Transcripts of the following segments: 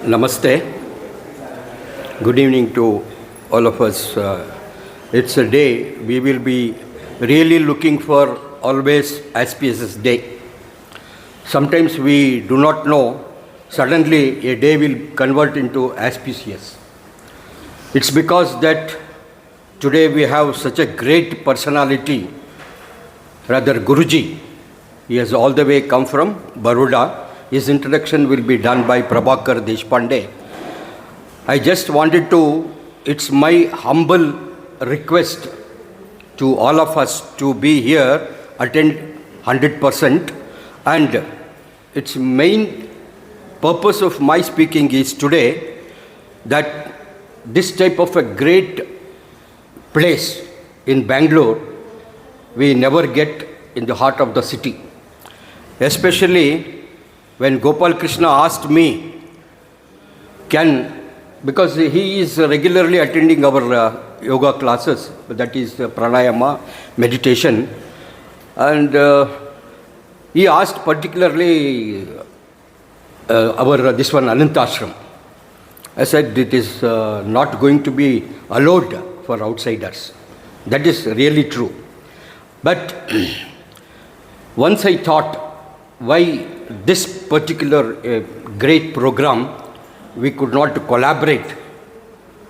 Namaste. Good evening to all of us. It's a day we will be really looking for always auspicious day. Sometimes we do not know, suddenly a day will convert into auspicious. It's because that today we have such a great personality, rather Guruji. He has all the way come from Baroda. His introduction will be done by Prabhakar Deshpande. I just wanted to, it's my humble request to all of us to be here, attend 100%, and its main purpose of my speaking is today that this type of a great place in Bangalore we never get in the heart of the city. Especially when Gopal Krishna asked me, because he is regularly attending our yoga classes, that is pranayama, meditation, and he asked particularly this one Anantashram. I said it is not going to be allowed for outsiders. That is really true. But once I thought, why this particular great program we could not collaborate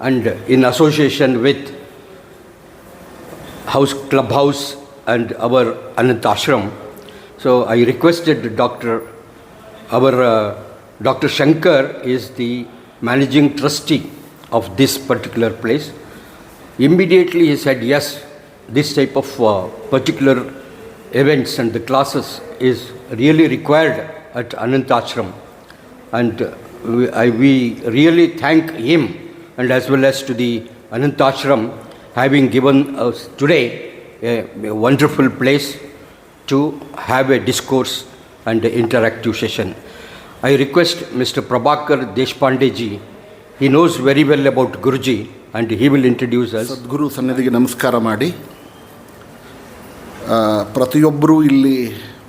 and in association with Clubhouse and our Anant Ashram. So I requested Dr. Shankar is the managing trustee of this particular place. Immediately he said, yes, this type of particular events and the classes is really required at Anant Ashram, and we really thank him and as well as to the Anant Ashram having given us today a wonderful place to have a discourse and interactive session. I request Mr. Prabhakar Deshpande ji, he knows very well about Guruji and he will introduce us. ಸದ್ಗುರು ಸನ್ನಿಧಿಗೆ ನಮಸ್ಕಾರ ಮಾಡಿ, ಪ್ರತಿಯೊಬ್ಬರೂ ಇಲ್ಲಿ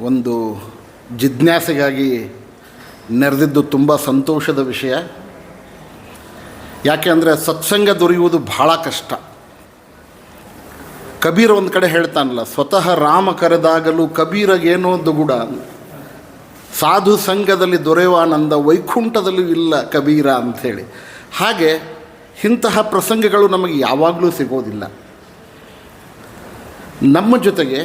ಒಂದು ಜಿಜ್ಞಾಸೆಗಾಗಿ ನೆರೆದಿದ್ದು ತುಂಬ ಸಂತೋಷದ ವಿಷಯ. ಯಾಕೆ ಅಂದರೆ ಸತ್ಸಂಗ ದೊರೆಯುವುದು ಬಹಳ ಕಷ್ಟ. ಕಬೀರ ಒಂದು ಕಡೆ ಹೇಳ್ತಾನಲ್ಲ, ಸ್ವತಃ ರಾಮ ಕರೆದಾಗಲೂ ಕಬೀರಗೇನೋ ದುಗುಡ, ಸಾಧು ಸಂಘದಲ್ಲಿ ದೊರೆಯುವಾನಂದ ವೈಕುಂಠದಲ್ಲೂ ಇಲ್ಲ ಕಬೀರ ಅಂಥೇಳಿ. ಹಾಗೆ ಇಂತಹ ಪ್ರಸಂಗಗಳು ನಮಗೆ ಯಾವಾಗಲೂ ಸಿಗೋದಿಲ್ಲ. ನಮ್ಮ ಜೊತೆಗೆ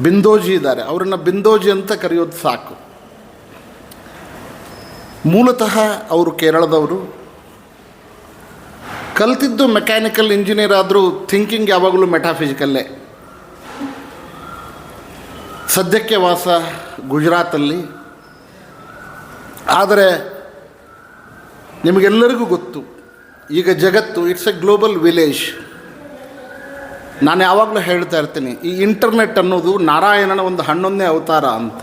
ಬಿಂದೋಜಿ ಇದ್ದಾರೆ. ಅವರನ್ನು ಬಿಂದೋಜಿ ಅಂತ ಕರೆಯೋದು ಸಾಕು. ಮೂಲತಃ ಅವರು ಕೇರಳದವರು. ಕಲ್ತಿದ್ದು ಮೆಕ್ಯಾನಿಕಲ್ ಇಂಜಿನಿಯರ್ ಆದರೂ ಥಿಂಕಿಂಗ್ ಯಾವಾಗಲೂ ಮೆಟಾಫಿಸಿಕಲ್ಲೇ. ಸದ್ಯಕ್ಕೆ ವಾಸ ಗುಜರಾತಲ್ಲಿ. ಆದರೆ ನಿಮಗೆಲ್ಲರಿಗೂ ಗೊತ್ತು, ಈಗ ಜಗತ್ತು ಇಟ್ಸ್ ಎ ಗ್ಲೋಬಲ್ ವಿಲೇಜ್. ನಾನು ಯಾವಾಗಲೂ ಹೇಳ್ತಾ ಇರ್ತೀನಿ, ಈ ಇಂಟರ್ನೆಟ್ ಅನ್ನೋದು ನಾರಾಯಣನ ಒಂದು 11ನೇ ಅವತಾರ ಅಂತ.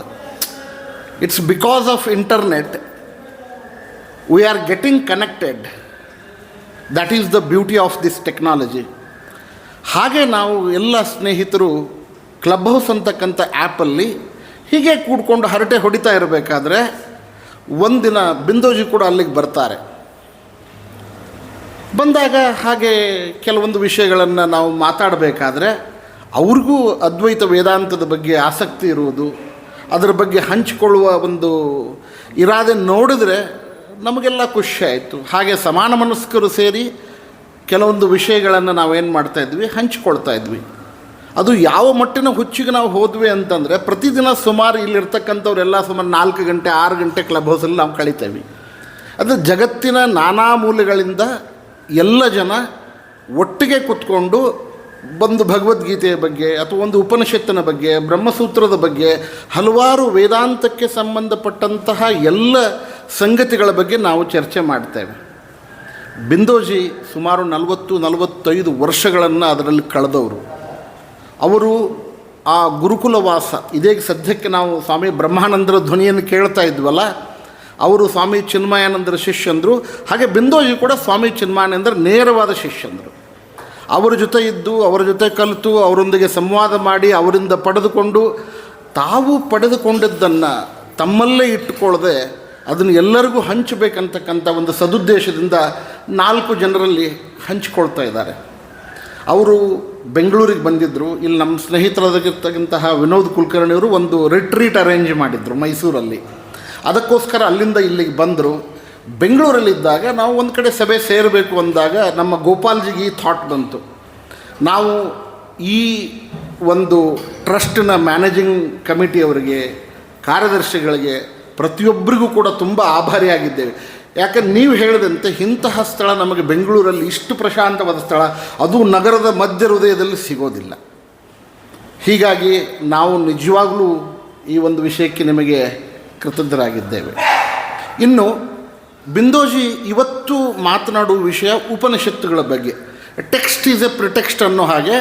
It's because of internet we are getting connected. That is the beauty of this technology. ಹಾಗೆ ನಾವು ಎಲ್ಲ ಸ್ನೇಹಿತರು ಕ್ಲಬ್ ಹೌಸ್ ಅಂತಕ್ಕಂಥ ಆ್ಯಪಲ್ಲಿ ಹೀಗೆ ಕೂಡ್ಕೊಂಡು ಹರಟೆ ಹೊಡಿತಾ ಇರಬೇಕಾದ್ರೆ ಒಂದಿನ ಬಿಂದೋಜಿ ಕೂಡ ಅಲ್ಲಿಗೆ ಬರ್ತಾರೆ. ಬಂದಾಗ ಹಾಗೆ ಕೆಲವೊಂದು ವಿಷಯಗಳನ್ನು ನಾವು ಮಾತಾಡಬೇಕಾದ್ರೆ ಅವ್ರಿಗೂ ಅದ್ವೈತ ವೇದಾಂತದ ಬಗ್ಗೆ ಆಸಕ್ತಿ ಇರುವುದು, ಅದರ ಬಗ್ಗೆ ಹಂಚಿಕೊಳ್ಳುವ ಒಂದು ಇರಾದೆ ನೋಡಿದ್ರೆ ನಮಗೆಲ್ಲ ಖುಷಿ ಆಯಿತು. ಹಾಗೆ ಸಮಾನ ಮನಸ್ಕರು ಸೇರಿ ಕೆಲವೊಂದು ವಿಷಯಗಳನ್ನು ನಾವೇನು ಮಾಡ್ತಾಯಿದ್ವಿ, ಹಂಚಿಕೊಳ್ತಾ ಇದ್ವಿ. ಅದು ಯಾವ ಮಟ್ಟಿನ ಹುಚ್ಚಿಗೆ ನಾವು ಹೋದ್ವಿ ಅಂತಂದರೆ, ಪ್ರತಿದಿನ ಸುಮಾರು ಇಲ್ಲಿರ್ತಕ್ಕಂಥವರೆಲ್ಲ ಸುಮಾರು 4 ಗಂಟೆ 6 ಗಂಟೆ ಕ್ಲಬ್ ಹೌಸಲ್ಲಿ ನಾವು ಕಳೀತೇವೆ. ಅದು ಜಗತ್ತಿನ ನಾನಾ ಮೂಲೆಗಳಿಂದ ಎಲ್ಲ ಜನ ಒಟ್ಟಿಗೆ ಕೂತ್ಕೊಂಡು ಒಂದು ಭಗವದ್ಗೀತೆಯ ಬಗ್ಗೆ ಅಥವಾ ಒಂದು ಉಪನಿಷತ್ತಿನ ಬಗ್ಗೆ, ಬ್ರಹ್ಮಸೂತ್ರದ ಬಗ್ಗೆ, ಹಲವಾರು ವೇದಾಂತಕ್ಕೆ ಸಂಬಂಧಪಟ್ಟಂತಹ ಎಲ್ಲ ಸಂಗತಿಗಳ ಬಗ್ಗೆ ನಾವು ಚರ್ಚೆ ಮಾಡ್ತೇವೆ. ಬಿಂದೋಜಿ ಸುಮಾರು 40-45 ವರ್ಷಗಳನ್ನು ಅದರಲ್ಲಿ ಕಳೆದವರು. ಅವರು ಆ ಗುರುಕುಲವಾಸ, ಇದೇ ಸದ್ಯಕ್ಕೆ ನಾವು ಸ್ವಾಮಿ ಬ್ರಹ್ಮಾನಂದರ ಧ್ವನಿಯನ್ನು ಕೇಳ್ತಾ ಇದ್ವಲ್ಲ, ಅವರು ಸ್ವಾಮಿ ಚಿನ್ಮಯಾನಂದರ ಶಿಷ್ಯಂದರು. ಹಾಗೆ ಬಿಂದೋಜಿ ಕೂಡ ಸ್ವಾಮಿ ಚಿನ್ಮಯಾನಂದರ ನೇರವಾದ ಶಿಷ್ಯಂದರು. ಅವರ ಜೊತೆ ಇದ್ದು, ಅವರ ಜೊತೆ ಕಲಿತು, ಅವರೊಂದಿಗೆ ಸಂವಾದ ಮಾಡಿ, ಅವರಿಂದ ಪಡೆದುಕೊಂಡು, ತಾವು ಪಡೆದುಕೊಂಡಿದ್ದನ್ನು ತಮ್ಮಲ್ಲೇ ಇಟ್ಟುಕೊಳ್ಳದೆ ಅದನ್ನು ಎಲ್ಲರಿಗೂ ಹಂಚಬೇಕಂತಕ್ಕಂಥ ಒಂದು ಸದುದ್ದೇಶದಿಂದ 4 ಜನರಲ್ಲಿ ಹಂಚಿಕೊಳ್ತಾ ಇದ್ದಾರೆ. ಅವರು ಬೆಂಗಳೂರಿಗೆ ಬಂದಿದ್ದರು. ಇಲ್ಲಿ ನಮ್ಮ ಸ್ನೇಹಿತರಾಗಿರ್ತಕ್ಕಂತಹ ವಿನೋದ್ ಕುಲಕರ್ಣಿಯವರು ಒಂದು ರಿಟ್ರೀಟ್ ಅರೇಂಜ್ ಮಾಡಿದರು ಮೈಸೂರಲ್ಲಿ. ಅದಕ್ಕೋಸ್ಕರ ಅಲ್ಲಿಂದ ಇಲ್ಲಿಗೆ ಬಂದರು. ಬೆಂಗಳೂರಲ್ಲಿದ್ದಾಗ ನಾವು ಒಂದು ಕಡೆ ಸಭೆ ಸೇರಬೇಕು ಅಂದಾಗ ನಮ್ಮ ಗೋಪಾಲ್ಜಿಗೆ ಈ ಥಾಟ್ ಬಂತು, ನಾವು ಈ ಒಂದು ಟ್ರಸ್ಟ್ನ ಮ್ಯಾನೇಜಿಂಗ್ ಕಮಿಟಿಯವರಿಗೆ, ಕಾರ್ಯದರ್ಶಿಗಳಿಗೆ, ಪ್ರತಿಯೊಬ್ಬರಿಗೂ ಕೂಡ ತುಂಬ ಆಭಾರಿಯಾಗಿದ್ದೇವೆ. ಯಾಕಂದ್ರೆ ನೀವು ಹೇಳಿದಂತೆ ಇಂತಹ ಸ್ಥಳ ನಮಗೆ ಬೆಂಗಳೂರಲ್ಲಿ ಇಷ್ಟು ಪ್ರಶಾಂತವಾದ ಸ್ಥಳ ಅದು ನಗರದ ಮಧ್ಯ ಹೃದಯದಲ್ಲಿ ಸಿಗೋದಿಲ್ಲ. ಹೀಗಾಗಿ ನಾವು ನಿಜವಾಗಲೂ ಈ ಒಂದು ವಿಷಯಕ್ಕೆ ನಿಮಗೆ ಕೃತಜ್ಞರಾಗಿದ್ದೇವೆ. ಇನ್ನು ಬಿಂದೋಜಿ ಇವತ್ತು ಮಾತನಾಡುವ ವಿಷಯ ಉಪನಿಷತ್ತುಗಳ ಬಗ್ಗೆ. ಟೆಕ್ಸ್ಟ್ ಈಸ್ ಎ ಪ್ರಿಟೆಕ್ಸ್ಟ್ ಅನ್ನೋ ಹಾಗೆ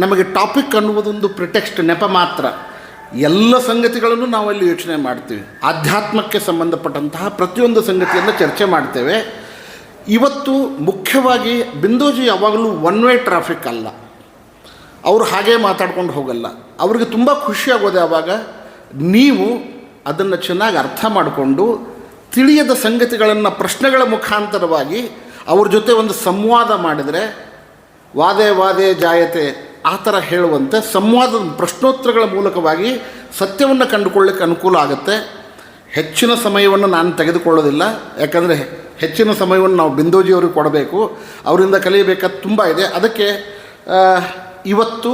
ನಮಗೆ ಟಾಪಿಕ್ ಅನ್ನುವುದೊಂದು ಪ್ರಿಟೆಕ್ಸ್ಟ್, ನೆಪ ಮಾತ್ರ. ಎಲ್ಲ ಸಂಗತಿಗಳನ್ನು ನಾವಲ್ಲಿ ಯೋಚನೆ ಮಾಡ್ತೀವಿ. ಆಧ್ಯಾತ್ಮಕ್ಕೆ ಸಂಬಂಧಪಟ್ಟಂತಹ ಪ್ರತಿಯೊಂದು ಸಂಗತಿಯನ್ನು ಚರ್ಚೆ ಮಾಡ್ತೇವೆ. ಇವತ್ತು ಮುಖ್ಯವಾಗಿ ಬಿಂದೋಜಿ ಯಾವಾಗಲೂ ಒನ್ ವೇ ಟ್ರಾಫಿಕ್ ಅಲ್ಲ. ಅವರು ಹಾಗೇ ಮಾತಾಡ್ಕೊಂಡು ಹೋಗಲ್ಲ. ಅವ್ರಿಗೆ ತುಂಬ ಖುಷಿಯಾಗೋದು ಯಾವಾಗ ನೀವು ಅದನ್ನು ಚೆನ್ನಾಗಿ ಅರ್ಥ ಮಾಡಿಕೊಂಡು ತಿಳಿಯದ ಸಂಗತಿಗಳನ್ನು ಪ್ರಶ್ನೆಗಳ ಮುಖಾಂತರವಾಗಿ ಅವ್ರ ಜೊತೆ ಒಂದು ಸಂವಾದ ಮಾಡಿದರೆ, ವಾದೇ ವಾದೇ ಜಾಯತೆ ಆ ಥರ ಹೇಳುವಂತೆ ಸಂವಾದದ ಪ್ರಶ್ನೋತ್ತರಗಳ ಮೂಲಕವಾಗಿ ಸತ್ಯವನ್ನು ಕಂಡುಕೊಳ್ಳಿಕ್ಕೆ ಅನುಕೂಲ ಆಗುತ್ತೆ. ಹೆಚ್ಚಿನ ಸಮಯವನ್ನು ನಾನು ತೆಗೆದುಕೊಳ್ಳೋದಿಲ್ಲ, ಯಾಕಂದರೆ ಹೆಚ್ಚಿನ ಸಮಯವನ್ನು ನಾವು ಬಿಂದೋಜಿಯವ್ರಿಗೆ ಕೊಡಬೇಕು, ಅವರಿಂದ ಕಲಿಯಬೇಕಾದ ತುಂಬ ಇದೆ. ಅದಕ್ಕೆ ಇವತ್ತು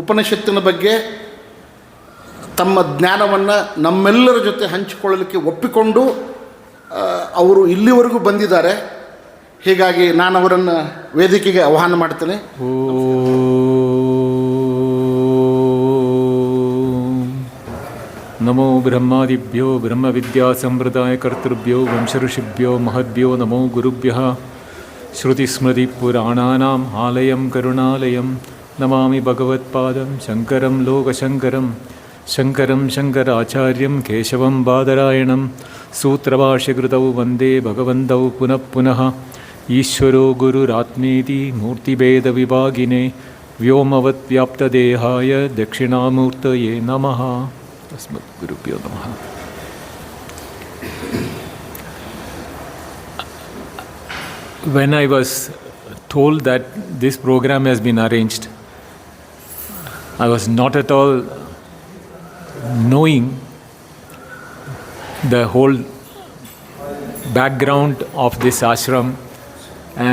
ಉಪನಿಷತ್ತಿನ ಬಗ್ಗೆ ತಮ್ಮ ಜ್ಞಾನವನ್ನು ನಮ್ಮೆಲ್ಲರ ಜೊತೆ ಹಂಚಿಕೊಳ್ಳಲಿಕ್ಕೆ ಒಪ್ಪಿಕೊಂಡು ಅವರು ಇಲ್ಲಿವರೆಗೂ ಬಂದಿದ್ದಾರೆ. ಹೀಗಾಗಿ ನಾನು ಅವರನ್ನು ವೇದಿಕೆಗೆ ಆಹ್ವಾನ ಮಾಡ್ತೇನೆ. ನಮೋ ಬ್ರಹ್ಮಾದಿಭ್ಯೋ ಬ್ರಹ್ಮವಿದ್ಯಾ ಸಂಪ್ರದಾಯ ಕರ್ತೃಭ್ಯೋ ವಂಶಋಷಿಭ್ಯೋ ಮಹದ್ಭ್ಯೋ ನಮೋ ಗುರುಭ್ಯಃ. ಶ್ರುತಿಸ್ಮೃತಿ ಪುರಾಣಾನಾಂ ಆಲಯಂ ಕರುಣಾಲಯಂ ನಮಾಮಿ ಭಗವತ್ಪಾದಂ ಶಂಕರಂ ಲೋಕಶಂಕರಂ ಶಂಕರಂ ಶಂಕರಾಚಾರ್ಯಂ ಕೇಶವಂ ಬಾದರಾಯಣಂ ಸೂತ್ರಭಾಷ್ಯಕೃತೌ ವಂದೇ ಭಗವಂತೌ ಪುನಃ ಪುನಃ. ಈಶ್ವರೋ ಗುರುರಾತ್ಮೇತಿ ಮೂರ್ತಿಭೇದ ವಿಭಾಗಿನೇ ವ್ಯೋಮವತ್ ವ್ಯಾಪ್ತದೇಹಾಯ ದಕ್ಷಿಣಾಮೂರ್ತಯೇ ನಮಃ. ತಸ್ಮತ್ ಗುರುಭ್ಯೋ ನಮಃ. When I was told that this program has been arranged, I was not at all knowing the whole background of this ashram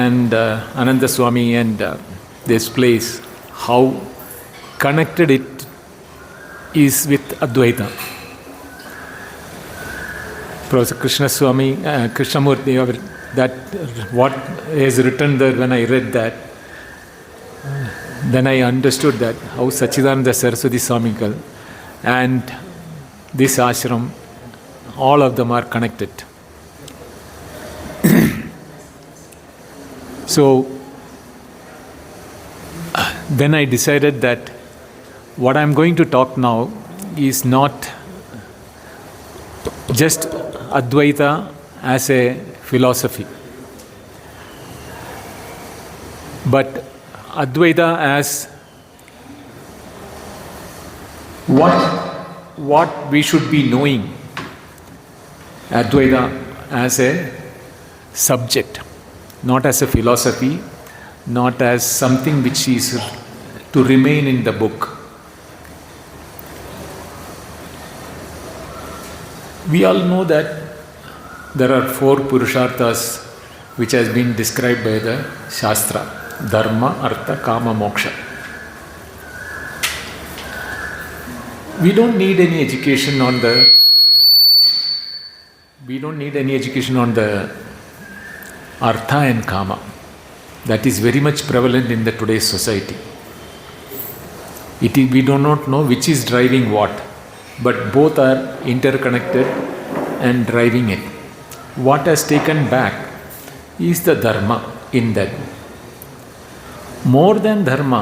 and Ananda Swami and this place, how connected it is with Advaita. Professor Krishna Swami, Krishnamurti, that what is written there, when I read that, then I understood that how Sachidananda Saraswati Swamigal and this ashram, all of them are connected. So then I decided that what I'm going to talk now is not just Advaita as a philosophy, but Advaita as what we should be knowing. Advaita as a subject, not as a philosophy, not as something which is to remain in the book. We all know that there are 4 Purusharthas which has been described by the Shastra: Dharma, Artha, Kama, Moksha. We don't need any education on the Artha and Kama. That is very much prevalent in the today's society. We do not know which is driving what, but both are interconnected and driving it. What has taken back is the Dharma in that. More than Dharma,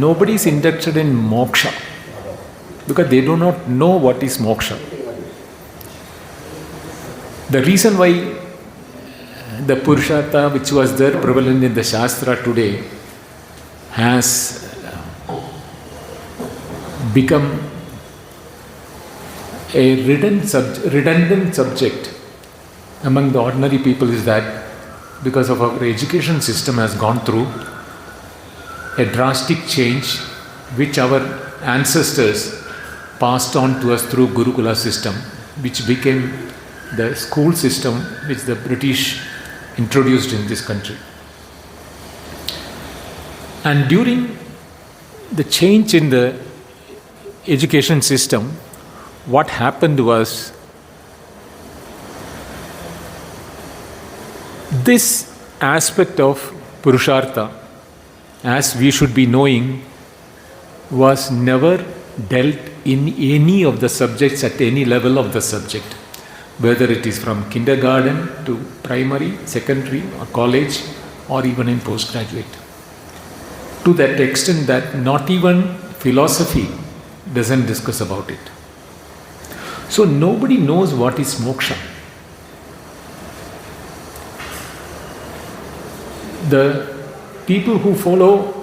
nobody is interested in Moksha, because they do not know what is Moksha. The reason why the Purushartha which was there prevalent in the Shastra today has become a redundant subject among the ordinary people is that because of our education system has gone through a drastic change which our ancestors passed on to us through Gurukula system, which became the school system which the British introduced in this country. And during the change in the education system, what happened was this aspect of Purushartha, as we should be knowing, was never dealt in any of the subjects at any level of the subject, whether it is from kindergarten to primary, secondary or college or even in postgraduate. To that extent that not even philosophy doesn't discuss about it. So nobody knows what is moksha. The people who follow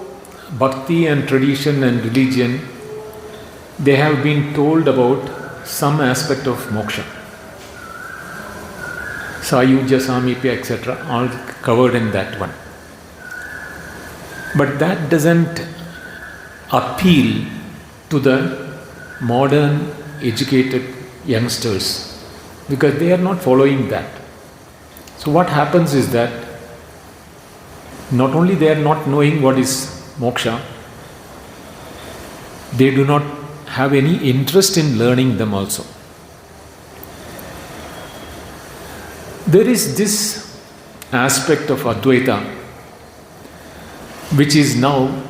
bhakti and tradition and religion, they have been told about some aspect of moksha. Sayuja, Samipya, etc., all covered in that one. But that doesn't appeal to the modern educated youngsters because they are not following that. So what happens is that not only they are not knowing what is moksha, they do not have any interest in learning them also. There is this aspect of Advaita which is now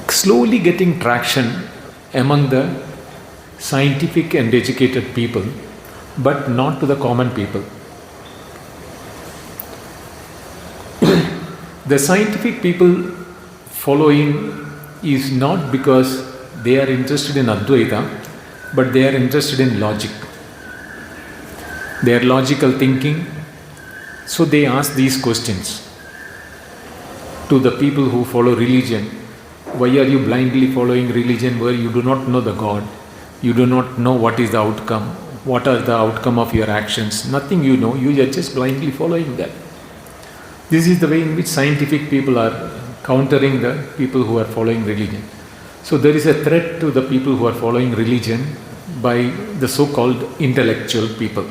slowly getting traction among the scientific and educated people, but not to the common people. The scientific people following is not because they are interested in Advaita, but they are interested in logic. They are logical thinking, so they ask these questions to the people who follow religion. Why are you blindly following religion where you do not know the God? You do not know what is the outcome. What are the outcome of your actions? Nothing you know, you are just blindly following that. This is the way in which scientific people are countering the people who are following religion. So there is a threat to the people who are following religion by the so-called intellectual people,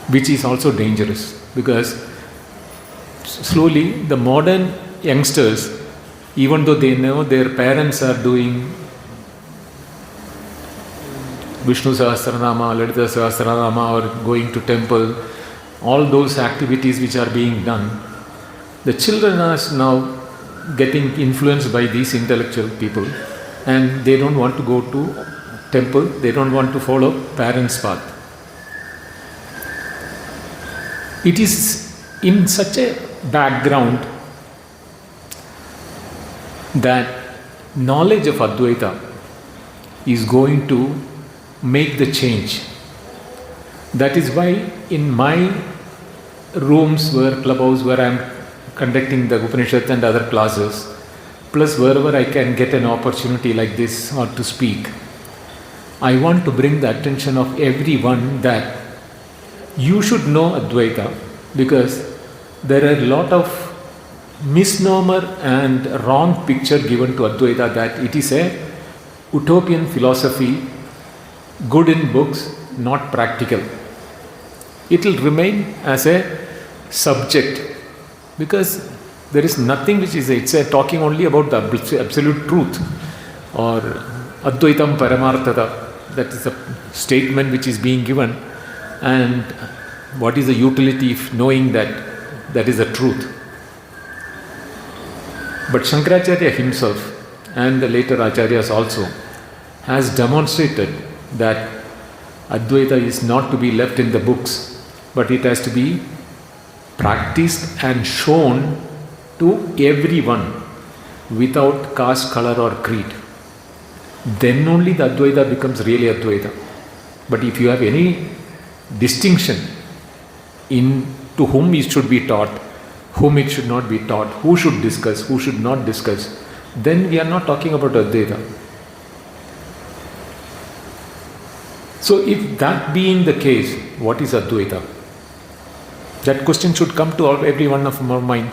which is also dangerous because slowly the modern youngsters, even though they know their parents are doing Vishnu Sahasranama, Lalita Sahasranama, or going to temple, all those activities which are being done, the children are now getting influenced by these intellectual people and they don't want to go to temple, they don't want to follow parents' path. It is in such a background that knowledge of Advaita is going to make the change. That is why in my rooms clubhouse where I am conducting the Upanishads and other classes, plus wherever I can get an opportunity like this or to speak, I want to bring the attention of everyone that you should know Advaita because there are a lot of misnomer and wrong picture given to Advaita that it is a utopian philosophy, good in books, not practical. It will remain as a subject because there is nothing which is, it's a talking only about the absolute truth or Advaitam Paramarthata, that is a statement which is being given, and what is the utility of knowing that that is the truth. But Shankaracharya himself and the later Acharyas also has demonstrated that Advaita is not to be left in the books, but it has to be practiced and shown to everyone without caste, color or creed. Then only the Advaita becomes really Advaita. But if you have any distinction in to whom it should be taught, whom it should not be taught, who should discuss, who should not discuss, then we are not talking about Advaita. So if that being the case, what is Advaita? That question should come to every one of our mind.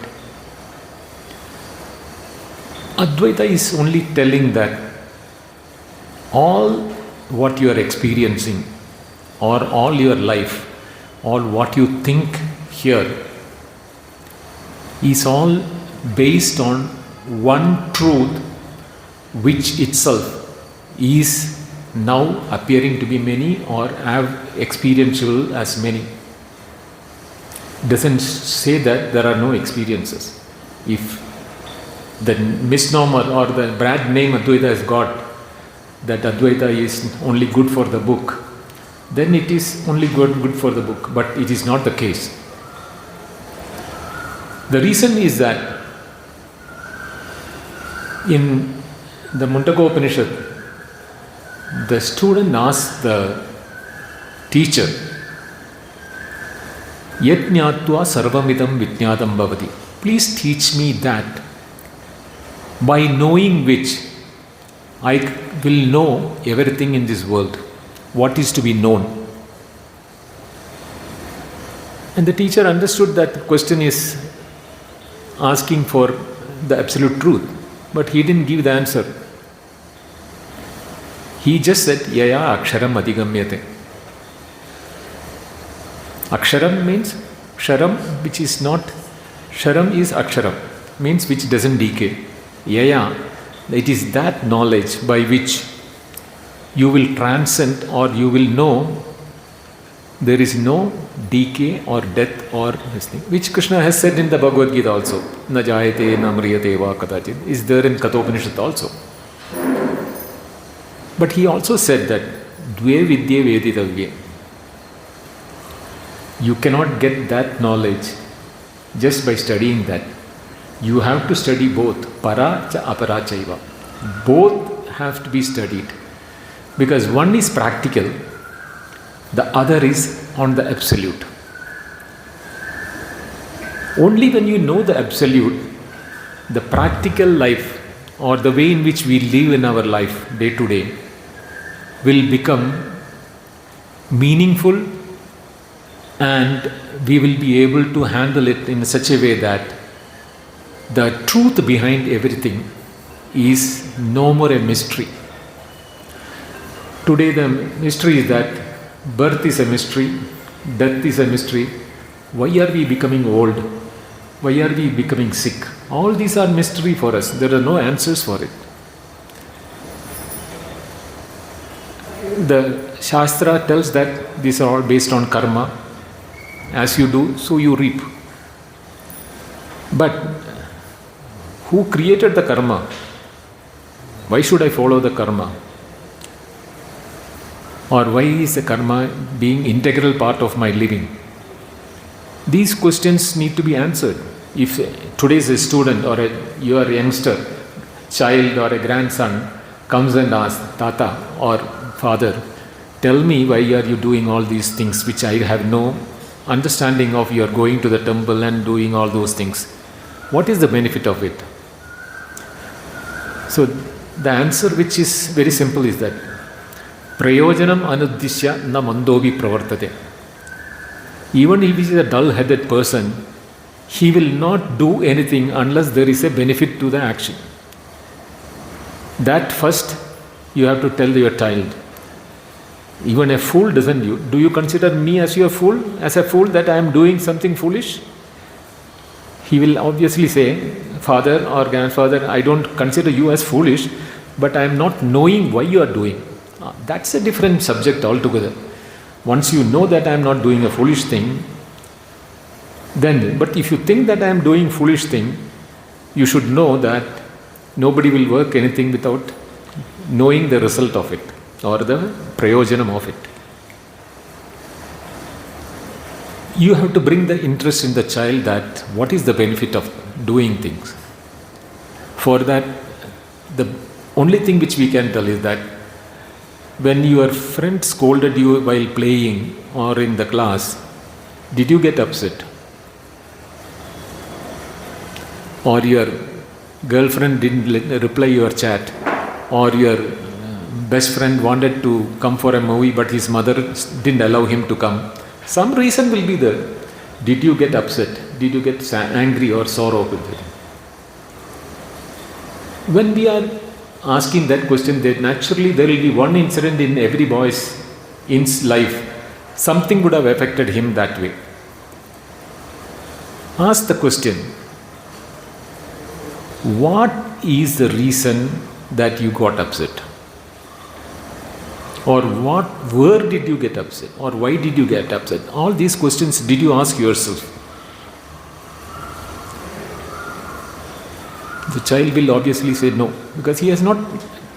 Advaita is only telling that all what you are experiencing, or all your life, all what you think here, is all based on one truth which itself is now appearing to be many or have experiential as many. Doesn't say that there are no experiences. If the misnomer or the bad name Advaita has got, that Advaita is only good for the book, then it is only good for the book, but it is not the case. The reason is that in the Mundaka Upanishad, the student asks the teacher, Yat jnatva sarvamidam vijnatam bhavati. Please teach me that by knowing which I will know everything in this world. What is to be known? And the teacher understood that the question is asking for the absolute truth, but he didn't give the answer. He just said, Yaya aksharam adhigamyate. Aksharam means ksharam, which is not, ksharam is aksharam, means which doesn't decay. Yaya, it is that knowledge by which you will transcend, or you will know there is no decay or death or this thing, which Krishna has said in the Bhagavad Gita also. Na jayate na mriyate va kadachit is there in Kathopanishad also. But he also said that dve vidye veditavye. You cannot get that knowledge just by studying that. You have to study both, para cha apara chaiva. Both have to be studied. Because one is practical, the other is on the absolute. Only when you know the absolute, the practical life or the way in which we live in our life day to day will become meaningful, and we will be able to handle it in such a way that the truth behind everything is no more a mystery. Today the mystery is that birth is a mystery, death is a mystery. Why are we becoming old? Why are we becoming sick? All these are mystery for us. There are no answers for it. The Shastra tells that these are all based on karma. As you do, so you reap. But who created the karma? Why should I follow the karma? Or why is the karma being integral part of my living? These questions need to be answered. If today's a student or you are a youngster, child or a grandson comes and asks, Tata or Father, tell me why are you doing all these things which I have no understanding of. You are going to the temple and doing all those things. What is the benefit of it? So the answer, which is very simple, is that Prayojanam anuddishya na mandobi pravartate. Even if he is a dull-headed person, he will not do anything unless there is a benefit to the action. That first you have to tell your child. Even a fool doesn't. Do you consider me as your fool? As a fool that I am doing something foolish? He will obviously say, Father or grandfather, I don't consider you as foolish, but I am not knowing why you are doing. That's a different subject altogether. Once you know that I am not doing a foolish thing, then, but if you think that I am doing foolish thing, you should know that nobody will work anything without knowing the result of it or the prayojanam of it. You have to bring the interest in the child that what is the benefit of doing things. For that, the only thing which we can tell is that when your friend scolded you while playing or in the class, did you get upset? Or your girlfriend didn't reply your chat, or your best friend wanted to come for a movie, but his mother didn't allow him to come. Some reason will be there. Did you get upset? Did you get angry or sorrow with it? When we are asking that question, then naturally there will be one incident in every boy's life. Something would have affected him that way. Ask the question, what is the reason that you got upset? Or where did you get upset? Or why did you get upset? All these questions did you ask yourself? The child will obviously say no, because he has not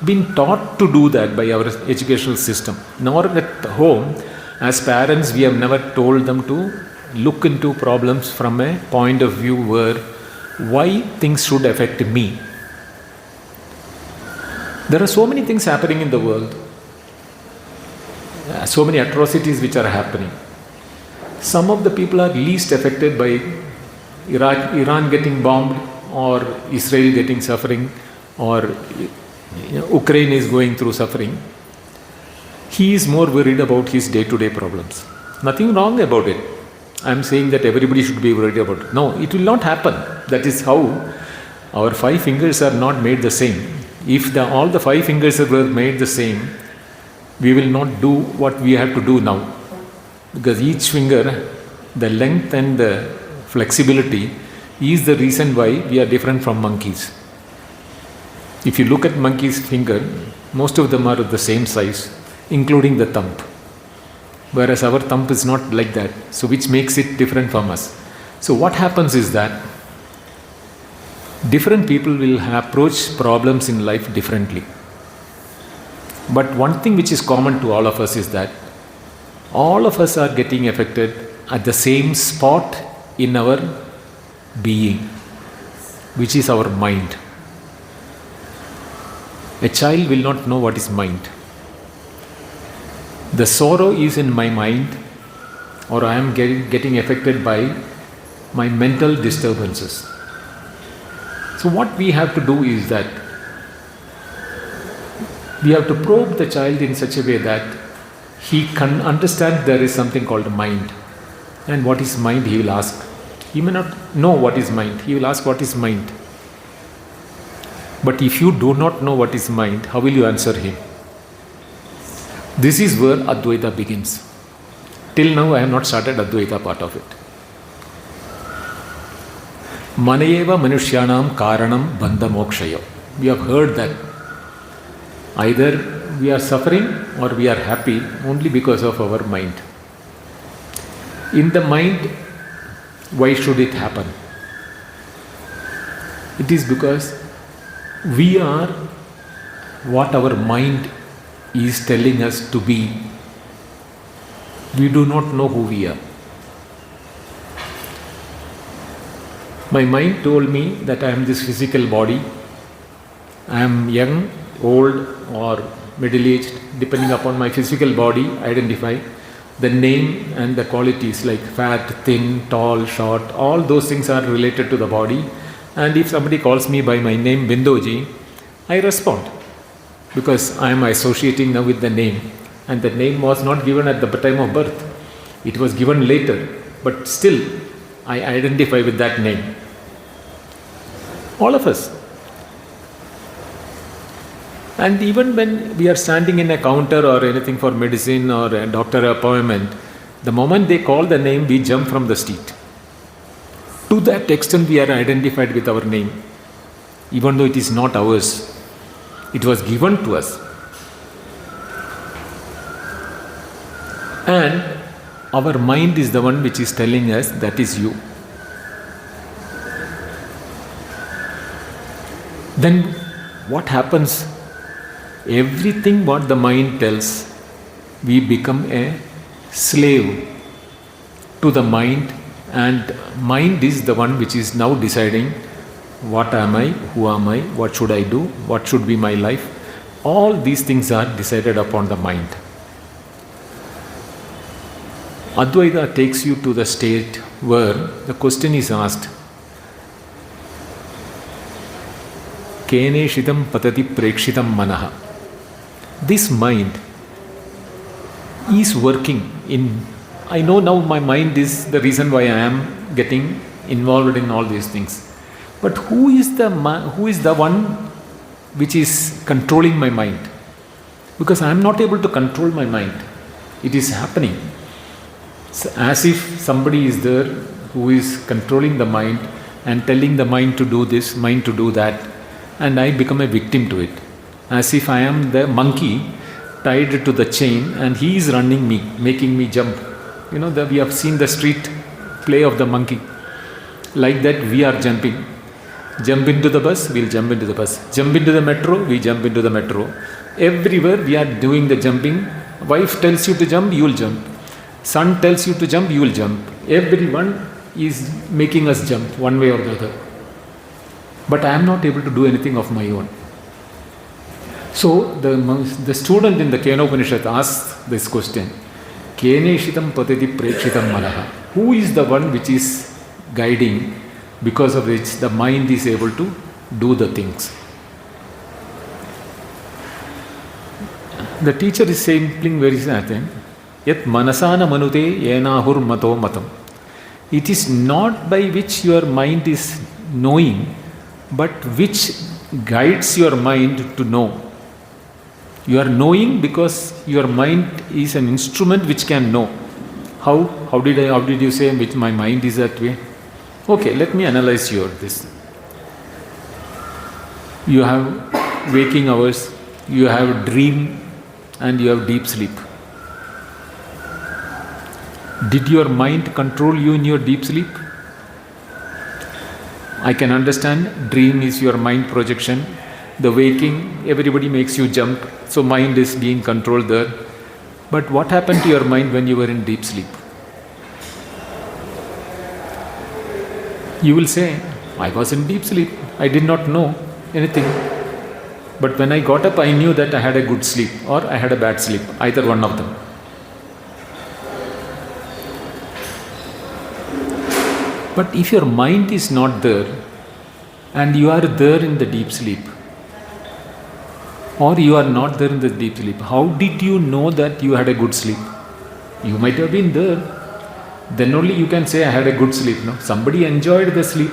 been taught to do that by our educational system. Nor at home, as parents, we have never told them to look into problems from a point of view where why things should affect me. There are so many things happening in the world, so many atrocities which are happening. Some of the people are least affected by Iran getting bombed, or Israel getting suffering, or Ukraine is going through suffering. He is more worried about his day-to-day problems. Nothing wrong about it. I am saying that everybody should be worried about it. No, it will not happen. That is how our 5 fingers are not made the same. If all the 5 fingers were made the same, we will not do what we have to do now. Because each finger, the length and the flexibility is the reason why we are different from monkeys. If you look at monkey's finger, most of them are the same size, including the thumb. Whereas our thumb is not like that, so which makes it different from us. So what happens is that different people will approach problems in life differently. But one thing which is common to all of us is that all of us are getting affected at the same spot in our being, which is our mind. A child will not know what is mind. The sorrow is in my mind, or I am getting affected by my mental disturbances. So what we have to do is that we have to probe the child in such a way that he can understand there is something called mind. And what is mind, he will ask. He may not know what is mind. He will ask what is mind. But if you do not know what is mind, how will you answer him? This is where Advaita begins. Till now I have not started Advaita part of it. Manayeva manushyanam karanam bandha mokshaya. We have heard that either we are suffering or we are happy only because of our mind. In the mind, why should it happen? It is because we are what our mind is telling us to be. We do not know who we are. My mind told me that I am this physical body. I am young, old or middle-aged, depending upon my physical body, identify the name and the qualities like fat, thin, tall, short, all those things are related to the body. And if somebody calls me by my name Bindoji, I respond because I am associating now with the name, and the name was not given at the time of birth. It was given later, but still I identify with that name. All of us. And even when we are standing in a counter or anything for medicine or a doctor appointment, the moment they call the name, we jump from the seat. To that extent, we are identified with our name, even though it is not ours. It was given to us. And our mind is the one which is telling us that is you. Then what happens? Everything what the mind tells, we become a slave to the mind, and mind is the one which is now deciding what am I, who am I, what should I do, what should be my life. All these things are decided upon the mind. Advaita takes you to the state where the question is asked, Kene shitam patati prekshitam manaha. This mind is working in. I know now my mind is the reason why I am getting involved in all these things. But who is the one which is controlling my mind? Because I am not able to control my mind. It is happening. So as if somebody is there who is controlling the mind and telling the mind to do this, mind to do that, and I become a victim to it. As if I am the monkey tied to the chain and he is running me, making me jump. We have seen the street play of the monkey. Like that we are jumping. Jump into the bus, we'll jump into the bus. Jump into the metro, we jump into the metro. Everywhere we are doing the jumping. Wife tells you to jump, you will jump. Son tells you to jump, you will jump. Everyone is making us jump one way or the other. But I am not able to do anything of my own. So the student in the Kena Upanishad asks this question. Keneshitam patati prekshitam manaha. Who is the one which is guiding, because of which the mind is able to do the things? The teacher is saying very certain. Yat manasana manute yenahur mato matam. It is not by which your mind is knowing, but which guides your mind to know. You are knowing because your mind is an instrument which can know. How did you say which my mind is that way? Okay, let me analyze this. You have waking hours, you have dream, and you have deep sleep. Did your mind control you in your deep sleep? I can understand dream is your mind projection. The waking, everybody makes you jump, so mind is being controlled there. But what happened to your mind when you were in deep sleep? You will say, I was in deep sleep, I did not know anything. But when I got up, I knew that I had a good sleep or I had a bad sleep, either one of them. But if your mind is not there and you are there in the deep sleep, or you are not there in the deep sleep, how did you know that you had a good sleep? You might have been there. Then only you can say I had a good sleep. No? Somebody enjoyed the sleep.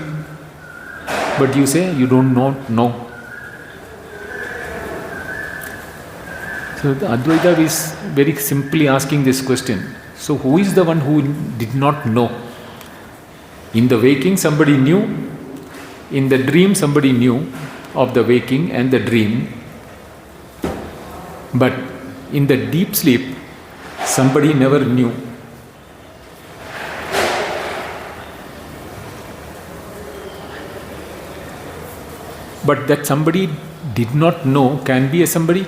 But you say you don't know. So the Advaita is very simply asking this question. So who is the one who did not know? In the waking somebody knew. In the dream somebody knew of the waking and the dream. But in the deep sleep, somebody never knew. But that somebody did not know can be a somebody.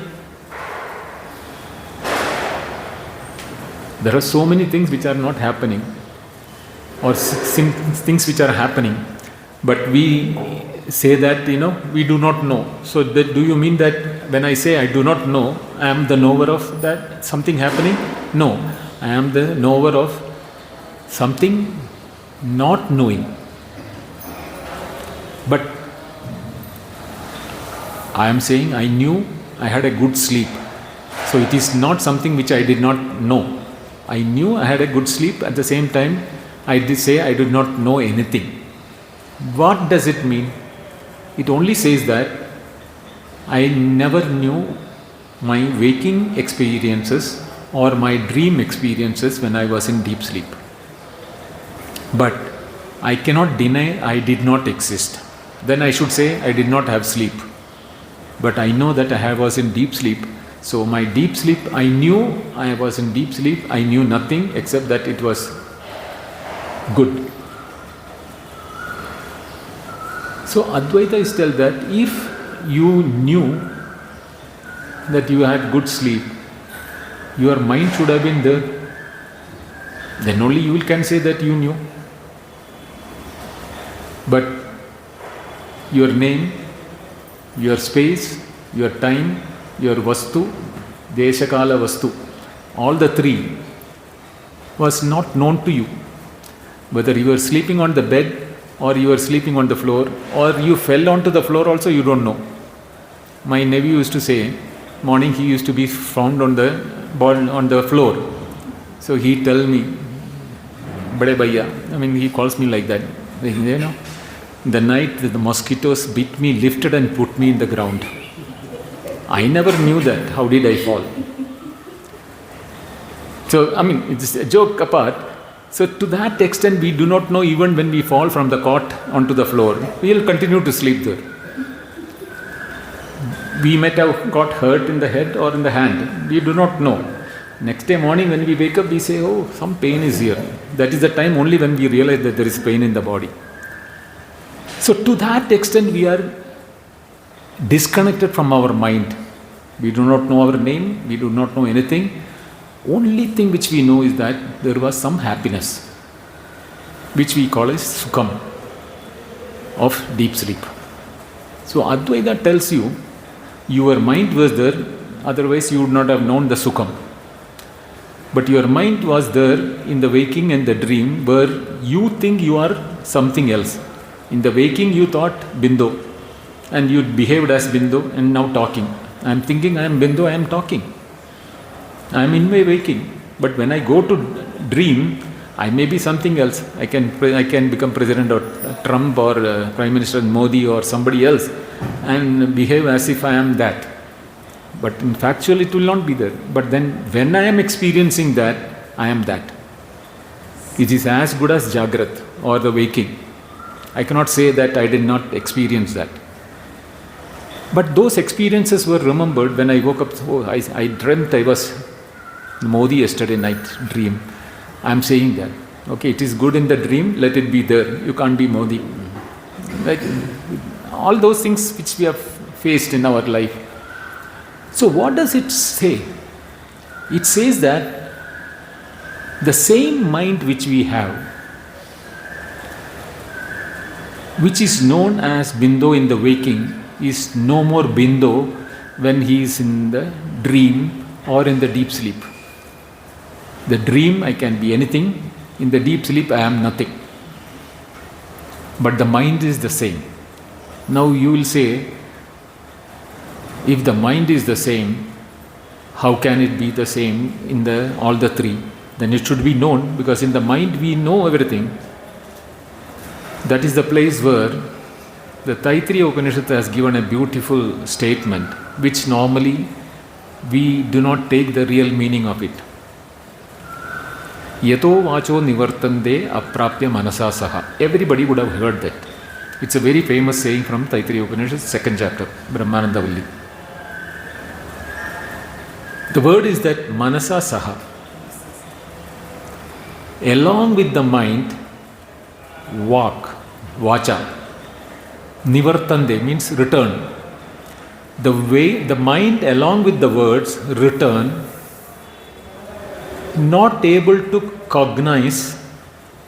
There are so many things which are not happening, or things which are happening, but we say that we do not know. So do you mean that when I say I do not know, I am the knower of that something happening? No, I am the knower of something not knowing. But I am saying I knew I had a good sleep. So it is not something which I did not know. I knew I had a good sleep. At the same time, I did say I did not know anything. What does it mean? It only says that I never knew my waking experiences or my dream experiences when I was in deep sleep. But I cannot deny I did not exist. Then I should say I did not have sleep. But I know that I was in deep sleep. So my deep sleep, I knew I was in deep sleep. I knew nothing except that it was good. So Advaita is tell that if you knew that you had good sleep, your mind should have been there. Then only you can say that you knew. But your name, your space, your time, your vastu, deshakala vastu, all the three was not known to you. Whether you were sleeping on the bed or you were sleeping on the floor or you fell onto the floor also, you don't know. My nephew used to say, morning he used to be found on the floor. So he tell me, Bade Bhaiya, I mean he calls me like that. You know, the night that the mosquitoes bit me, lifted and put me in the ground. I never knew that. How did I fall? So, I mean, it's a joke apart. So, to that extent, we do not know even when we fall from the cot onto the floor, we will continue to sleep there. We might have got hurt in the head or in the hand. We do not know. Next day morning, when we wake up, we say, oh, some pain is here. That is the time only when we realize that there is pain in the body. So, to that extent, we are disconnected from our mind. We do not know our name, we do not know anything. Only thing which we know is that there was some happiness, which we call as sukham, of deep sleep. So Advaita tells you, your mind was there, otherwise you would not have known the sukham. But your mind was there in the waking and the dream, where you think you are something else. In the waking you thought Bindo, and you behaved as Bindo, and now talking. I am thinking I am Bindo, I am talking. I am in my waking. But when I go to dream, I may be something else. I can become President or Trump or Prime Minister Modi or somebody else and behave as if I am that. But in factual it will not be there. But then when I am experiencing that, I am that. It is as good as Jagrat or the waking. I cannot say that I did not experience that. But those experiences were remembered when I woke up. Oh, I dreamt I was Modi yesterday night dream. I am saying that. Okay, it is good in the dream, let it be there. You can't be Modi. Like all those things which we have faced in our life. So what does it say? It says that the same mind which we have, which is known as Bindo in the waking, is no more Bindo when he is in the dream or in the deep sleep. The dream I can be anything, in the deep sleep I am nothing. But the mind is the same. Now you will say, if the mind is the same, how can it be the same in all the three? Then it should be known, because in the mind we know everything. That is the place where the Taittiriya Upanishad has given a beautiful statement, which normally we do not take the real meaning of it. Yato vacho nivartande aprapya manasa saha. Everybody would have heard that. It's a very famous saying from Taittiriya Upanishad, 2nd chapter, Brahmananda Valli. The word is that manasa saha. Along with the mind, vacha. Nivartande means return. The way the mind along with the words return, not able to cognize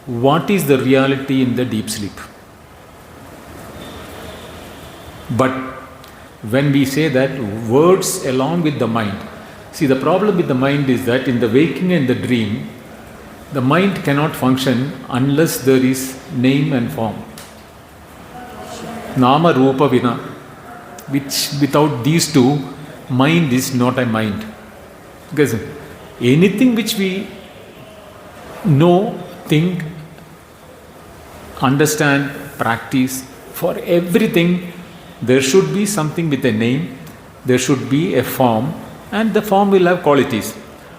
what is the reality in the deep sleep. But when we say that words along with the mind, see, the problem with the mind is that in the waking and the dream, the mind cannot function unless there is name and form. Nama Rupa Vina, which without these two, mind is not a mind. Because anything which we know, think, understand, practice, for everything there should be something with a name, there should be a form, and the form will have qualities,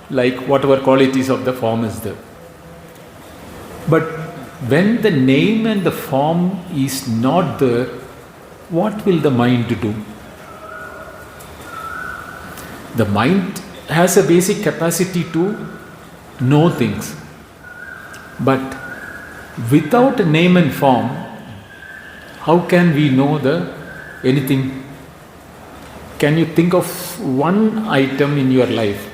like whatever qualities of the form is there. But when the name and the form is not there, what will the mind do? The mind has a basic capacity to know things. But without a name and form, how can we know anything? Can you think of one item in your life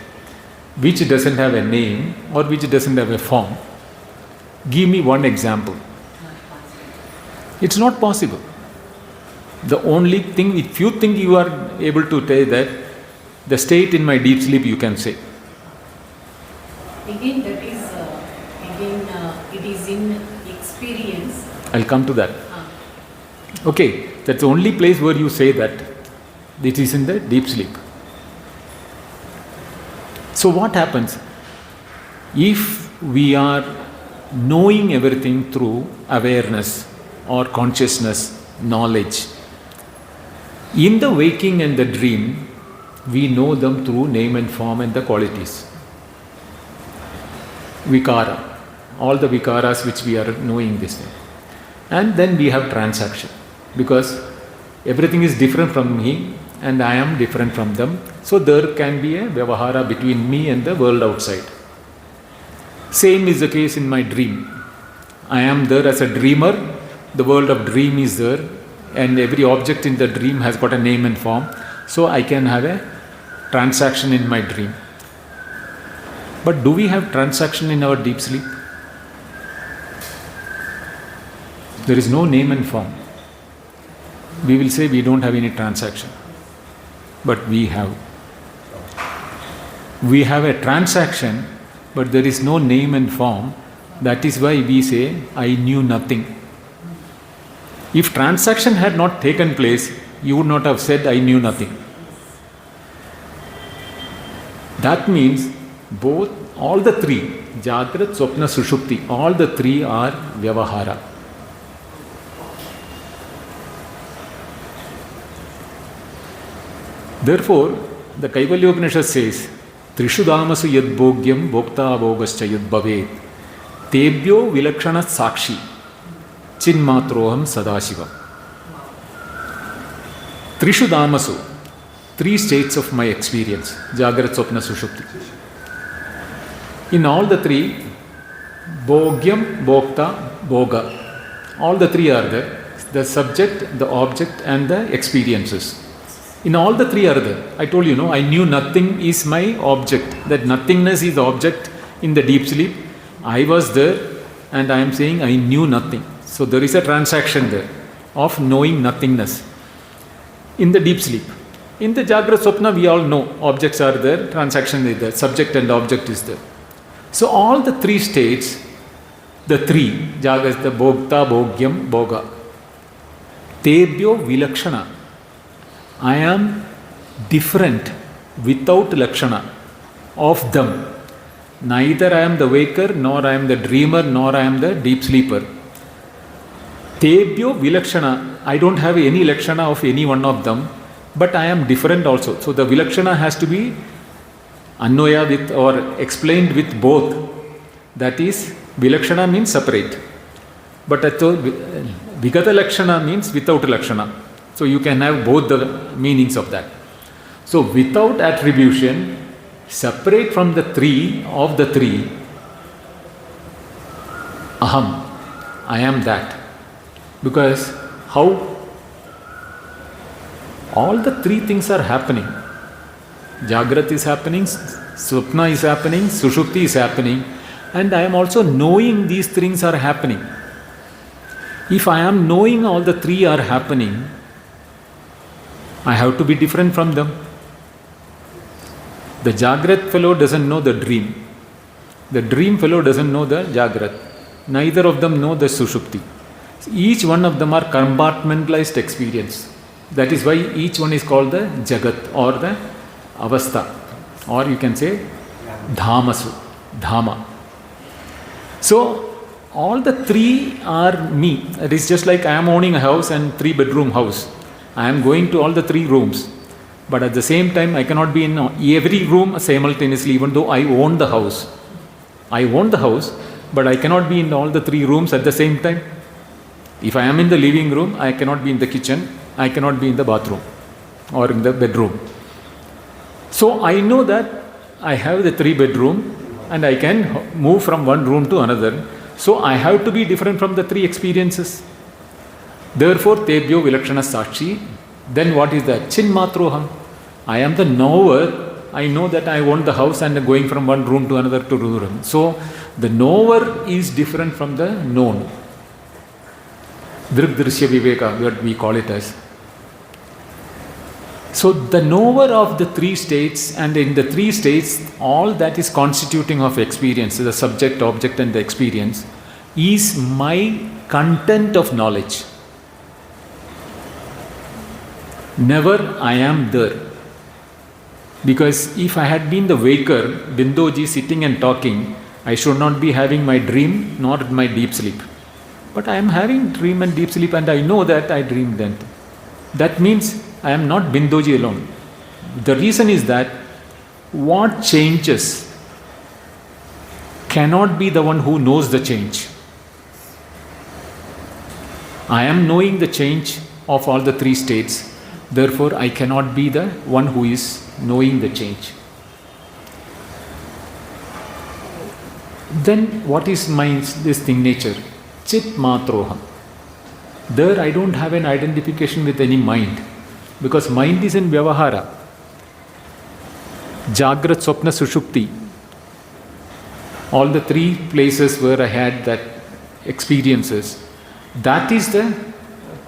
which doesn't have a name or which doesn't have a form? Give me one example. It's not possible. The only thing, if you think you are able to tell that, the state in my deep sleep, you can say. Again, that is, it is in experience. I'll come to that. Okay, that's the only place where you say that it is in the deep sleep. So what happens? If we are knowing everything through awareness or consciousness, knowledge, in the waking and the dream, we know them through name and form and the qualities. Vikara, all the vikaras which we are knowing this thing. And then we have transaction, because everything is different from me and I am different from them. So there can be a vyavahara between me and the world outside. Same is the case in my dream. I am there as a dreamer, the world of dream is there, and every object in the dream has got a name and form. So I can have a transaction in my dream. But do we have transaction in our deep sleep? There is no name and form. We will say we don't have any transaction. But we have. We have a transaction, but there is no name and form. That is why we say, I knew nothing. If transaction had not taken place, you would not have said, I knew nothing. That means all the three, Jagrat, Swapna, Sushupti, all the three are Vyavahara. Therefore, the Kaivalya Upanishad says, Trishu Damasu yad bhogyam bhokta bhogascha yad bhavet tebhyo vilakshana sakshi chinmatroham sadashivam. Trishu Damasu, three states of my experience, Jagrat, Swapna, Sushupti. In all the three, bhogyam, bhokta, bhoga, all the three are there. The subject, the object and the experiences. In all the three are there. I told you, I knew nothing is my object. That nothingness is the object in the deep sleep. I was there and I am saying I knew nothing. So there is a transaction there of knowing nothingness in the deep sleep. In the Jagrat Swapna, we all know objects are there, transaction is there, subject and object is there. So all the three states, the three, Jagrat, the Bhokta, Bhogyam, Bhoga, Tebhyo Vilakshana. I am different without lakshana of them. Neither I am the waker, nor I am the dreamer, nor I am the deep sleeper. Tebhyo vilakshana. I don't have any lakshana of any one of them, but I am different also. So the vilakshana has to be annoya with or explained with both. That is, vilakshana means separate. But vigata lakshana means without lakshana. So you can have both the meanings of that. So without attribution, separate from the three, aham, I am that. Because how all the three things are happening. Jagrat is happening, Swapna is happening, Sushupti is happening, and I am also knowing these things are happening. If I am knowing all the three are happening, I have to be different from them. The Jagrat fellow doesn't know the dream. The dream fellow doesn't know the Jagrat. Neither of them know the Sushupti. Each one of them are compartmentalized experience. That is why each one is called the Jagat or the Avastha. Or you can say Dhamasu, Dhama. So all the three are me. It is just like I am owning a house and 3-bedroom house. I am going to all the three rooms, but at the same time I cannot be in every room simultaneously, even though I own the house. I own the house, but I cannot be in all the three rooms at the same time. If I am in the living room, I cannot be in the kitchen, I cannot be in the bathroom or in the bedroom. So I know that I have the 3-bedroom and I can move from one room to another. So I have to be different from the three experiences. Therefore, Tebhyo Vilakshana Sakshi. Then what is that? Chinmatroham. I am the knower. I know that I own the house and going from one room to another to room. So the knower is different from the known. Drigdrishya Viveka, what we call it as. So the knower of the three states, and in the three states, all that is constituting of experience, the subject, object and the experience, is my content of knowledge. Never I am there. Because if I had been the waker, Bindoji sitting and talking, I should not be having my dream nor my deep sleep. But I am having dream and deep sleep, and I know that I dreamed then. That means I am not Bindoji alone. The reason is that what changes cannot be the one who knows the change. I am knowing the change of all the three states, therefore I cannot be the one who is knowing the change. Then what is this thing nature? Chit matroham. There I don't have an identification with any mind, because mind is in vyavahara. Jagrat, Swapna, Sushupti. All the three places where I had that experiences, that is the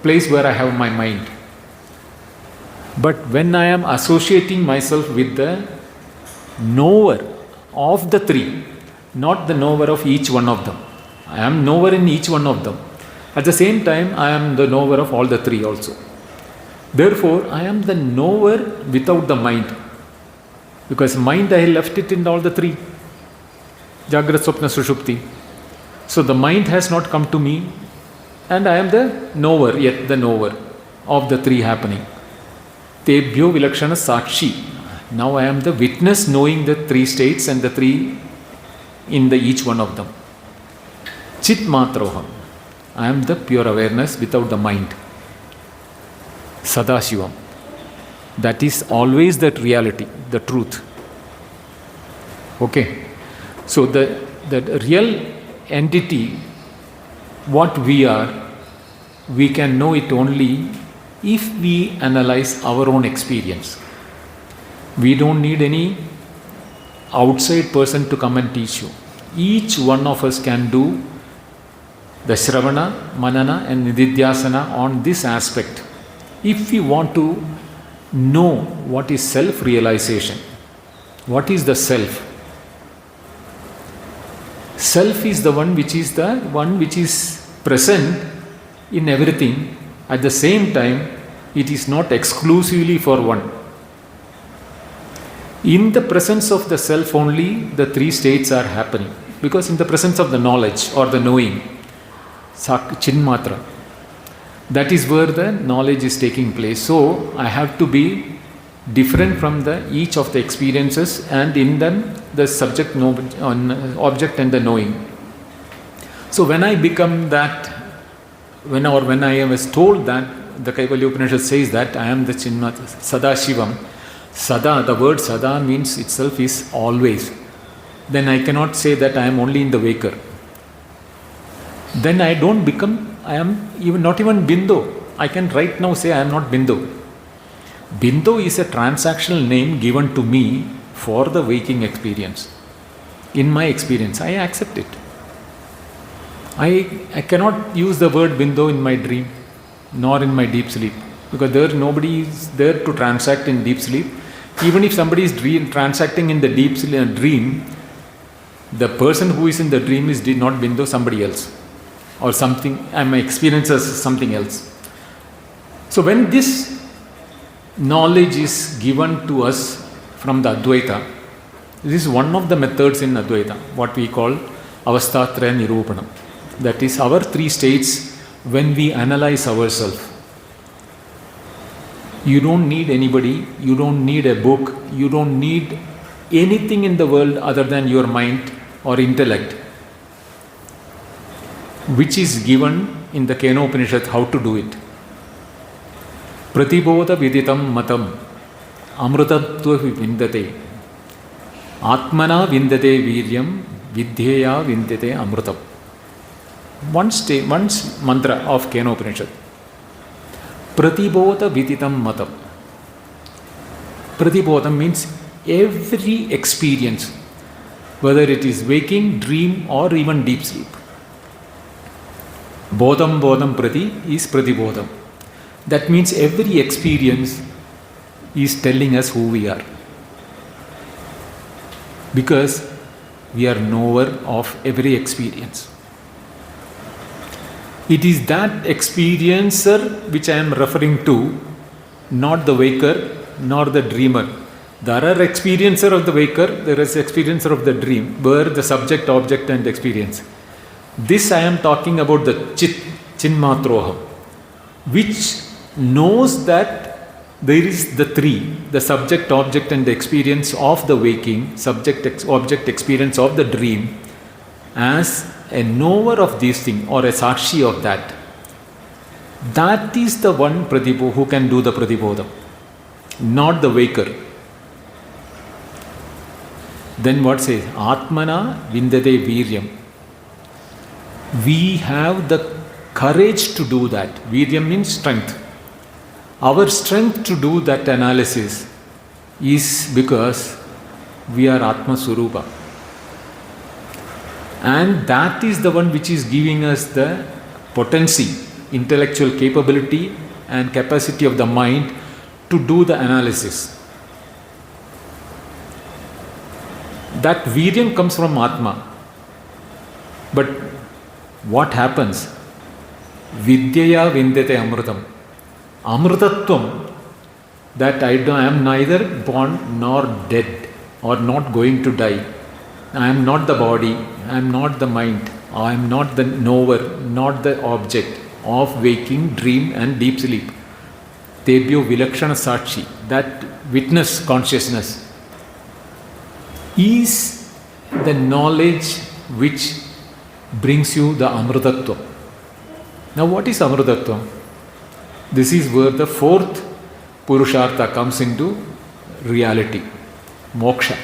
place where I have my mind. But when I am associating myself with the knower of the three, not the knower of each one of them, I am knower in each one of them. At the same time, I am the knower of all the three also. Therefore, I am the knower without the mind. Because mind, I left it in all the three. Jagrat, Swapna, Sushupti. So the mind has not come to me, and I am the knower, yet the knower of the three happening. Tebhyo vilakshana sakshi. Now I am the witness knowing the three states and the three in the each one of them. Chit matroham. I am the pure awareness without the mind. Sadashivam. That is always that reality, the truth. Okay. So the real entity, what we are, we can know it only if we analyze our own experience. We don't need any outside person to come and teach you. Each one of us can do the Shravana, Manana and Nididhyasana on this aspect. If we want to know what is self-realization, what is the self? Self is the one which is present in everything. At the same time, it is not exclusively for one. In the presence of the self only, the three states are happening. Because in the presence of the knowledge or the knowing, Chinmatra, that is where the knowledge is taking place. So I have to be different from each of the experiences, and in them the subject, object and the knowing. So when I become that, when I was told that, the Kaivalya Upanishad says that I am the Chinmatra, Sadashivam. Sada, the word Sada means itself is always. Then I cannot say that I am only in the waker. Then I don't become, I am even not even Bindo. I can right now say I am not Bindo. Bindo is a transactional name given to me for the waking experience. In my experience, I accept it. I cannot use the word Bindo in my dream, nor in my deep sleep, because nobody is there to transact in deep sleep. Even if somebody is transacting in the deep sleep dream, the person who is in the dream is not Bindo, somebody else, or something. My experience as something else. So when this knowledge is given to us from the Advaita, this is one of the methods in Advaita, what we call Avastatraya Nirupanam. That is our three states when we analyze ourselves. You don't need anybody, you don't need a book, you don't need anything in the world other than your mind or intellect, which is given in the Kena Upanishad how to do it. Pratibodha viditam matam amrutatva vindate atmana vindate viryam vidhyeya vindate amrutam. One mantra of Kena Upanishad. Pratibodha viditam matam. Pratibodham means every experience, whether it is waking, dream or even deep sleep. Bodham prati is pratibodham. That means every experience is telling us who we are. Because we are knower of every experience. It is that experiencer which I am referring to, not the waker nor the dreamer. There are experiencer of the waker, there is experiencer of the dream, where the subject, object and experience. This I am talking about the Chinmatroham, which knows that there is the three, the subject, object and the experience of the waking, subject, object, experience of the dream, as a knower of these things or a sakshi of that. That is the one Pratibhu who can do the Pratibodham, not the waker. Then what says? Atmana vindade viryam. We have the courage to do that. Viryam means strength. Our strength to do that analysis is because we are Atma Surupa. And that is the one which is giving us the potency, intellectual capability and capacity of the mind to do the analysis. That viryam comes from Atma. But what happens? Vidyaya vindate amrutam. Amrutatvam, that I am neither born nor dead or not going to die. I am not the body, I am not the mind, I am not the knower, not the object of waking, dream and deep sleep. Tebhyo vilakshana sakshi, that witness consciousness is the knowledge which brings you the amrutatva. Now what is amrutatva? This is where the fourth purushartha comes into reality, moksha.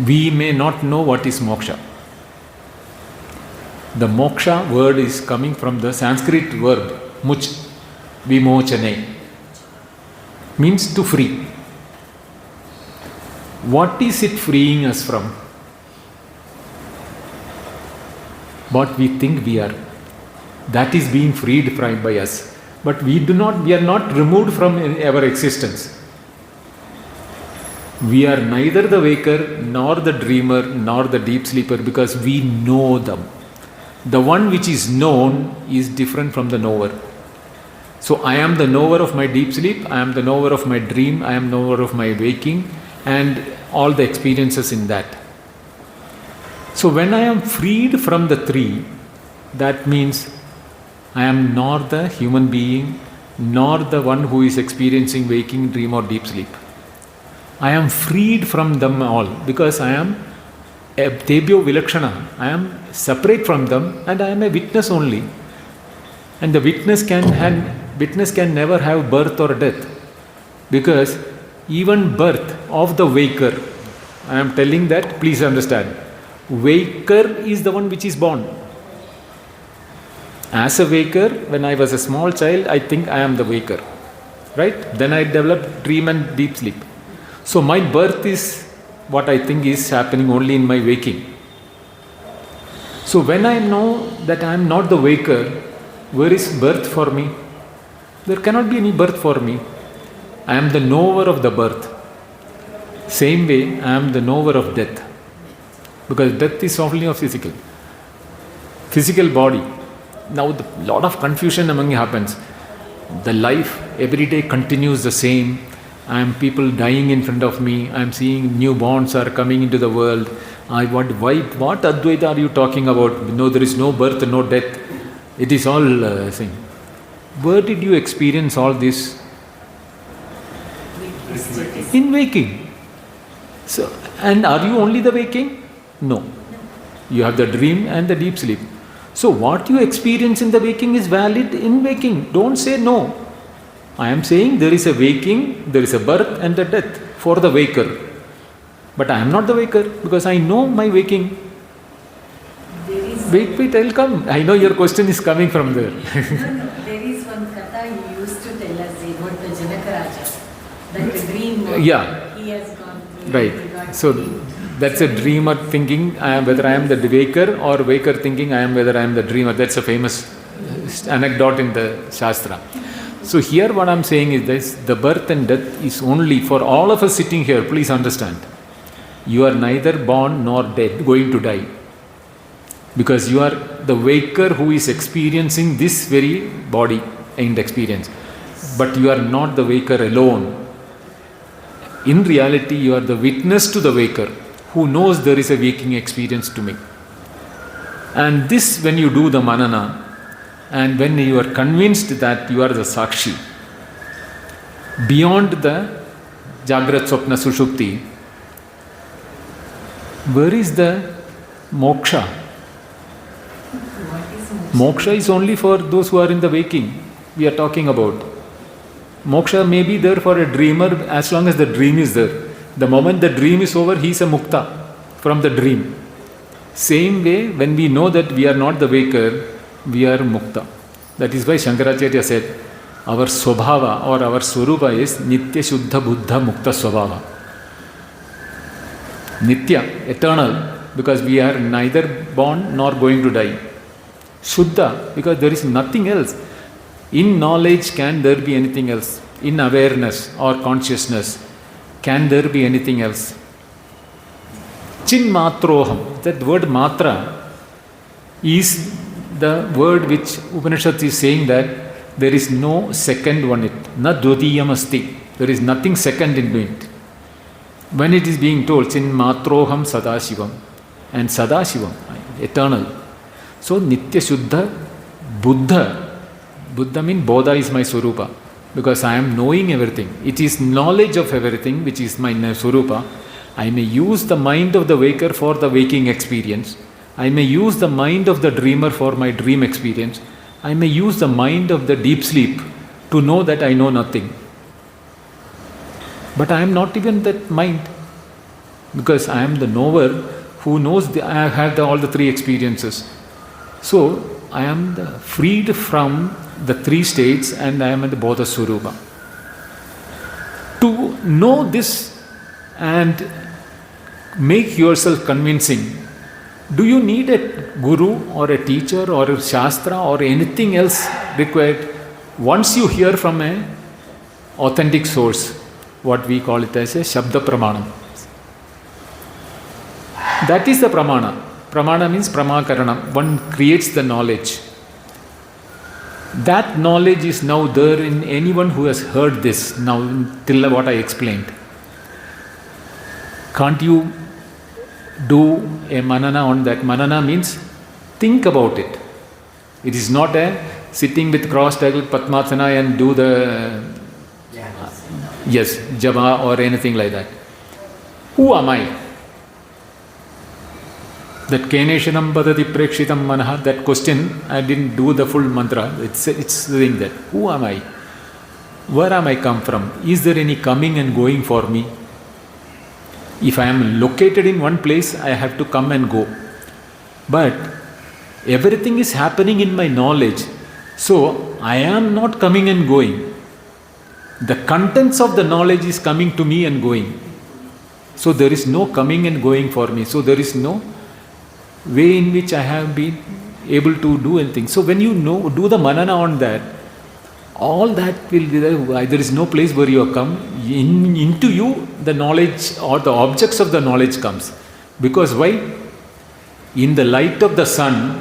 We may not know what is moksha. The moksha word is coming from the Sanskrit verb much, vimochane, means to free. What is it freeing us from? What we think we are. That is being freed from by us. But we are not removed from our existence. We are neither the waker, nor the dreamer, nor the deep sleeper, because we know them. The one which is known is different from the knower. So I am the knower of my deep sleep, I am the knower of my dream, I am knower of my waking, and all the experiences in that. So when I am freed from the three, that means I am nor the human being, nor the one who is experiencing waking, dream or deep sleep. I am freed from them all because I am a Tebhyo Vilakshana. I am separate from them and I am a witness only. And the witness can never have birth or death, because even birth of the waker, I am telling that, please understand, waker is the one which is born. As a waker, when I was a small child, I think I am the waker, right? Then I developed dream and deep sleep. So my birth is what I think is happening only in my waking. So when I know that I am not the waker, where is birth for me? There cannot be any birth for me. I am the knower of the birth. Same way, I am the knower of death. Because death is only a physical body. Now a lot of confusion among you happens. The life every day continues the same. I am people dying in front of me. I am seeing newborns are coming into the world. What Advaita are you talking about? No, there is no birth, no death. It is all thing. Where did you experience all this? In waking. So, and are you only the waking? No. You have the dream and the deep sleep. So what you experience in the waking is valid in waking. Don't say no. I am saying there is a waking, there is a birth and a death for the waker. But I am not the waker because I know my waking. Wait, I'll come. I know your question is coming from there. There is one katha he used to tell us about the Janakaraja. That the dream Yeah. he has gone through. Right. So that's a dreamer thinking whether I am the waker, or waker thinking whether I am the dreamer. That's a famous anecdote in the Shastra. So here what I am saying is this: the birth and death is only for all of us sitting here. Please understand. You are neither born nor dead, going to die. Because you are the waker who is experiencing this very body and experience. But you are not the waker alone. in reality you are the witness to the waker who knows there is a waking experience to me. And this, when you do the manana, and when you are convinced that you are the Sakshi, beyond the Jagrat Swapna Sushupti, where is the moksha? What is Moksha is only for those who are in the waking, we are talking about. Moksha may be there for a dreamer as long as the dream is there. The moment the dream is over, he is a mukta from the dream. Same way, when we know that we are not the waker, we are mukta. That is why Shankaracharya said, our swabhava or our swarupa is nitya shuddha buddha mukta swabhava. Nitya, eternal, because we are neither born nor going to die. Shuddha, because there is nothing else. In knowledge, can there be anything else? In awareness or consciousness, can there be anything else? Chin matroham, that word matra is the word which Upanishads is saying that there is no second one it. Na dodiyam asti. There is nothing second in it. When it is being told, Chin matroham sadashivam. And sadashivam, eternal. So nitya shuddha buddha. Buddha means bodha is my swarupa. Because I am knowing everything. It is knowledge of everything which is my swarupa. I may use the mind of the waker for the waking experience. I may use the mind of the dreamer for my dream experience. I may use the mind of the deep sleep to know that I know nothing. But I am not even that mind. Because I am the knower who knows I have all the three experiences. So I am freed from the three states and I am in the Bodha Swarupa. To know this and make yourself convincing, do you need a guru or a teacher or a shastra or anything else required? Once you hear from an authentic source, what we call it as a Shabda Pramana. That is the Pramana. Pramana means Pramakarana. One creates the knowledge. That knowledge is now there in anyone who has heard this now till what I explained. Can't you do a manana on that? Manana means think about it. It is not a sitting with cross-legged Padmasana and do the japa or anything like that. Who am I? That Keneshanam Padati Prekshitam Manaha, that question, I didn't do the full mantra. It's saying that. Who am I? Where am I come from? Is there any coming and going for me? If I am located in one place, I have to come and go. But everything is happening in my knowledge. So I am not coming and going. The contents of the knowledge is coming to me and going. So there is no coming and going for me. So there is no way in which I have been able to do anything. So when you do the manana on that, all that will be there. There is no place where you have come. Into you, the knowledge or the objects of the knowledge comes. Because why? In the light of the sun,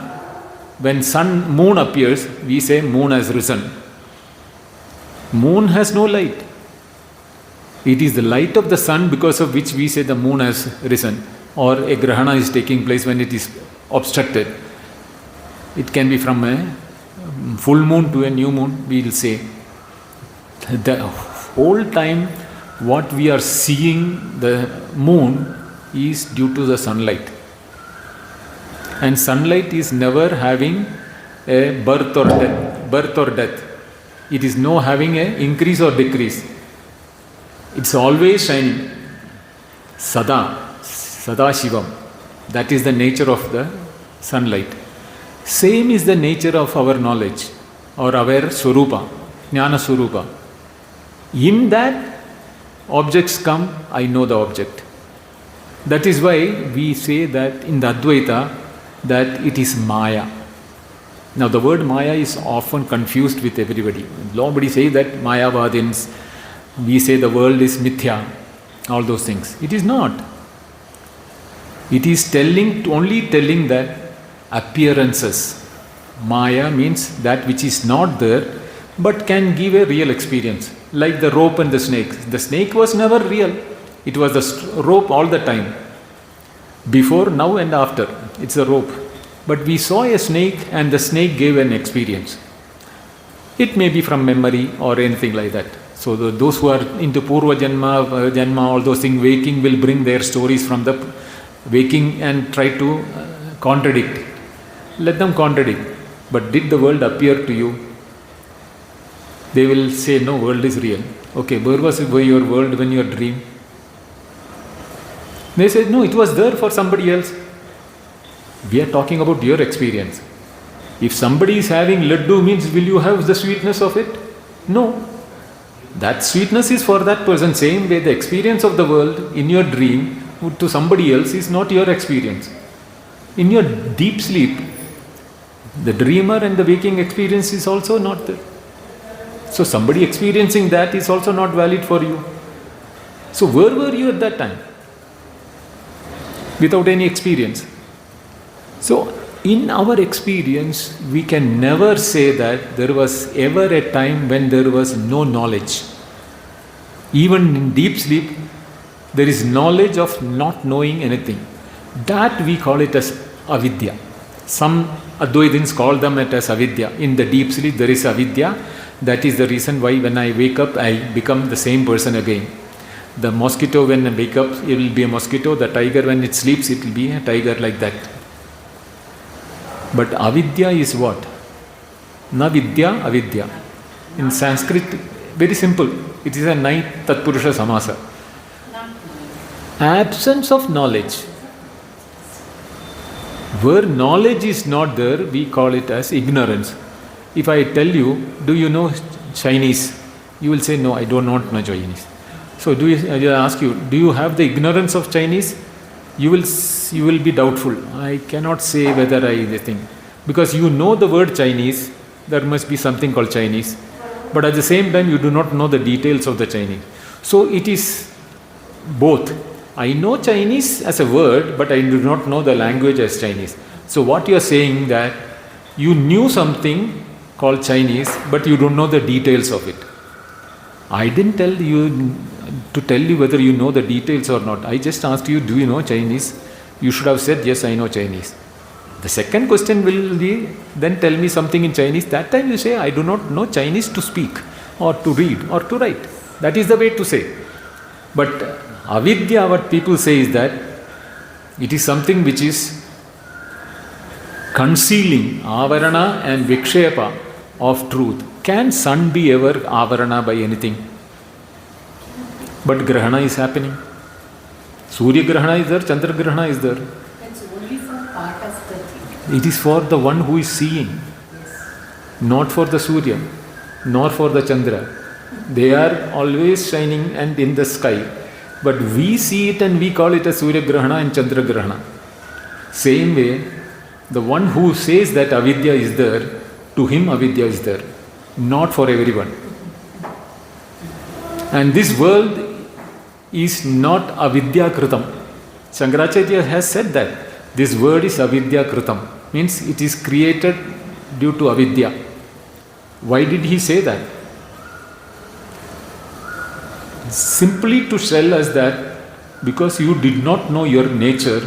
when moon appears, we say moon has risen. Moon has no light. It is the light of the sun because of which we say the moon has risen. Or a grahana is taking place when it is obstructed. It can be from a full moon to a new moon, we will say. The whole time what we are seeing the moon is due to the sunlight. And sunlight is never having a birth or death. It is no having a increase or decrease. It's always shining. Sada Shivam. That is the nature of the sunlight. Same is the nature of our knowledge or our Swarupa, Jnana Swarupa. In that, objects come, I know the object. That is why we say that in the Advaita that it is Maya. Now the word Maya is often confused with everybody. Nobody says that Mayavadins, we say the world is Mithya, all those things. It is not. It is only telling that appearances. Maya means that which is not there but can give a real experience. Like the rope and the snake. The snake was never real. It was the rope all the time. Before, now and after. It's a rope. But we saw a snake and the snake gave an experience. It may be from memory or anything like that. So those who are into Purva Janma, all those things, waking will bring their stories from the waking and try to contradict. Let them contradict. But did the world appear to you? They will say, no, world is real. Okay, where was your world when you dream? They said, no, it was there for somebody else. We are talking about your experience. If somebody is having laddu, means will you have the sweetness of it? No. That sweetness is for that person. Same way the experience of the world in your dream to somebody else is not your experience. In your deep sleep, the dreamer and the waking experience is also not there. So somebody experiencing that is also not valid for you. So where were you at that time? Without any experience. So in our experience, we can never say that there was ever a time when there was no knowledge. Even in deep sleep, there is knowledge of not knowing anything. That we call it as avidya. Some Advaitins call them it as avidya. In the deep sleep, there is avidya. That is the reason why when I wake up, I become the same person again. The mosquito, when I wake up, it will be a mosquito. The tiger, when it sleeps, it will be a tiger, like that. But avidya is what? Na vidya, avidya. In Sanskrit, very simple. It is a ninth Tatpurusha Samasa. Absence of knowledge. Where knowledge is not there, we call it as ignorance. If I tell you, do you know Chinese? You will say, no, I do not know Chinese. So I will ask you, do you have the ignorance of Chinese? You will be doubtful. I cannot say whether I think. Because you know the word Chinese, there must be something called Chinese. But at the same time, you do not know the details of the Chinese. So it is both. I know Chinese as a word, but I do not know the language as Chinese. So what you are saying that you knew something called Chinese, but you don't know the details of it. I didn't tell you to tell you whether you know the details or not. I just asked you, do you know Chinese? You should have said, yes, I know Chinese. The second question will be, then tell me something in Chinese. That time you say, I do not know Chinese to speak or to read or to write. That is the way to say. But avidya, what people say is that it is something which is concealing avarana and vikshepa of truth. Can sun be ever avarana by anything? But grahana is happening. Surya grahana is there, Chandra grahana is there. That's only for part of the thing. It is for the one who is seeing, not for the Surya, nor for the Chandra. They are always shining and in the sky. But we see it and we call it a Surya grahana and Chandra grahana. Same way, the one who says that avidya is there, to him avidya is there, not for everyone. And this world is not avidya kritam. Shankaracharya has said that this word is avidya kritam, means it is created due to avidya. Why did he say that? Simply to tell us that because you did not know your nature,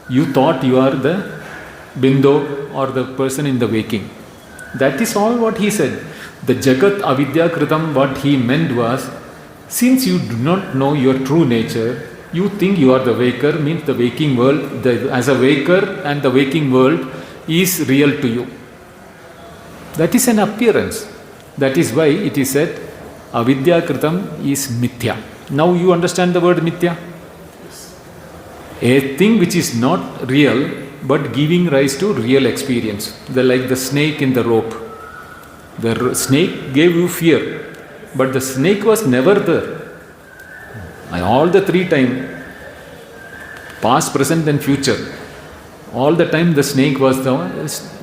you thought you are the bindo or the person in the waking. That is all what he said. The Jagat avidya kritam, what he meant was, since you do not know your true nature, you think you are the waker, means the waking world, as a waker and the waking world is real to you. That is an appearance. That is why it is said, avidya kritam is mithya. Now you understand the word mithya? A thing which is not real, but giving rise to real experience. Like the snake in the rope. The snake gave you fear. But the snake was never there. All the three times, past, present and future, all the time the snake was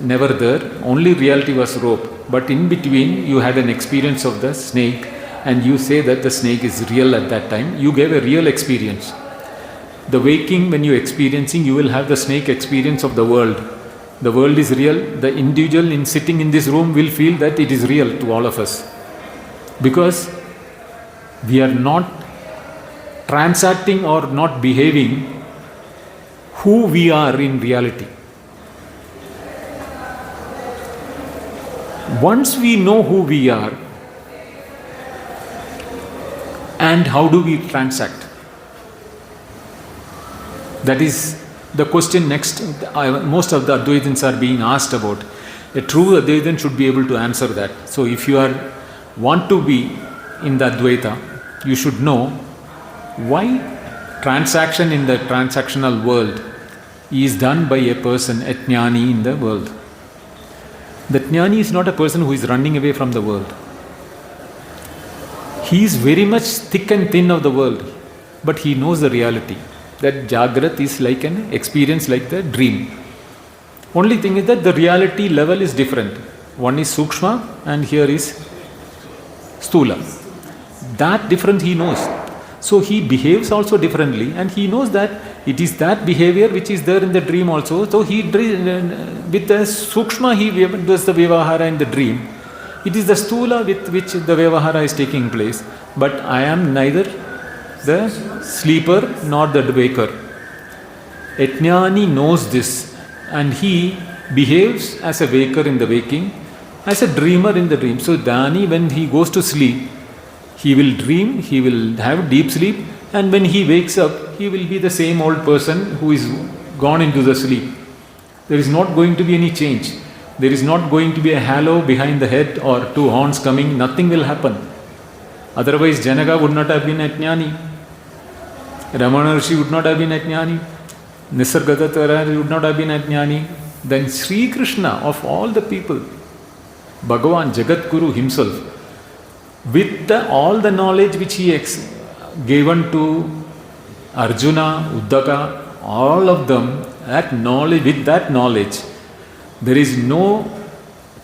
never there. Only reality was rope. But in between you had an experience of the snake and you say that the snake is real at that time. You gave a real experience. The waking, when you are experiencing, you will have the snake experience of the world. The world is real. The individual in sitting in this room will feel that it is real to all of us. Because we are not transacting or not behaving who we are in reality. Once we know who we are, and how do we transact? That is the question next. Most of the Advaitins are being asked about. A true Advaitin should be able to answer that. So if you want to be in the Advaita, you should know why transaction in the transactional world is done by a person, a jnani in the world. The jnani is not a person who is running away from the world. He is very much thick and thin of the world, but he knows the reality. That Jagrat is like an experience like the dream. Only thing is that the reality level is different. One is Sukshma and here is Stula. That different he knows. So he behaves also differently, and he knows that it is that behavior which is there in the dream also. So with the Sukshma he does the Vyavahara in the dream. It is the Stula with which the Vyavahara is taking place. But I am neither the sleeper nor the waker. A jnani knows this, and he behaves as a waker in the waking, as a dreamer in the dream. So jnani, when he goes to sleep, he will dream, he will have deep sleep, and when he wakes up, he will be the same old person who is gone into the sleep. There is not going to be any change. There is not going to be a halo behind the head or two horns coming. Nothing will happen. Otherwise, Janaka would not have been a jnani. Ramana Rishi would not have been a jnani. Nisargadatta would not have been a jnani. Then Sri Krishna, of all the people, Bhagavan, Jagat Guru himself, with all the knowledge which he given to Arjuna, Uddaka, all of them, that knowledge, with that knowledge, there is no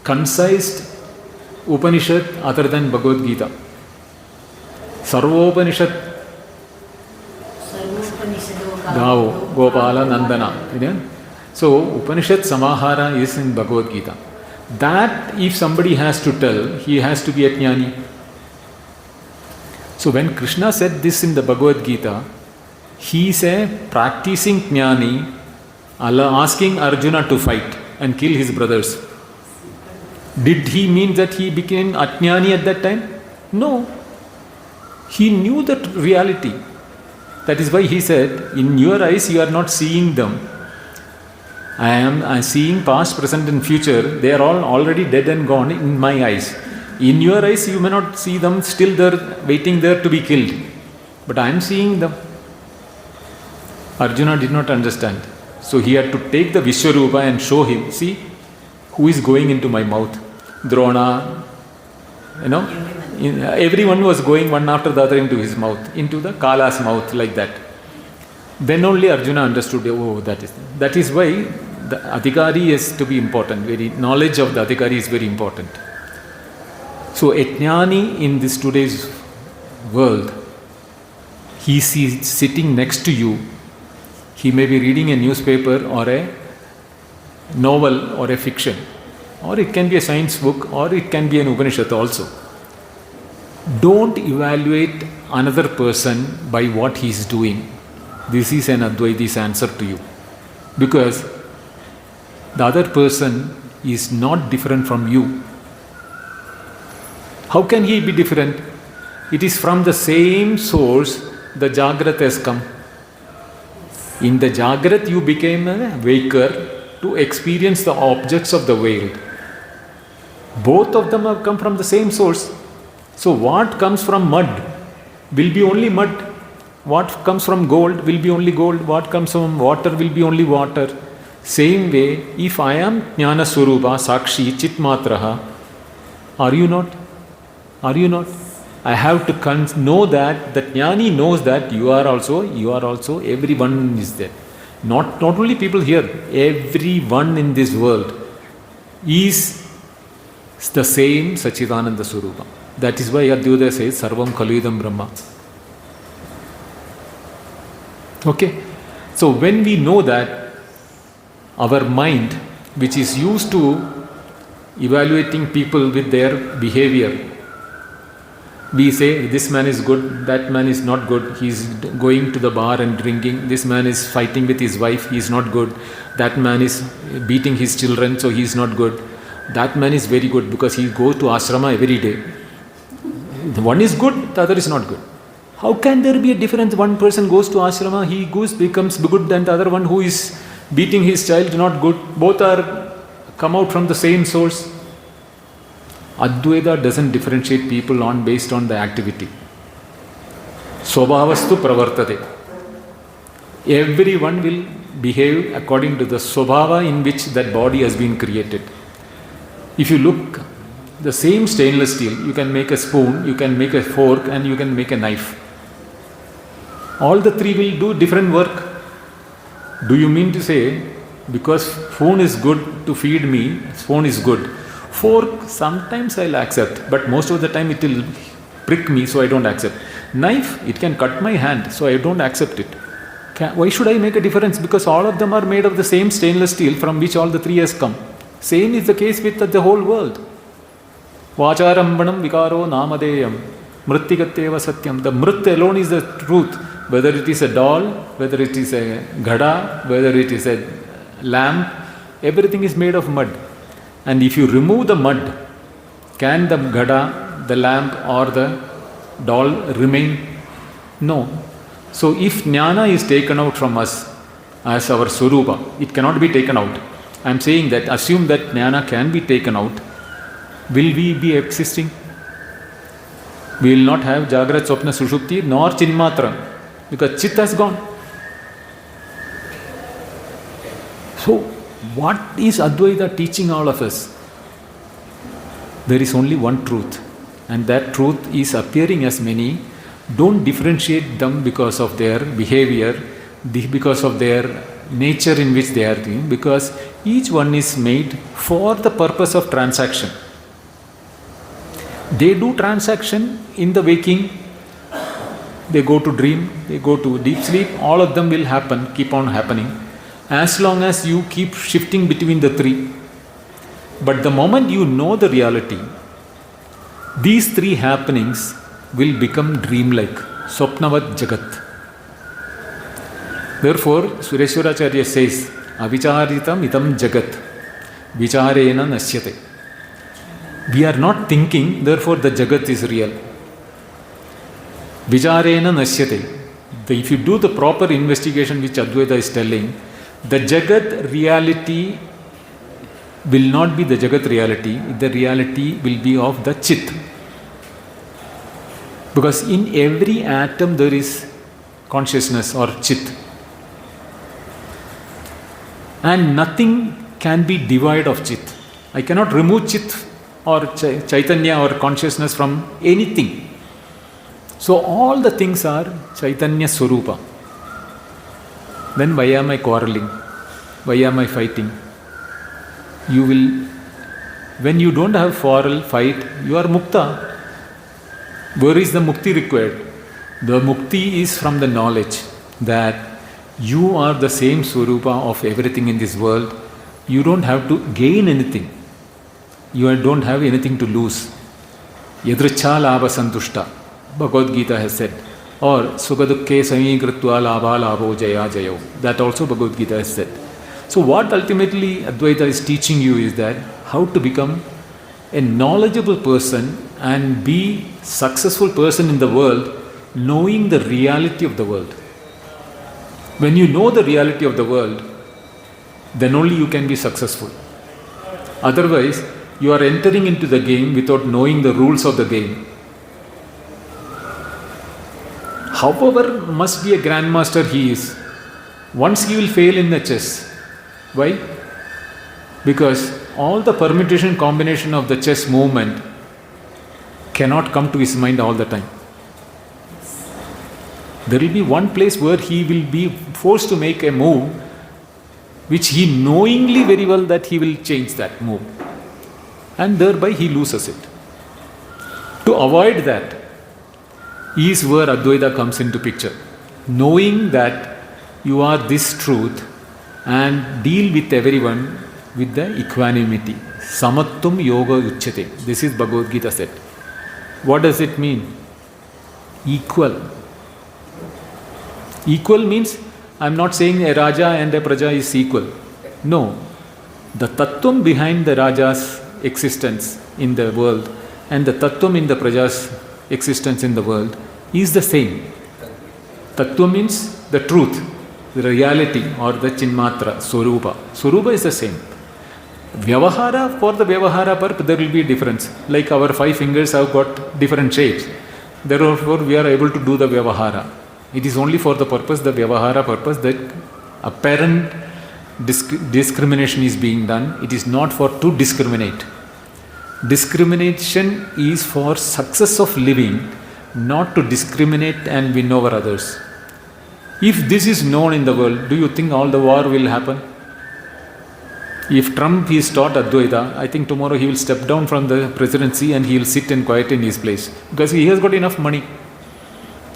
concise Upanishad other than Bhagavad Gita. Sarvopanishad Gao, Gopala, Nandana. So Upanishad Samahara is in Bhagavad Gita. That if somebody has to tell, he has to be a jnani. So when Krishna said this in the Bhagavad Gita, he is a practicing jnani asking Arjuna to fight and kill his brothers. Did he mean that he became ajnani at that time? No. He knew that reality. That is why he said, in your eyes you are not seeing them. I am seeing past, present and future. They are all already dead and gone in my eyes. In your eyes you may not see them, still there, waiting there to be killed. But I am seeing them. Arjuna did not understand. So he had to take the Vishwarupa and show him, see, who is going into my mouth. Drona, everyone was going one after the other into his mouth, into the Kala's mouth, like that. Then only Arjuna understood, oh, that is why the Adhikari is to be important. Very knowledge of the Adhikari is very important. So a jnani in this today's world, he is sitting next to you. He may be reading a newspaper or a novel or a fiction, or it can be a science book, or it can be an Upanishad also. Don't evaluate another person by what he is doing. This is an Advaiti's answer to you. Because the other person is not different from you. How can he be different? It is from the same source the Jagrat has come. In the Jagrat you became a waker to experience the objects of the world. Both of them have come from the same source. So what comes from mud will be only mud. What comes from gold will be only gold. What comes from water will be only water. Same way, if I am Jnana Swarupa, Sakshi, Chitmatraha, are you not? Are you not? I have to know that the Jnani knows that you are also, everyone is there. Not only people here, everyone in this world is the same Sachidananda Swarupa. That is why Advaita says, Sarvam Kalvidam Brahma. Okay? So when we know that, our mind, which is used to evaluating people with their behavior, We say this man is good, that man is not good, he is going to the bar and drinking, this man is fighting with his wife, he is not good, that man is beating his children, so he is not good, that man is very good because he goes to ashrama every day. The one is good, the other is not good. How can there be a difference? One person goes to ashrama, he becomes good, and the other one who is beating his child not good. Both are come out from the same source. Advaita doesn't differentiate people based on the activity. Swabhavastu pravartate. Everyone will behave according to the swabhava in which that body has been created. If you look, the same stainless steel, you can make a spoon, you can make a fork, and you can make a knife. All the three will do different work. Do you mean to say, because spoon is good to feed me, spoon is good. Fork, sometimes I'll accept, but most of the time it will prick me, so I don't accept. Knife, it can cut my hand, so I don't accept it. Why should I make a difference? Because all of them are made of the same stainless steel from which all the three has come. Same is the case with the whole world. Vacharambanam vikaro namadeyam mrittigatyeva satyam. The mrit alone is the truth. Whether it is a doll, whether it is a ghada, whether it is a lamp, everything is made of mud. And if you remove the mud, can the ghada, the lamp or the doll remain? No. So if jnana is taken out from us as our swarupa, it cannot be taken out. I am saying that, assume that jnana can be taken out, will we be existing? We will not have Jagrat, Swapna, Sushupti nor Chinmatra, because Chit has gone. So, what is Advaita teaching all of us? There is only one truth, and that truth is appearing as many. Don't differentiate them because of their behavior, because of their nature in which they are doing, because each one is made for the purpose of transaction. They do transaction in the waking, they go to dream, they go to deep sleep, all of them will happen, keep on happening, as long as you keep shifting between the three. But the moment you know the reality, these three happenings will become dreamlike, Swapnavat Jagat. Therefore, Sureshwaracharya says, Avicharitam itam Jagat, Vicharena nasyate. We are not thinking, therefore the Jagat is real. Vicharena nasyate. If you do the proper investigation which Advaita is telling, the Jagat reality will not be the Jagat reality, the reality will be of the Chit. Because in every atom there is consciousness or Chit. And nothing can be devoid of Chit. I cannot remove Chit or Chaitanya or consciousness from anything. So all the things are Chaitanya Swarupa. Then why am I quarreling? Why am I fighting? You will, when you don't have quarrel, fight, you are mukta. Where is the mukti required? The mukti is from the knowledge that you are the same swarupa of everything in this world. You don't have to gain anything. You don't have anything to lose. Yadricha labha santushta, Bhagavad Gita has said. Or Sugadukke samikritva labha labho jaya jayo. That also Bhagavad Gita has said. So what ultimately Advaita is teaching you is that how to become a knowledgeable person and be successful person in the world, knowing the reality of the world. When you know the reality of the world, then only you can be successful. Otherwise, you are entering into the game without knowing the rules of the game. However must be a grandmaster he is, once he will fail in the chess. Why? Because all the permutation combination of the chess movement cannot come to his mind all the time. There will be one place where he will be forced to make a move which he knowingly very well that he will change that move, and thereby he loses it. To avoid that is where Advaita comes into picture. Knowing that you are this truth and deal with everyone with the equanimity. Samattum yoga uchyate. This is Bhagavad Gita said. What does it mean? equal. Equal means, I'm not saying a Raja and a Praja is equal. No. The Tattvam behind the Raja's existence in the world and the Tattvam in the Praja's existence in the world is the same. Tattva means the truth, the reality, or the Chinmatra, Swarupa. Swarupa is the same. Vyavahara, for the Vyavahara purpose, there will be a difference. Like our 5 fingers have got different shapes. Therefore, we are able to do the Vyavahara. It is only for the purpose, the Vyavahara purpose, that apparent discrimination is being done. It is not for to discriminate. Discrimination is for success of living, not to discriminate and win over others. If this is known in the world, do you think all the war will happen? If Trump is taught Advaita, I think tomorrow he will step down from the presidency and he will sit and quiet in his place because he has got enough money.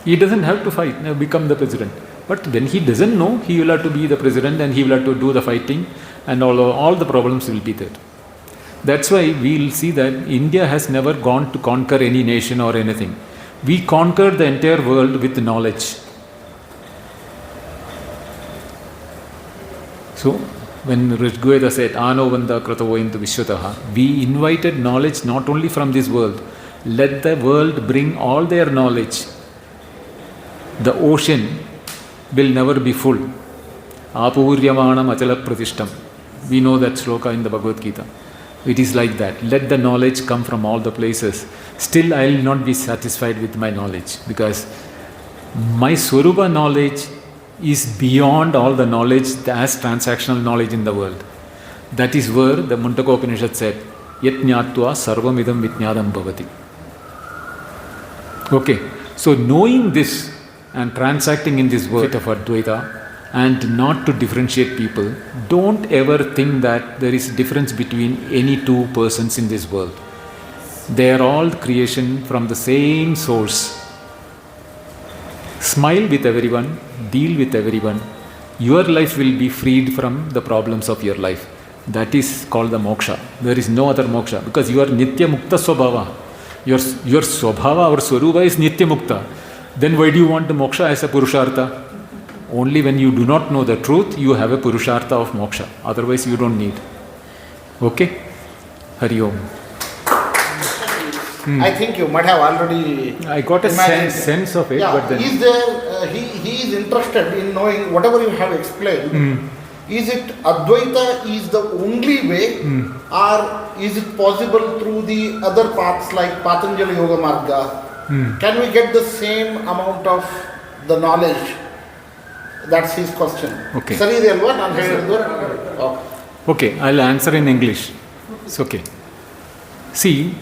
He doesn't have to fight, become the president. But when he doesn't know, he will have to be the president and he will have to do the fighting and all the problems will be there. That's why we will see that India has never gone to conquer any nation or anything. We conquered the entire world with knowledge. So, when Rigveda said, Ano Vanda Kratavointu Vishwataha, we invited knowledge not only from this world. Let the world bring all their knowledge. The ocean will never be full. Apuryamanam Achala Pratishtam. We know that shloka in the Bhagavad Gita. It is like that. Let the knowledge come from all the places. Still, I will not be satisfied with my knowledge because my Swarupa knowledge is beyond all the knowledge as transactional knowledge in the world. That is where the Mundaka Upanishad said, Yat Jnatva Sarvamidam Vijnadam Bhavati. Okay, so knowing this and transacting in this world of Advaita and not to differentiate people, don't ever think that there is a difference between any two persons in this world. They are all creation from the same source. Smile with everyone, deal with everyone. Your life will be freed from the problems of your life. That is called the moksha. There is no other moksha because you are nitya mukta swabhava. Your swabhava or swarupa is nitya mukta. Then why do you want the moksha as a purushartha? Only when you do not know the truth, you have a purushartha of moksha. Otherwise, you don't need. Okay? Hari Om. I think you might have already. I got a sense of it, yeah, but then. Is there? He is interested in knowing whatever you have explained. Is it Advaita is the only way, or is it possible through the other paths like Patanjali Yoga Marga? Can we get the same amount of the knowledge? That's his question. Okay. Okay, I'll answer in English. It's okay. See,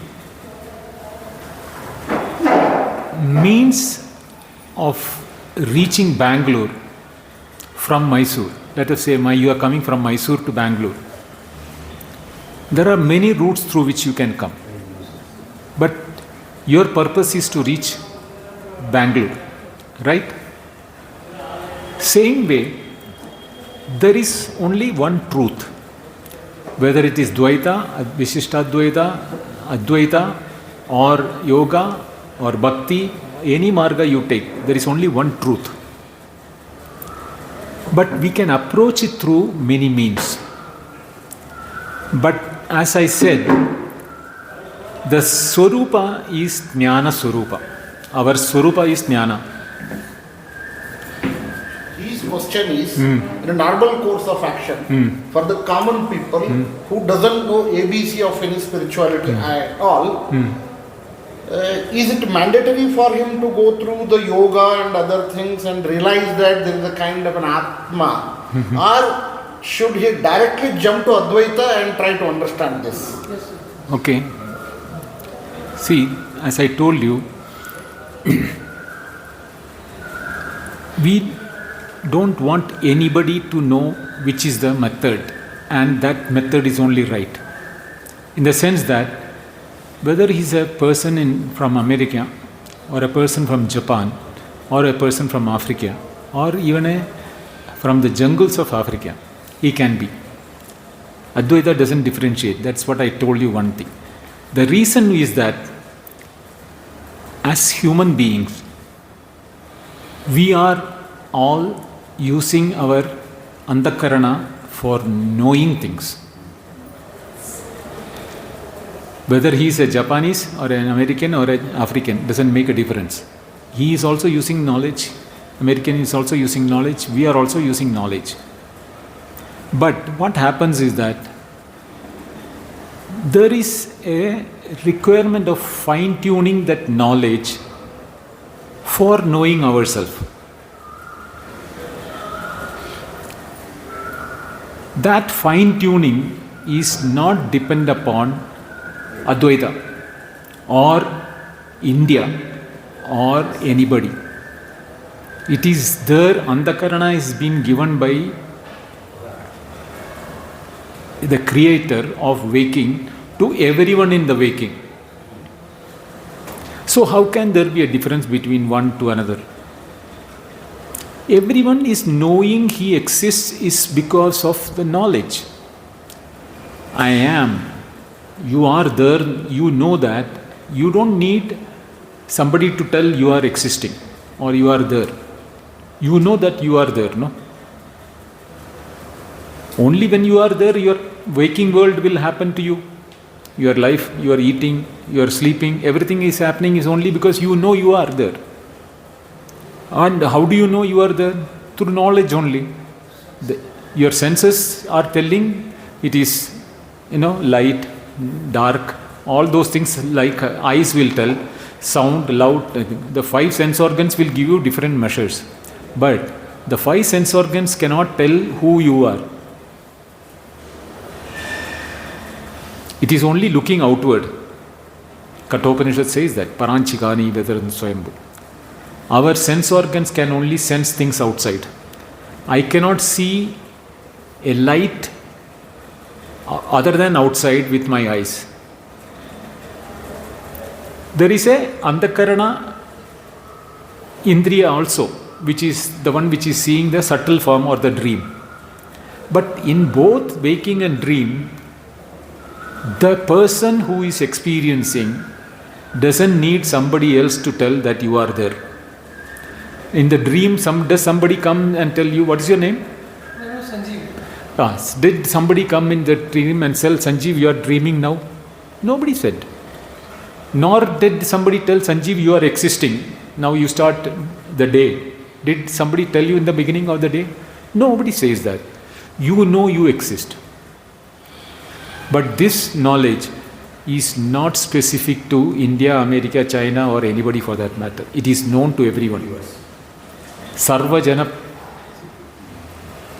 means of reaching Bangalore from Mysore. Let us say you are coming from Mysore to Bangalore. There are many routes through which you can come. But your purpose is to reach Bangalore, right? Same way, there is only one truth. Whether it is Dvaita, Vishishtadvaita, Advaita, or Yoga, or Bhakti, any marga you take, there is only one truth. But we can approach it through many means. But as I said, the Swarupa is Jnana Swarupa. Our Swarupa is Jnana. His question is, in a normal course of action, for the common people who doesn't know ABC of any spirituality at all, is it mandatory for him to go through the yoga and other things and realize that there is a kind of an Atma? Or should he directly jump to Advaita and try to understand this? Okay. See, as I told you, we don't want anybody to know which is the method, and that method is only right. In the sense that whether he's a person from America, or a person from Japan, or a person from Africa, or even from the jungles of Africa, he can be. Advaita doesn't differentiate. That's what I told you one thing. The reason is that as human beings, We are all using our antakarana for knowing things. Whether he is a Japanese or an American or an African doesn't make a difference. He is also using knowledge. American is also using knowledge. We are also using knowledge. But what happens is that there is a requirement of fine-tuning that knowledge for knowing ourselves. That fine-tuning is not dependent upon Advaita or India or anybody. It is there, Antakarana is being given by the creator of waking to everyone in the waking. So how can there be a difference between one to another? Everyone is knowing he exists is because of the knowledge. I am. You are there, you know that. You don't need somebody to tell you are existing or you are there. You know that you are there, no? Only when you are there, your waking world will happen to you. Your life, you are eating, you are sleeping, everything is happening is only because you know you are there. And how do you know you are there? Through knowledge only. Your senses are telling it is, light, dark, all those things like eyes will tell, sound, loud, the 5 sense organs will give you different measures. But the 5 sense organs cannot tell who you are. It is only looking outward. Kathopanishad says that, Paranchikani Vedaran Swayambhu. Our sense organs can only sense things outside. I cannot see a light other than outside with my eyes. There is a Antakarana Indriya also, which is the one which is seeing the subtle form or the dream. But in both waking and dream, the person who is experiencing doesn't need somebody else to tell that you are there. In the dream, does somebody come and tell you, what is your name? No, Sanjeev. Did somebody come in the dream and tell Sanjeev, you are dreaming now? Nobody said. Nor did somebody tell Sanjeev, you are existing. Now you start the day. Did somebody tell you in the beginning of the day? Nobody says that. You know you exist. But this knowledge is not specific to India, America, China or anybody for that matter. It is known to everyone. Sarva Jana,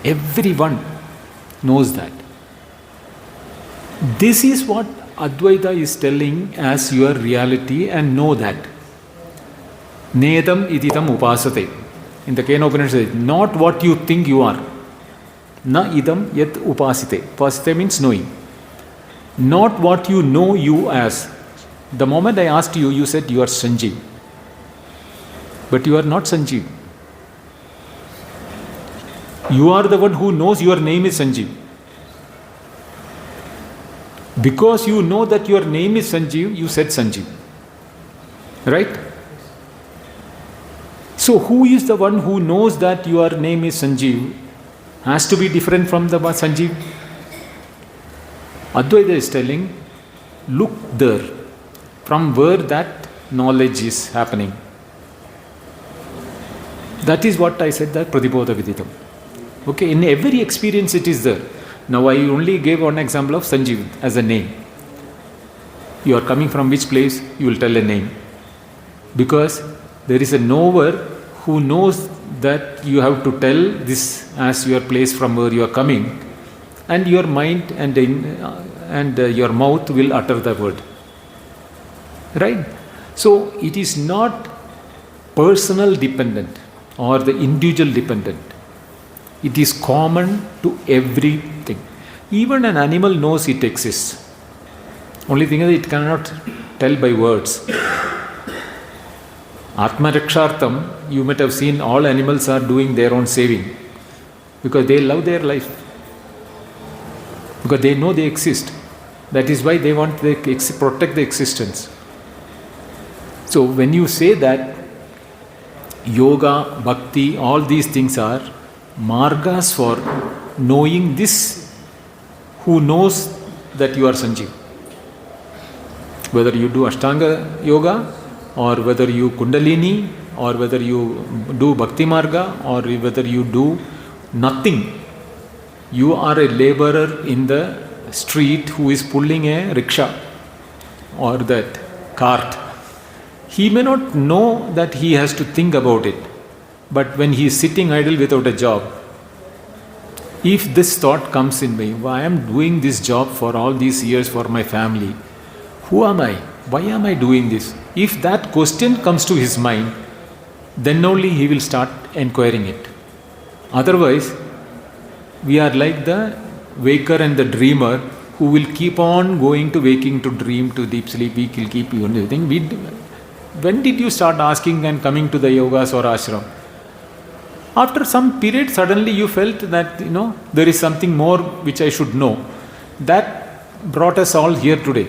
everyone knows that. This is what Advaita is telling as your reality, and know that. Nedam ididam upasate. In the Kena Upanishads, not what you think you are. Na idam yet upasite. Upasite means knowing. Not what you know you as. The moment I asked you, you said you are Sanjeev. But you are not Sanjeev. You are the one who knows your name is Sanjeev. Because you know that your name is Sanjeev, you said Sanjeev. Right? So who is the one who knows that your name is Sanjeev? Has to be different from the Sanjeev. Advaita is telling, look there, from where that knowledge is happening. That is what I said, that Pratibodha Viditam. Okay, in every experience it is there. Now I only gave one example of Sanjeev as a name. You are coming from which place, you will tell a name. Because there is a knower who knows that you have to tell this as your place from where you are coming, and your mind and your mouth will utter the word. Right? So it is not personal dependent or the individual dependent. It is common to everything. Even an animal knows it exists. Only thing is it cannot tell by words. Atma Rakshartham, you might have seen all animals are doing their own saving because they love their life. Because they know they exist. That is why they want to protect the existence. So when you say that, yoga, bhakti, all these things are margas for knowing this, who knows that you are Sanjeev. Whether you do Ashtanga Yoga, or whether you Kundalini, or whether you do Bhakti Marga, or whether you do nothing, you are a laborer in the street who is pulling a rickshaw or that cart. He may not know that he has to think about it, but when he is sitting idle without a job, if this thought comes in me, I am doing this job for all these years for my family, who am I? Why am I doing this? If that question comes to his mind, then only he will start inquiring it. Otherwise, we are like the waker and the dreamer who will keep on going to waking to dream to deep sleep. We will keep doing everything. When did you start asking and coming to the yogas or ashram? After some period, suddenly you felt that there is something more which I should know. That brought us all here today.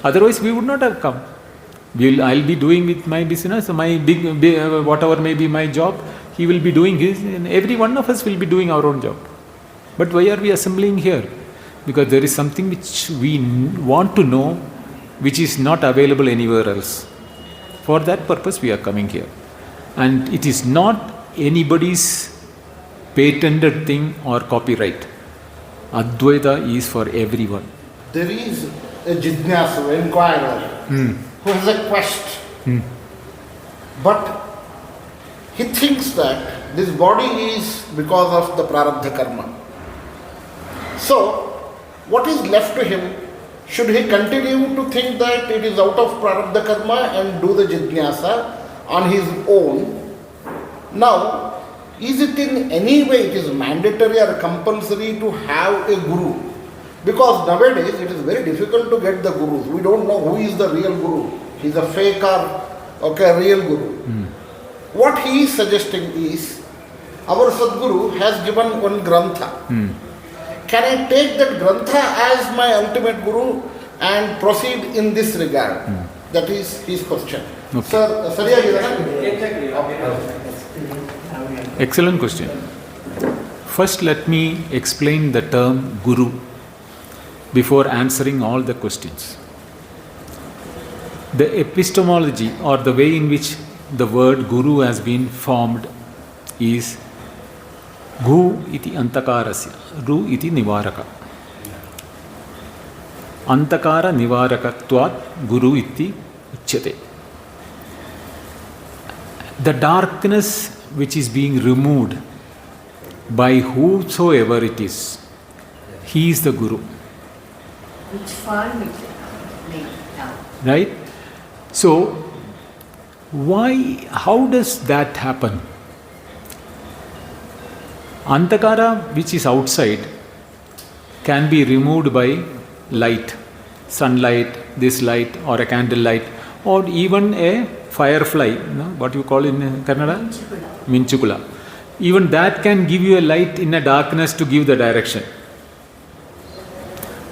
Otherwise, we would not have come. I'll be doing with my business, my big whatever may be my job. He will be doing his, and every one of us will be doing our own job. But why are we assembling here? Because there is something which we want to know, which is not available anywhere else. For that purpose, we are coming here. And it is not anybody's patented thing or copyright. Advaita is for everyone. There is a jidnyasu, inquirer, who has a quest. But he thinks that this body is because of the prarabdha karma. So, what is left to him? Should he continue to think that it is out of prarabdha karma and do the jidnyasa on his own? Now, is it in any way it is mandatory or compulsory to have a guru? Because nowadays it is very difficult to get the gurus. We don't know who is the real guru. He is a fake or real guru. What he is suggesting is, our Sadguru has given one grantha. Can I take that grantha as my ultimate guru and proceed in this regard? That is his question. Okay. Sir, Excellent question. First, let me explain the term guru before answering all the questions. The epistemology or the way in which the word guru has been formed is gu iti antakarasya, ru iti nivaraka. Antakara nivarakatvat guru iti uchyate. The darkness which is being removed by whosoever it is, he is the guru. Which form it may now. Right? So, how does that happen? Antakara, which is outside, can be removed by light, sunlight, this light, or a candle light, or even a firefly, what you call in Kannada? Minchukula. Even that can give you a light in a darkness to give the direction.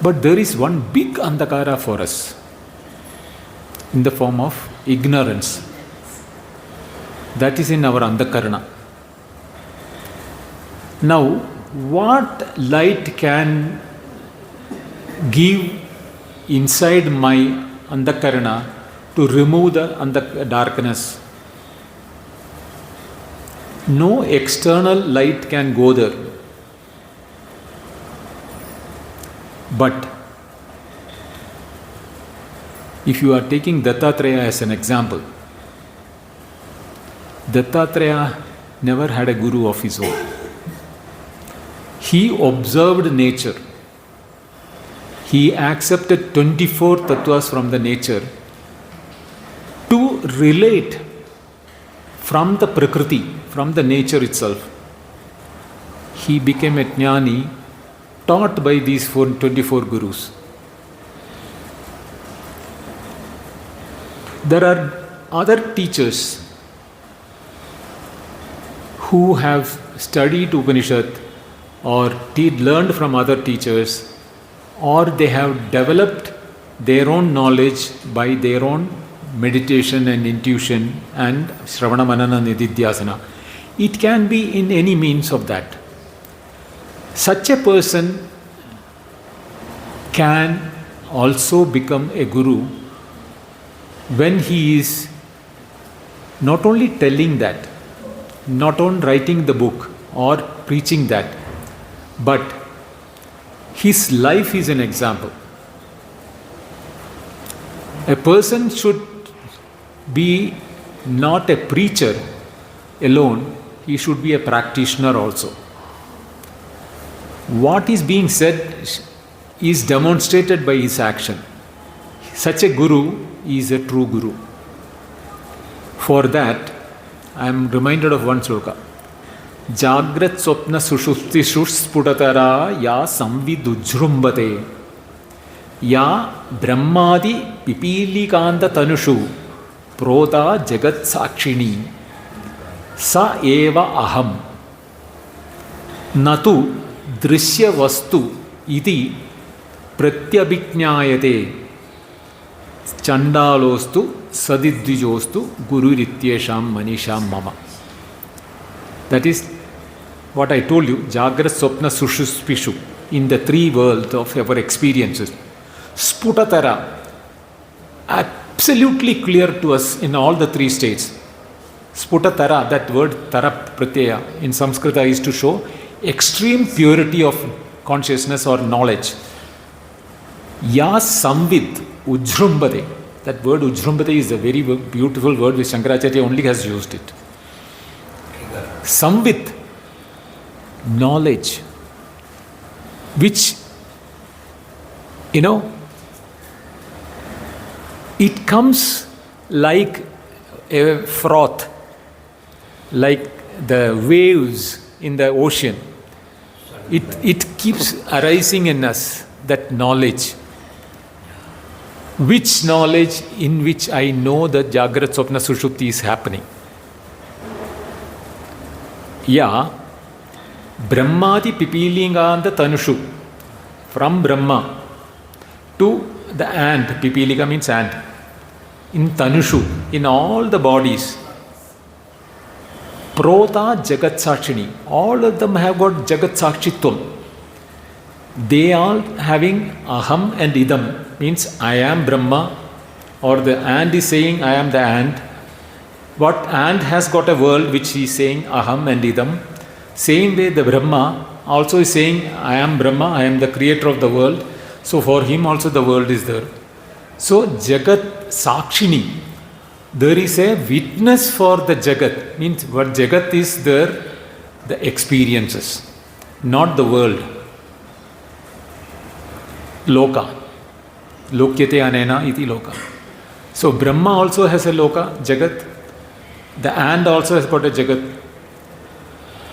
But there is one big andhakara for us in the form of ignorance. That is in our andhakarana. Now, what light can give inside my andhakarana to remove the darkness? No external light can go there. But if you are taking Dattatreya as an example, Dattatreya never had a guru of his own. He observed nature. He accepted 24 tattvas from the nature to relate from the Prakriti, from the nature itself. He became a jnani taught by these 24 gurus. There are other teachers who have studied Upanishad or learned from other teachers, or they have developed their own knowledge by their own meditation and intuition and Shravana Manana Nididhyasana. It can be in any means of that. Such a person can also become a guru when he is not only telling that, not only writing the book or preaching that, but his life is an example. A person should be not a preacher alone, he should be a practitioner also. What is being said is demonstrated by his action. Such a guru is a true guru. For that, I am reminded of one sloka. Jagrat Swapna Sushuptishu Sputatara Ya Samvidujrumbate Ya Brahmadi Pipilikanda Tanushu Prota Jagat Sakshini Sa Eva Aham Natu Drishya Vastu Iti Pratyabhijñāyate Chandalostu Sadidvijostu Gururityesham Manisham Mama. That is what I told you, Jagrat Swapna Sushuptishu, in the three worlds of our experiences. Sputatara, absolutely clear to us in all the three states. Sputatara, that word tara pratyaya in Sanskrit is to show extreme purity of consciousness or knowledge. Ya samvid ujrumbade. That word ujrumbade is a very beautiful word which Shankaracharya only has used it. Samvid, knowledge, which, it comes like a froth, like the waves in the ocean. It keeps arising in us, that knowledge. Which knowledge in which I know that Jagrat Swapna Sushupti is happening. Yeah, Brahmadi Pipilinganda Tanushu, from Brahma to the ant, Pipilika means ant, in Tanushu, in all the bodies. Prota Jagat Sakshini, all of them have got Jagat Sakshitvam. They all having Aham and Idam, means I am Brahma, or the ant is saying I am the ant. What ant has got a world which he is saying Aham and Idam. Same way the Brahma also is saying I am Brahma, I am the creator of the world. So for him also the world is there. So Jagat Sakshini, there is a witness for the Jagat, means what Jagat is there, the experiences, not the world. Loka. Lokyate anena iti loka. So Brahma also has a loka, Jagat. The ant also has got a Jagat.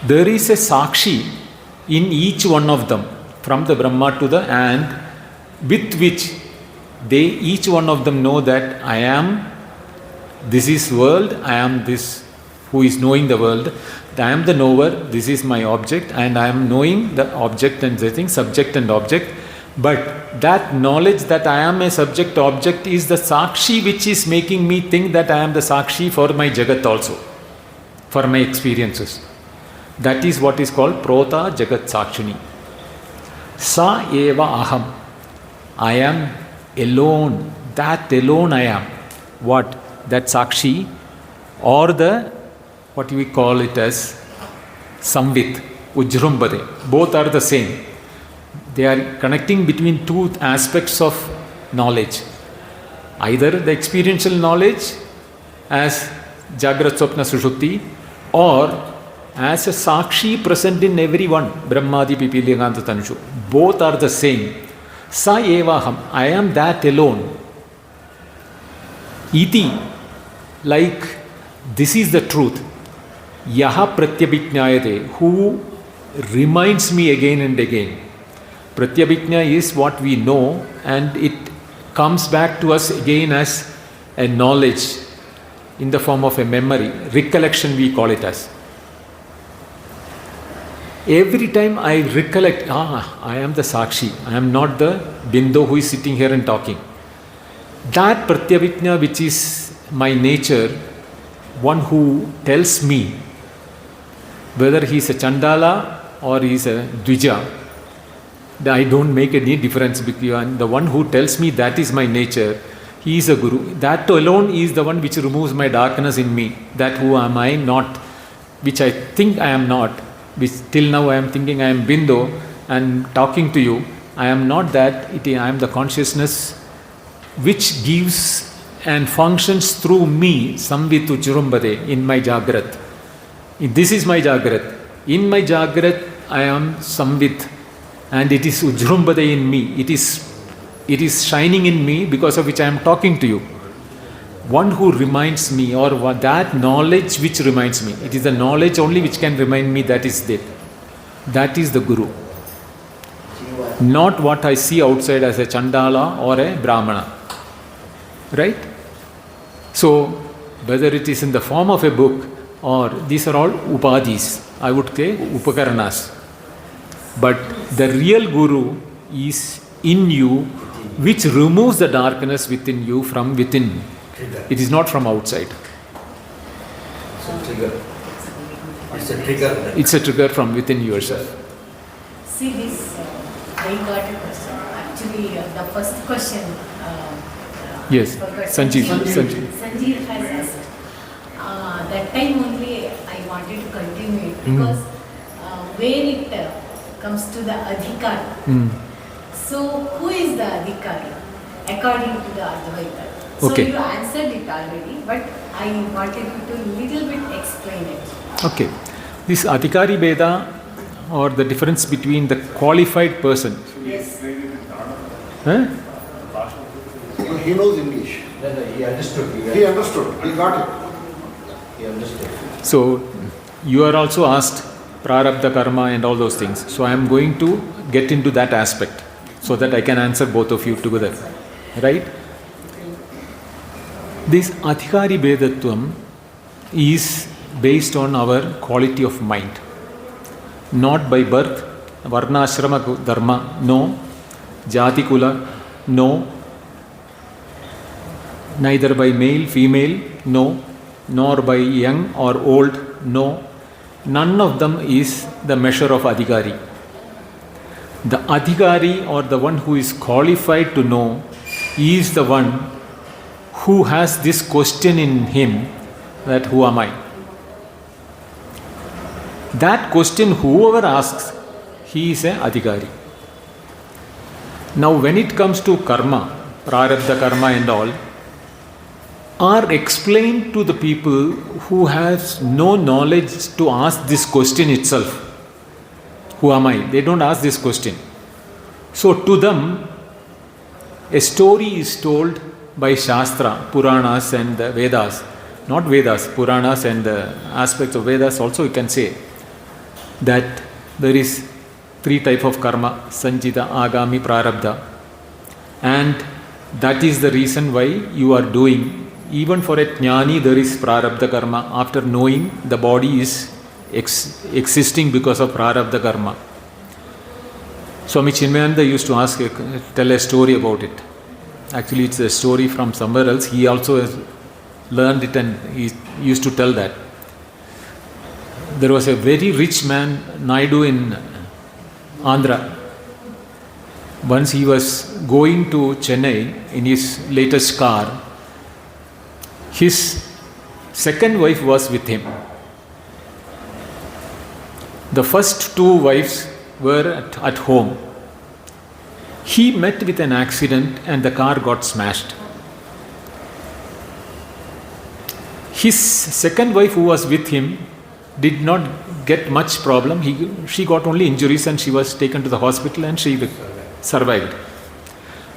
There is a Sakshi in each one of them, from the Brahma to the ant, with which they each one of them know that I am, this is world, I am this who is knowing the world, I am the knower, this is my object, and I am knowing the object and the thing, subject and object. But that knowledge that I am a subject object is the Sakshi which is making me think that I am the Sakshi for my Jagat also, for my experiences. That is what is called Prota Jagat Sakshini. Sa eva aham. I am alone. That alone I am. What? That Sakshi, or the, what we call it as Samvit, Ujrumbade. Both are the same. They are connecting between two aspects of knowledge. Either the experiential knowledge as Jagrat Swapna Sushupti, or as a Sakshi present in everyone, Brahmadi Pipilinganta Tanushu. Both are the same. Sa evaham, I am that alone. Iti, like this is the truth. Yaha Pratyabhijñāyate, who reminds me again and again. Pratyabhijñā is what we know, and it comes back to us again as a knowledge in the form of a memory, recollection we call it as. Every time I recollect, I am the Sakshi, I am not the Bindo who is sitting here and talking. That Pratyabhijñā which is my nature, one who tells me whether he is a Chandala or he is a Dvija, I don't make any difference between the one who tells me that is my nature. He is a Guru. That alone is the one which removes my darkness in me. That who am I not, which I think I am not, which till now I am thinking I am Bindo and talking to you. I am not that. I am the consciousness which gives and functions through me, Samvitu Jurumbade, in my Jagrat. This is my Jagrat. In my Jagrat, I am Samvit, and it is Ujrumbade in me. It is shining in me, because of which I am talking to you. One who reminds me, or that knowledge which reminds me. It is the knowledge only which can remind me that is there. That is the Guru. Not what I see outside as a Chandala or a Brahmana. Right? So, whether it is in the form of a book or these are all upadhis, I would say upakaranas. But the real Guru is in you, which removes the darkness within you from within. It is not from outside. It's a trigger. It's a trigger. It's a trigger from within yourself. See this, I got a question. Actually, the first question. Yes, Sanjeev Sanjeev has asked. That time only I wanted to continue it, because where it comes to the adhikari. So who is the adhikari according to the Advaita? So Okay. you answered it already, but I wanted you to little bit explain it. Okay. This Adhikari Veda, or the difference between the qualified person. Yes. Huh? He knows English. He understood. He understood. He got it. He understood. So, you are also asked Prarabdha Karma and all those things. So, I am going to get into that aspect so that I can answer both of you together. Right? This Adhikari Vedatvam is based on our quality of mind. Not by birth, Varna Ashrama Dharma, no. Jati Kula, no. Neither by male, female, no. Nor by young or old, no. None of them is the measure of Adhikari. The Adhikari, or the one who is qualified to know, is the one who has this question in him, that who am I? That question whoever asks, he is an Adhikari. Now when it comes to karma, Prarabdha karma and all, are explained to the people who has no knowledge to ask this question itself. Who am I? They don't ask this question. So to them, a story is told by Shastra, Puranas and the Vedas. Not Vedas, Puranas and the aspects of Vedas also you can say that there is 3 types of karma, Sanjita, Agami, Prarabdha. And that is the reason why you are doing. Even for a jnani there is Prarabdha karma. After knowing, the body is existing because of Prarabdha karma. Swami Chinmayananda used to tell a story about it. Actually it's a story from somewhere else. He also has learned it and he used to tell that. There was a very rich man, Naidu in Andhra. Once he was going to Chennai in his latest car. His second wife was with him. The first 2 wives were at home. He met with an accident and the car got smashed. His second wife who was with him did not get much problem. She got only injuries and she was taken to the hospital and she survived.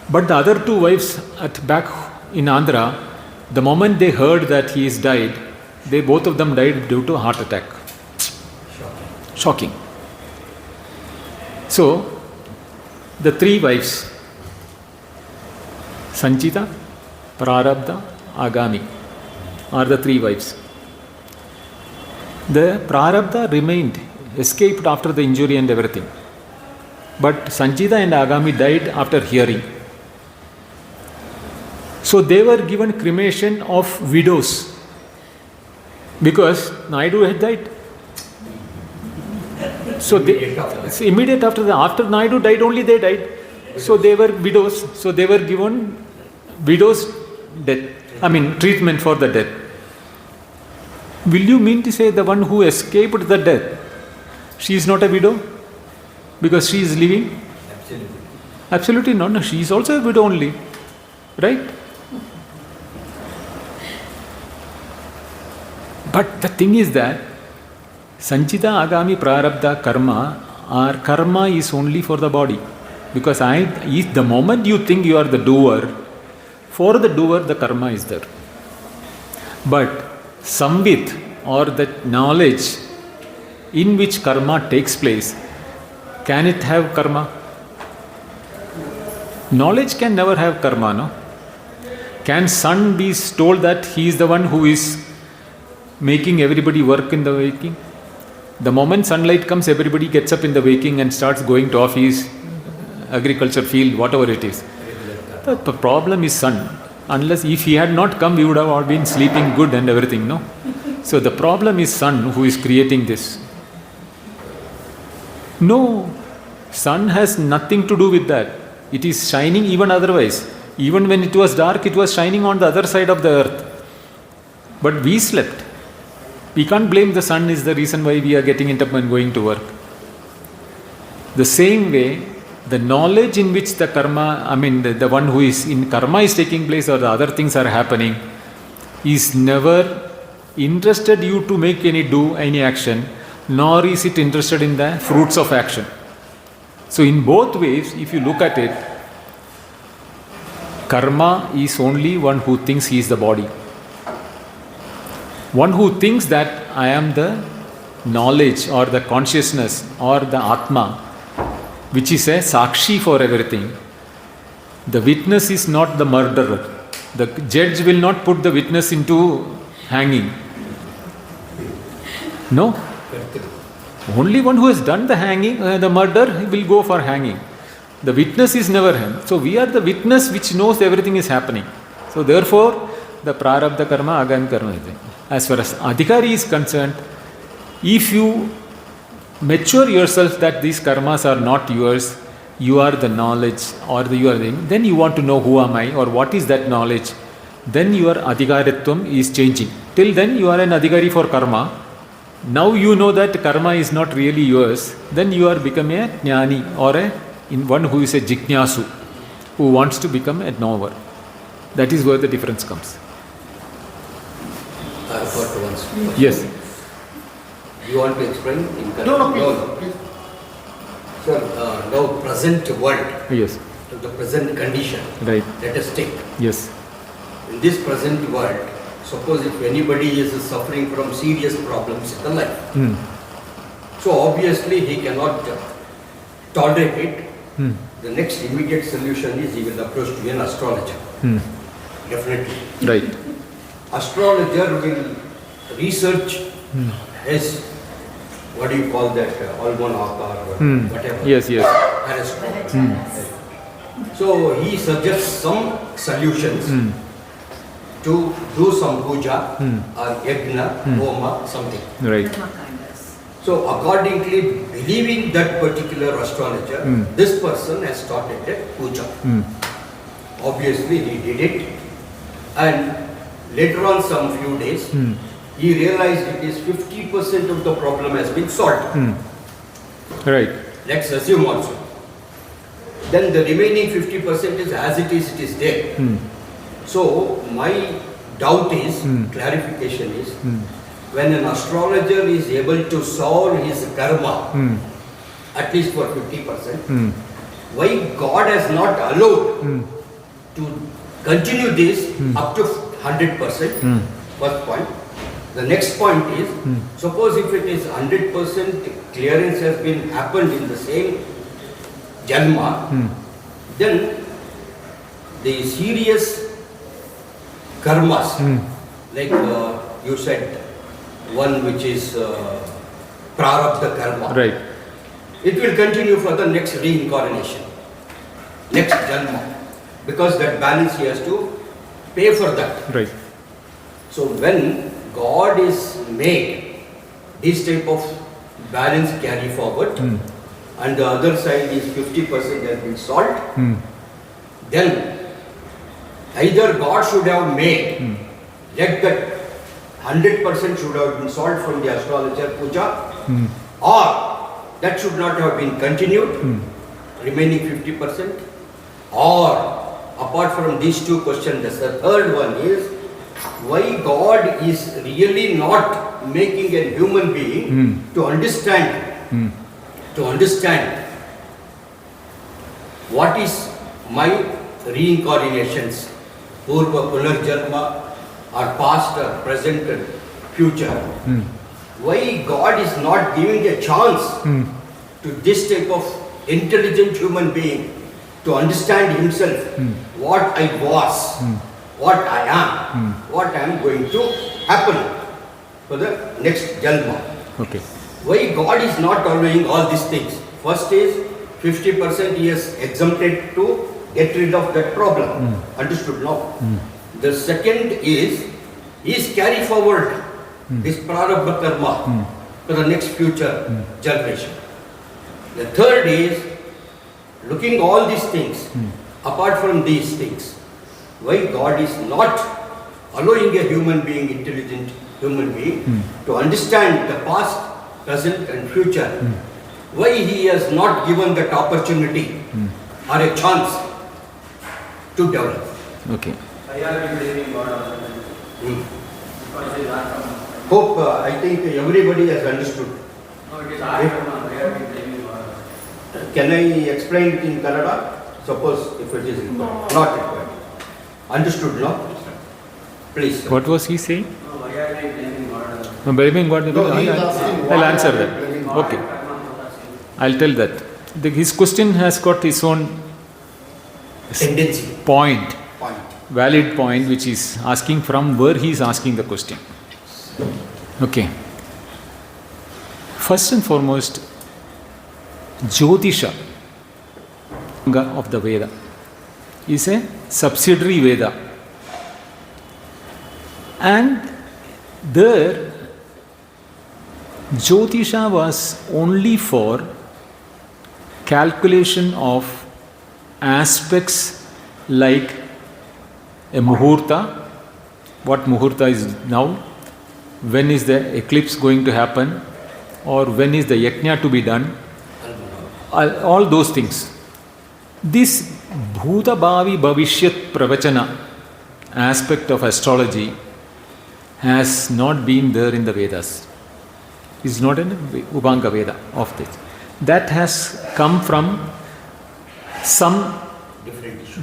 But the other 2 wives back in Andhra, the moment they heard that he is died, both of them died due to heart attack. Shocking. So, the 3 wives, Sanchita, Prarabdha, Agami, are the 3 wives. The Prarabdha remained, escaped after the injury and everything. But Sanchita and Agami died after hearing. So they were given cremation of widows because Naidu had died. So immediate after after Naidu died, only they died. So they were widows. So they were given widows' death. I mean treatment for the death. Will you mean to say the one who escaped the death, she is not a widow because she is living? Absolutely. Absolutely not. No, she is also a widow only, right? But the thing is that Sanchita Agami Prarabdha Karma, our karma is only for the body. Because the moment you think you are the doer, for the doer the karma is there. But Samvit or that knowledge in which karma takes place, can it have karma? Knowledge can never have karma, no? Can sun be told that he is the one who is making everybody work in the waking? The moment sunlight comes, everybody gets up in the waking and starts going to office, agriculture field, whatever it is. The problem is sun. Unless if he had not come, we would have all been sleeping good and everything, no? So the problem is sun who is creating this. No, sun has nothing to do with that. It is shining even otherwise. Even when it was dark, it was shining on the other side of the earth. But we slept. We can't blame the sun is the reason why we are getting it up and going to work. The same way, the knowledge in which the karma, I mean the one who is in karma is taking place or the other things are happening, is never interested you to make any action, nor is it interested in the fruits of action. So in both ways, if you look at it, karma is only one who thinks he is the body. One who thinks that I am the knowledge or the consciousness or the Atma, which is a Sakshi for everything. The witness is not the murderer. The judge will not put the witness into hanging. No. Only one who has done the hanging, the murder, will go for hanging. The witness is never him. So we are the witness which knows everything is happening. So therefore, the prarabdha karma, agami karma. As far as adhikari is concerned, if you mature yourself that these karmas are not yours, you are the knowledge or then you want to know who am I or what is that knowledge, then your adhikaritvam is changing. Till then you are an adhikari for karma. Now you know that karma is not really yours, then you are become a jnani or one who is a jignasu, who wants to become a knower. That is where the difference comes. I've got one question. Yes. You want to explain? No, please. Sir, now present world, Yes. the present condition, Right. let us take. Yes. In this present world, suppose if anybody is suffering from serious problems in the life, so obviously he cannot tolerate it. The next immediate solution is he will approach to an astrologer. Definitely. Right. Astrologer will research his, what do you call that, almanac or whatever. Yes, yes. Horoscope. So he suggests some solutions to do some puja or yajna, homa, something. Right. So accordingly, believing that particular astrologer, this person has started a puja. Obviously he did it, and later on some few days, he realized it is 50% of the problem has been solved. Right. Let's assume also. Then the remaining 50% is as it is there. So my doubt is, clarification is, when an astrologer is able to solve his karma, at least for 50%, why God has not allowed to continue this up to 100%? First point. The next point is, suppose if it is 100% clearance has been happened in the same Janma, then the serious karmas, like you said, one which is prarabdha karma, Right. it will continue for the next reincarnation, next Janma, because that balance he has to pay for that. Right. So when God is made, this type of balance carry forward, and the other side is 50% has been salt, then either God should have made, let that 100% should have been salt from the astrologer puja, or that should not have been continued, remaining 50%, or apart from these two questions, the third one is why God is really not making a human being to understand what is my reincarnations, purva, punarjanma, or past or present and future. Why God is not giving a chance to this type of intelligent human being to understand himself, what I was, what I am, what I am going to happen for the next Jalma. Okay. Why God is not allowing all these things? First is 50% he has exempted to get rid of that problem. Understood now? The second is he is carry forward this prarabdha karma to the next future generation. The third is looking all these things, apart from these things, why God is not allowing a human being, intelligent human being, to understand the past, present and future. Why he has not given that opportunity or a chance to develop. Okay. Hope, I think everybody has understood. Can I explain it in Kannada? Suppose if it is required. Not required. Understood, no? Please. What was he saying? No, blaming God. No, he is asking I'll why answer are we that. blaming God? Okay. I'll tell that. His question has got his own Tendency. point, Point. valid point, which is asking from where he is asking the question. Okay. First and foremost, Jyotisha of the Veda is a subsidiary Veda. And there, Jyotisha was only for calculation of aspects like a muhurta, what muhurta is now, when is the eclipse going to happen, or when is the yajna to be done, all those things. This Bhuta Bhavi Bhavishyat Pravachana aspect of astrology has not been there in the Vedas. It's not in the Ubanga Veda of this. That has come from some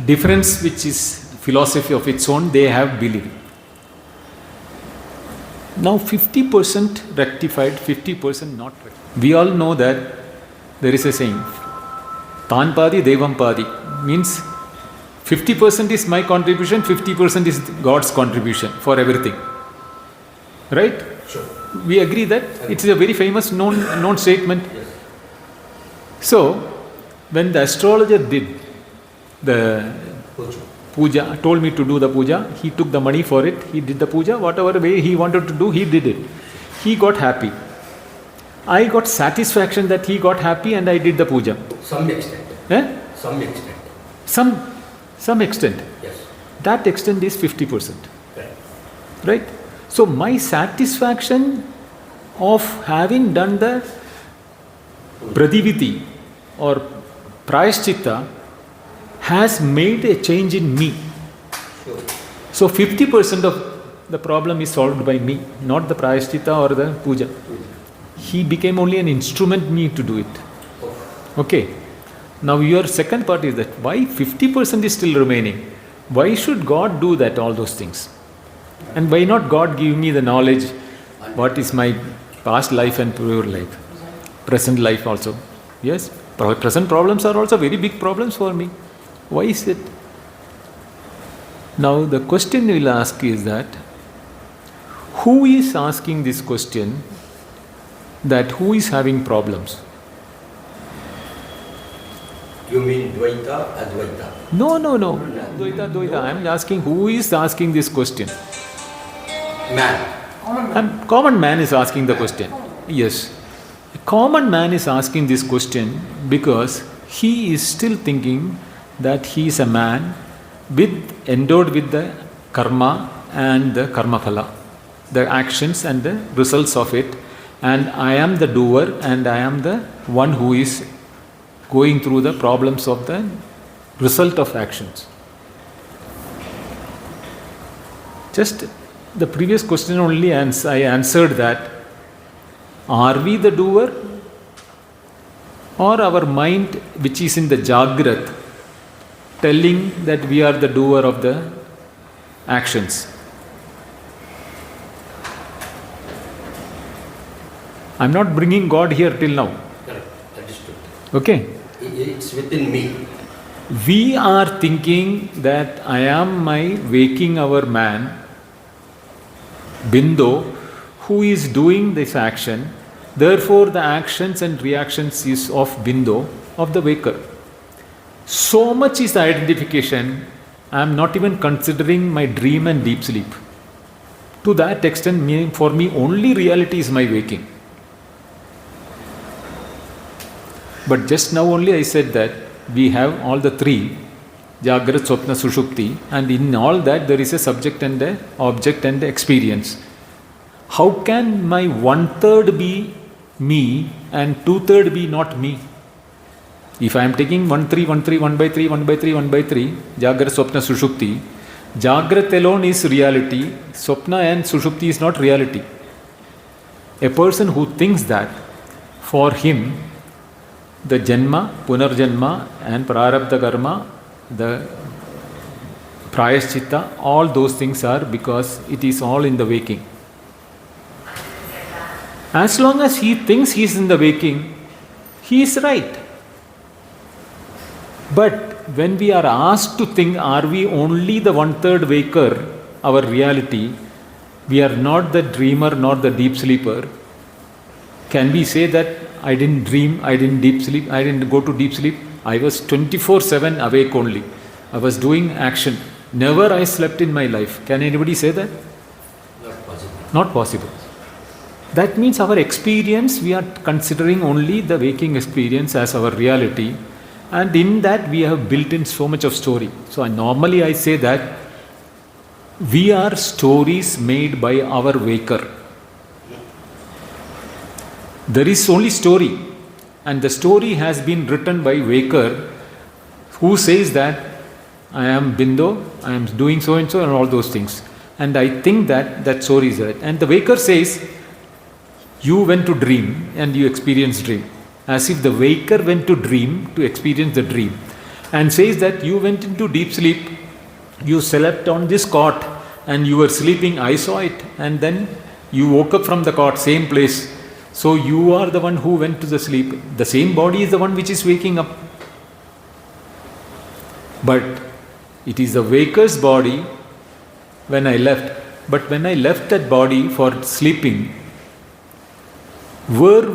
difference which is philosophy of its own, they have believed. Now 50% rectified, 50% not rectified. We all know that there is a saying, Tan Padi Devam Padi, means 50% is my contribution, 50% is God's contribution for everything. Right? Sure. We agree that it's a very famous known statement. Yes. So, when the astrologer did the puja, told me to do the puja, he took the money for it, he did the puja, whatever way he wanted to do, he did it. He got happy. I got satisfaction that he got happy and I did the puja. Some extent. Eh? Some extent. Some extent. Yes. That extent is 50%. Correct. Right? So my satisfaction of having done the pradiviti or prayaschitta has made a change in me. Sure. So 50% of the problem is solved by me, not the prayaschitta or the puja. He became only an instrument me to do it. Okay. Now your second part is that why 50% is still remaining? Why should God do that, all those things? And why not God give me the knowledge what is my past life and pure life, present life also? Yes, present problems are also very big problems for me. Why is it? Now the question we'll ask is that who is asking this question, that who is having problems? You mean Dvaita, Advaita? No. Dvaita. I am asking who is asking this question. Man. Common man is asking the question. Yes. A common man is asking this question because he is still thinking that he is a man endowed with the karma and the karma phala, the actions and the results of it. And I am the doer and I am the one who is going through the problems of the result of actions. Just the previous question only I answered that. Are we the doer? Or our mind, which is in the Jagrat, telling that we are the doer of the actions? I am not bringing God here till now. Correct. That is true. Okay? It's within me. We are thinking that I am my waking hour man, Bindo, who is doing this action. Therefore, the actions and reactions is of Bindo, of the waker. So much is the identification, I am not even considering my dream and deep sleep. To that extent, for me, only reality is my waking. But just now only I said that we have all the three, Jagrat, Swapna, Sushupti, and in all that there is a subject and a object and a experience. How can my 1/3 be me and 2/3 be not me? If I am taking 1/3, 1/3, 1/3, 1/3, 1/3, Jagrat, Swapna, Sushupti, Jagrat alone is reality, Swapna and Sushupti is not reality. A person who thinks that, for him, the Janma, Punarjanma and Prarabdha Karma, the Prayaschitta, all those things are because it is all in the waking. As long as he thinks he is in the waking, he is right. But when we are asked to think, are we only the 1/3 waker, our reality, we are not the dreamer nor the deep sleeper, can we say that I didn't dream, I didn't deep sleep, I didn't go to deep sleep, I was 24/7 awake only. I was doing action. Never I slept in my life. Can anybody say that? Not possible. Not possible. That means our experience, we are considering only the waking experience as our reality, and in that we have built in so much of story. So normally I say that we are stories made by our waker. There is only story, and the story has been written by waker, who says that I am Bindo, I am doing so and so and all those things, and I think that that story is right. And the waker says, you went to dream and you experienced dream, as if the waker went to dream to experience the dream, and says that you went into deep sleep, you slept on this cot and you were sleeping, I saw it, and then you woke up from the cot, same place. So you are the one who went to the sleep. The same body is the one which is waking up. But it is the waker's body when I left. But when I left that body for sleeping, where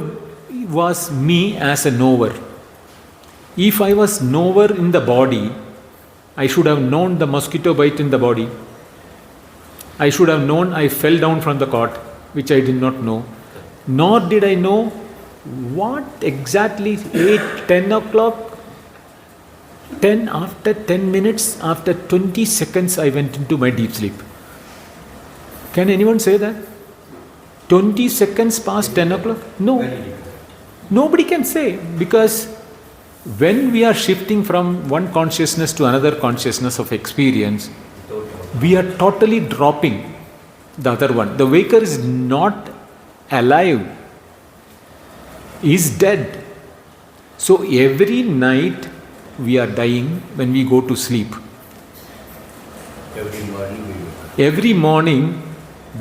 was me as a knower? If I was knower in the body, I should have known the mosquito bite in the body. I should have known I fell down from the cot, which I did not know. Nor did I know what exactly 8, 10 o'clock, 10 after 10 minutes, after 20 seconds I went into my deep sleep. Can anyone say that? 20 seconds past 10 o'clock? No. Nobody can say, because when we are shifting from one consciousness to another consciousness of experience, we are totally dropping the other one. The waker is not alive, is dead. So every night we are dying when we go to sleep. Every morning,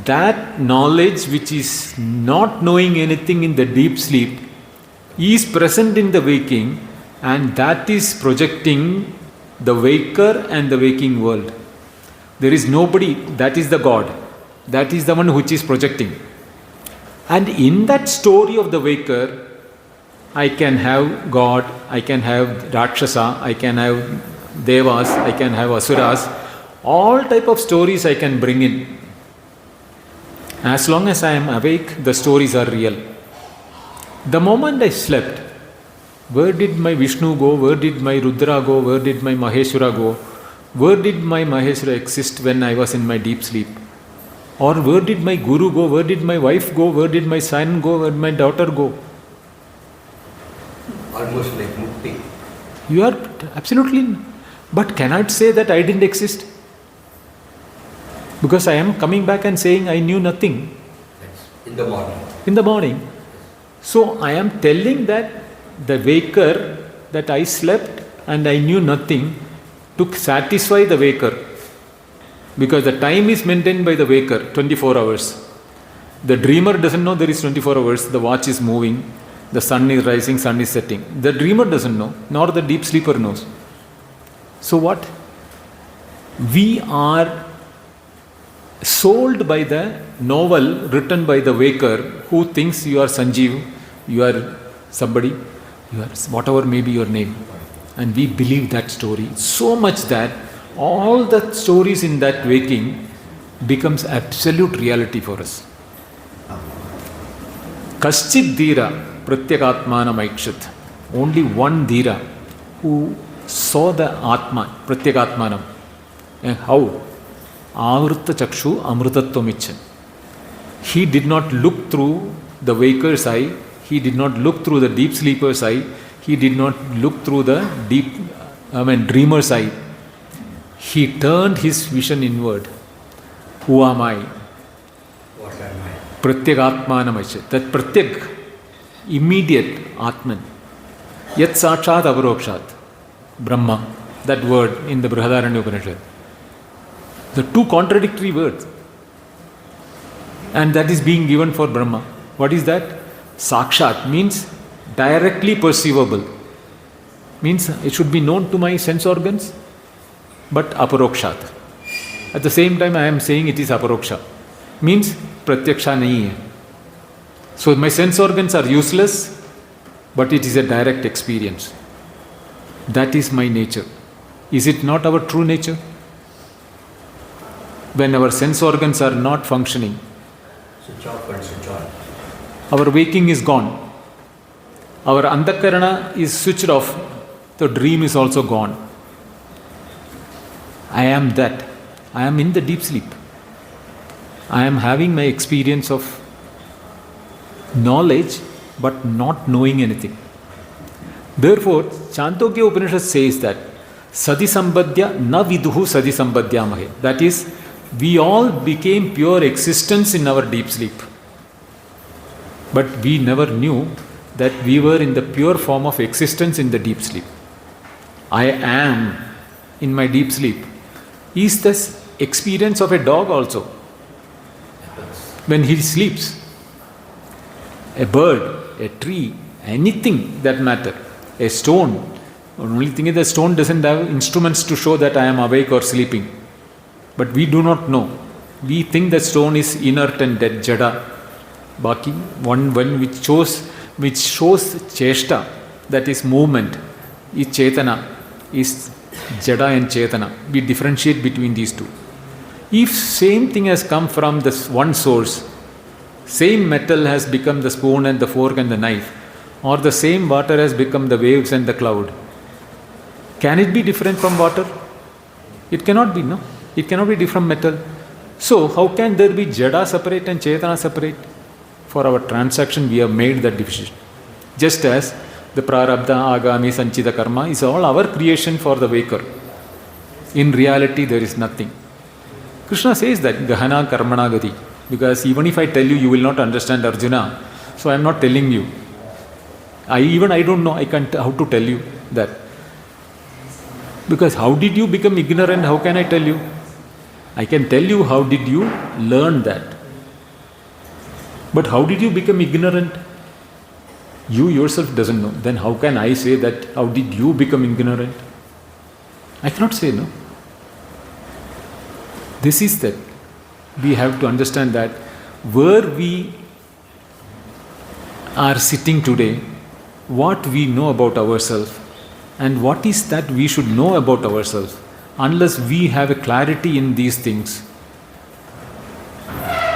that knowledge which is not knowing anything in the deep sleep is present in the waking, and that is projecting the waker and the waking world. There is nobody, that is the God. That is the one which is projecting. And in that story of the waker, I can have God, I can have Rakshasa, I can have Devas, I can have Asuras. All type of stories I can bring in. As long as I am awake, the stories are real. The moment I slept, where did my Vishnu go? Where did my Rudra go? Where did my Maheshwara go? Where did my Maheshwara exist when I was in my deep sleep? Or where did my Guru go? Where did my wife go? Where did my son go? Where did my daughter go? Almost like mukti. You are absolutely, but cannot say that I didn't exist. Because I am coming back and saying I knew nothing. Yes. In the morning. In the morning. So I am telling that the waker, that I slept and I knew nothing, to satisfy the waker. Because the time is maintained by the waker, 24 hours. The dreamer doesn't know there is 24 hours, the watch is moving, the sun is rising, sun is setting. The dreamer doesn't know, nor the deep sleeper knows. So what? We are sold by the novel written by the waker who thinks you are Sanjeev, you are somebody, you are whatever may be your name. And we believe that story so much that all the stories in that waking becomes absolute reality for us. Kaschid Dhira Pratyakatmanam Aikshat. Only one Dhira who saw the Atma, Pratyakatmanam. And how? Avrutta Chakshu Amrutattvamichan. He did not look through the waker's eye, he did not look through the deep sleeper's eye, he did not look through the dreamer's eye. He turned his vision inward. Who am I? What am I? Pratyakatmanam Aichat. That Pratyak, immediate Atman. Yat Sakshat Avarokshat. Brahma. That word in the Brihadaranya Upanishad. The two contradictory words. And that is being given for Brahma. What is that? Sakshat means directly perceivable. Means it should be known to my sense organs, but aparokshat. At the same time I am saying it is aparoksha. Means pratyaksha nahi hai. So my sense organs are useless, but it is a direct experience. That is my nature. Is it not our true nature? When our sense organs are not functioning, Switch off and switch on. our waking is gone. Our antakarana is switched off. The dream is also gone. I am that. I am in the deep sleep. I am having my experience of knowledge but not knowing anything. Therefore, Chandogya Upanishad says that Sadi Sambadhya na viduhu Sadi Sambadhyamahe. That is, we all became pure existence in our deep sleep. But we never knew that we were in the pure form of existence in the deep sleep. I am in my deep sleep is the experience of a dog also. When he sleeps, a bird, a tree, anything that matter, a stone. The only thing is the stone doesn't have instruments to show that I am awake or sleeping. But we do not know. We think the stone is inert and dead, jada. Baki, one which shows cheshta, that is movement, is chetana, is jada and chetana. We differentiate between these two. If same thing has come from this one source, same metal has become the spoon and the fork and the knife, or the same water has become the waves and the cloud, can it be different from water? It cannot be, no? It cannot be different metal. So how can there be jada separate and chetana separate? For our transaction we have made that division. Just as the prarabdha, agami, sanchita karma is all our creation for the waker. In reality there is nothing. Krishna says that gahana karmana gati, because even if I tell you, you will not understand Arjuna. So I am not telling you. I don't know, I can't how to tell you that. Because how did you become ignorant? How can I tell you? I can tell you how did you learn that. But how did you become ignorant? You yourself doesn't know. Then how can I say that how did you become ignorant? I cannot say, no. This is that. We have to understand that where we are sitting today, what we know about ourselves and what is that we should know about ourselves. Unless we have a clarity in these things,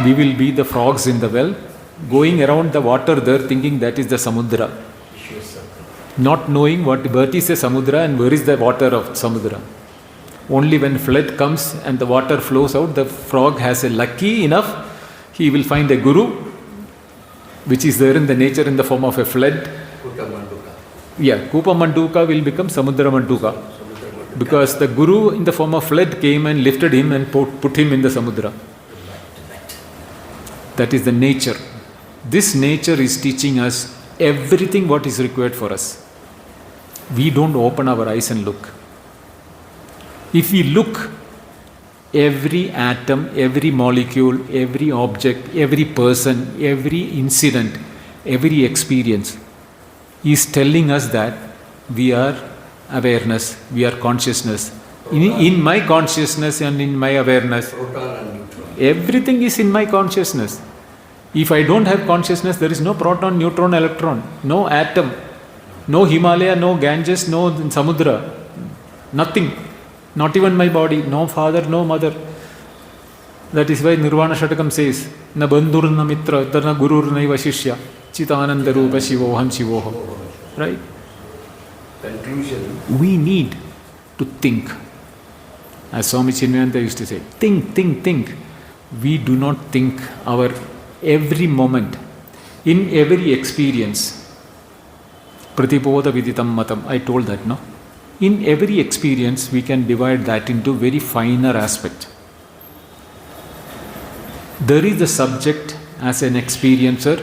we will be the frogs in the well, going around the water there thinking that is the samudra, not knowing what is a samudra and where is the water of samudra. Only when flood comes and the water flows out, the frog has a lucky enough, he will find a guru, which is there in the nature in the form of a flood. Kupa Manduka will become Samudra Manduka, because the guru in the form of flood came and lifted him and put him in the samudra. That is the nature. This nature is teaching us everything what is required for us. We don't open our eyes and look. If we look, every atom, every molecule, every object, every person, every incident, every experience is telling us that we are awareness, we are consciousness. In my consciousness and in my awareness, everything is in my consciousness. If I don't have consciousness, there is no proton, neutron, electron, no atom, no Himalaya, no Ganges, no Samudra, nothing. Not even my body, no father, no mother. That is why Nirvana Shatakam says, Na bandhur na mitra, na gurur na shishya, chitananda rupa shivoham shivoham. Right? Conclusion. We need to think. As Swami Chinmayananda used to say, think. We do not think our every moment, in every experience. Pratipoda viditam matam. I told that, no? In every experience, we can divide that into very finer aspect. There is the subject as an experiencer.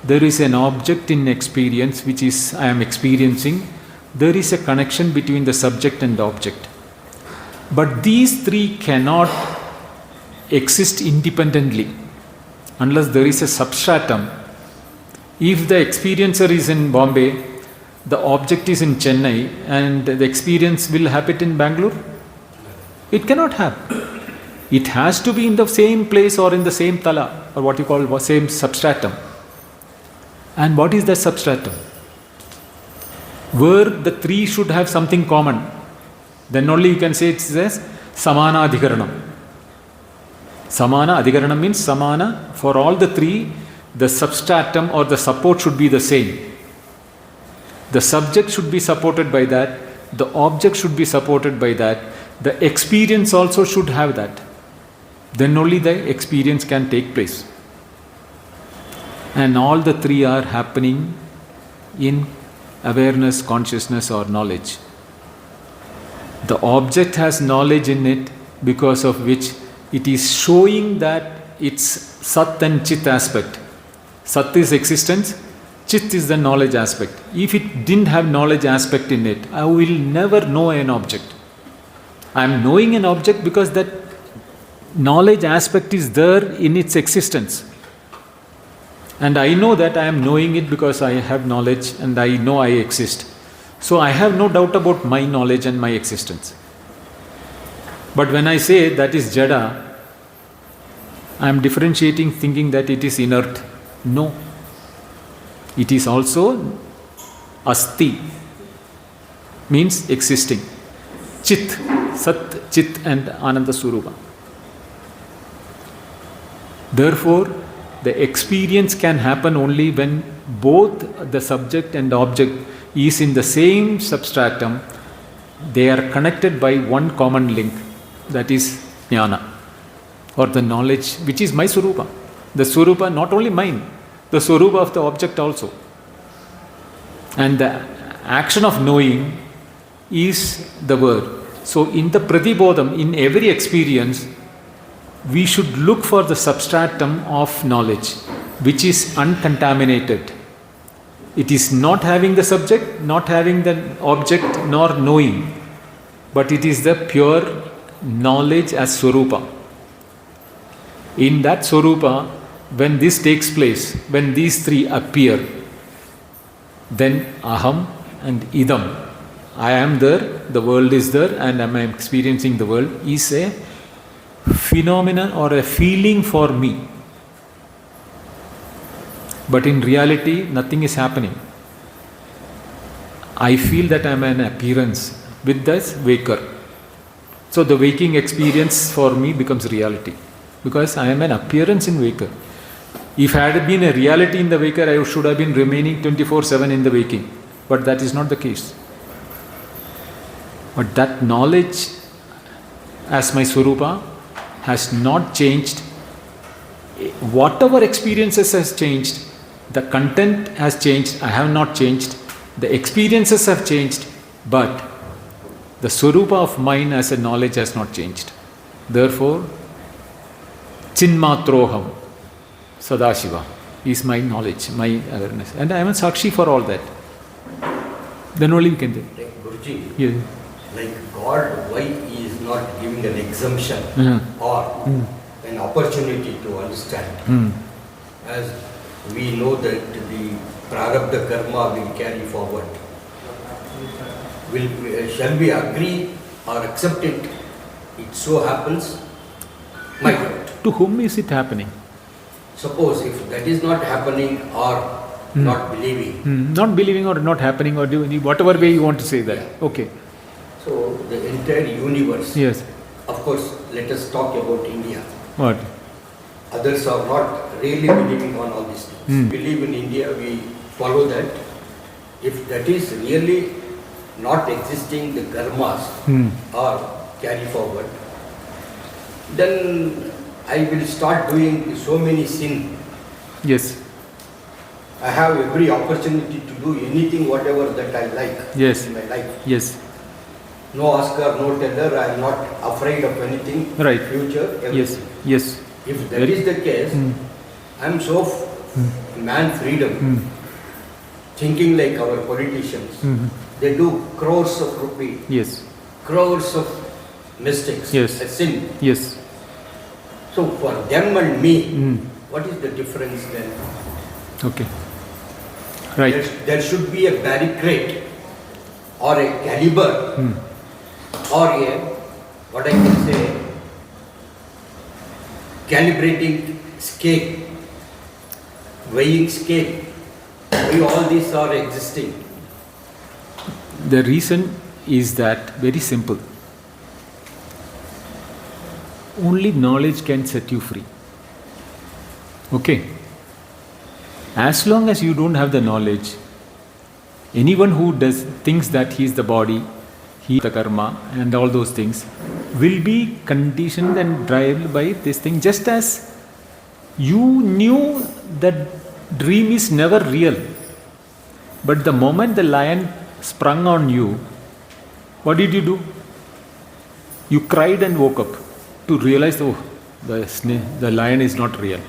There is an object in experience, which is I am experiencing. There is a connection between the subject and the object. But these three cannot exist independently unless there is a substratum. If the experiencer is in Bombay, the object is in Chennai, and the experience will happen in Bangalore? It cannot happen. It has to be in the same place or in the same tala, or what you call same substratum. And what is that substratum? Where the three should have something common. Then only you can say it says Samana Adhikaranam. Samana Adhikaranam means Samana, for all the three, the substratum or the support should be the same. The subject should be supported by that, the object should be supported by that, the experience also should have that. Then only the experience can take place. And all the three are happening in awareness, consciousness, or knowledge. The object has knowledge in it, because of which it is showing that it's Sat and Chit aspect. Sat is existence, Chit is the knowledge aspect. If it didn't have knowledge aspect in it, I will never know an object. I am knowing an object because that knowledge aspect is there in its existence. And I know that I am knowing it because I have knowledge and I know I exist. So I have no doubt about my knowledge and my existence. But when I say that is Jada, I am differentiating, thinking that it is inert. No. It is also Asti, means existing. Chit, Sat, Chit and Ananda Surupa. Therefore, the experience can happen only when both the subject and object is in the same substratum. They are connected by one common link, that is Jnana, or the knowledge, which is my Surupa. The Surupa, not only mine, the Surupa of the object also. And the action of knowing is the word. So in the Pratibodham, in every experience, we should look for the substratum of knowledge, which is uncontaminated. It is not having the subject, not having the object, nor knowing, but it is the pure knowledge as Swarupa. In that Swarupa, when this takes place, when these three appear, then Aham and Idam, I am there, the world is there, and I am experiencing the world, is a phenomenon or a feeling for me. But in reality, nothing is happening. I feel that I am an appearance with this waker. So the waking experience for me becomes reality, because I am an appearance in waker. If I had been a reality in the waker, I should have been remaining 24/7 in the waking. But that is not the case. But that knowledge as my Swarupa has not changed. Whatever experiences has changed, the content has changed, I have not changed. The experiences have changed, but the Swarupa of mine as a knowledge has not changed. Therefore, Chinmatroham Sadashiva is my knowledge, my awareness. And I am a Sakshi for all that. Then only we can do. Like Guruji, Yeah. like God, why He is not giving an exemption or an opportunity to understand? As we know that the prarabdha karma will carry forward. Shall we agree or accept it? It so happens, my God. To whom is it happening? Suppose if that is not happening or not believing, Not believing or not happening, or whatever way you want to say that. Yeah. Okay. so the entire universe, Yes. of course, let us talk about India. What? Others are not really believing on all these things. Believe in India, we follow that. If that is really not existing, the karmas or carry forward, then I will start doing so many sin. Yes. I have every opportunity to do anything, whatever that I like Yes. in my life. Yes. No asker, no teller, I am not afraid of anything, Right. future, Yes. everything. Yes. If that is the case, I am so man freedom, thinking like our politicians. They do crores of rupees, Yes. crores of mistakes, Yes. a sin. Yes. So for them and me, what is the difference then? Okay. Right. There should be a barricade or a caliber or a, what I can say, calibrating scale, weighing scale. Why all these are existing? The reason is that very simple. Only knowledge can set you free. Okay. As long as you don't have the knowledge, anyone who thinks that he is the body, he is the karma and all those things, will be conditioned and driven by this thing, just as you knew that dream is never real. But the moment the lion sprung on you, what did you do? You cried and woke up to realize, oh, the lion is not real.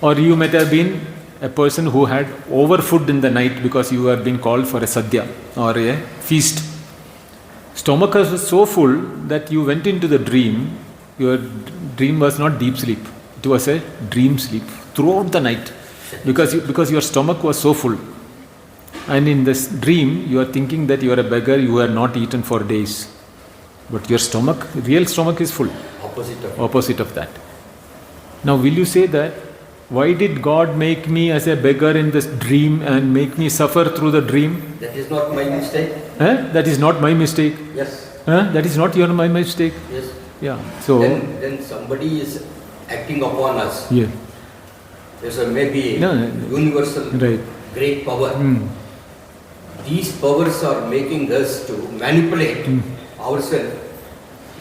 Or you might have been a person who had overfood in the night because you were being called for a sadhya or a feast. Stomach was so full that you went into the dream. Your dream was not deep sleep. It was a dream sleep throughout the night because your stomach was so full. And in this dream, you are thinking that you are a beggar, you are not eaten for days. But your stomach, real stomach is full. Opposite of that. Now, will you say that, why did God make me as a beggar in this dream and make me suffer through the dream? That is not my mistake. That is not my mistake. Yes. That is not my mistake. Yes. Yeah. So. Then somebody is acting upon us. Yeah. There's maybe No. universal Right. great power. These powers are making us to manipulate ourselves.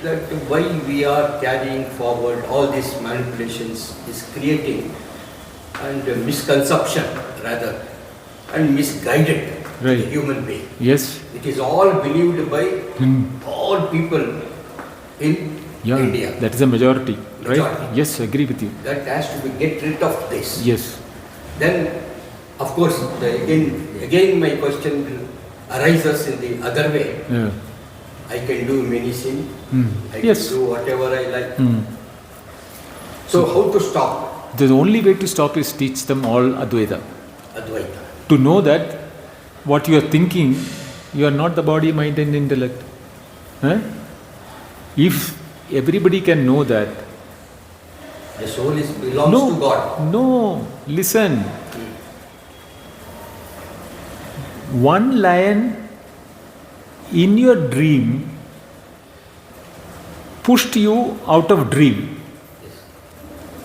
That why we are carrying forward all these manipulations is creating and misconception rather and misguided Right. the human being. Yes. It is all believed by all people in Yeah. India. That is a majority. Right? Majority. Yes, agree with you. That has to be get rid of this. Yes. Then, of course, again my question will arises in the other way. Yeah. I can do many sin. I Yes. can do whatever I like. So how to stop The only way to stop is teach them all Advaita. Advaita? To know that what you are thinking, you are not the body, mind and intellect. If everybody can know that. The soul belongs to God. No, listen. One lion in your dream pushed you out of dream.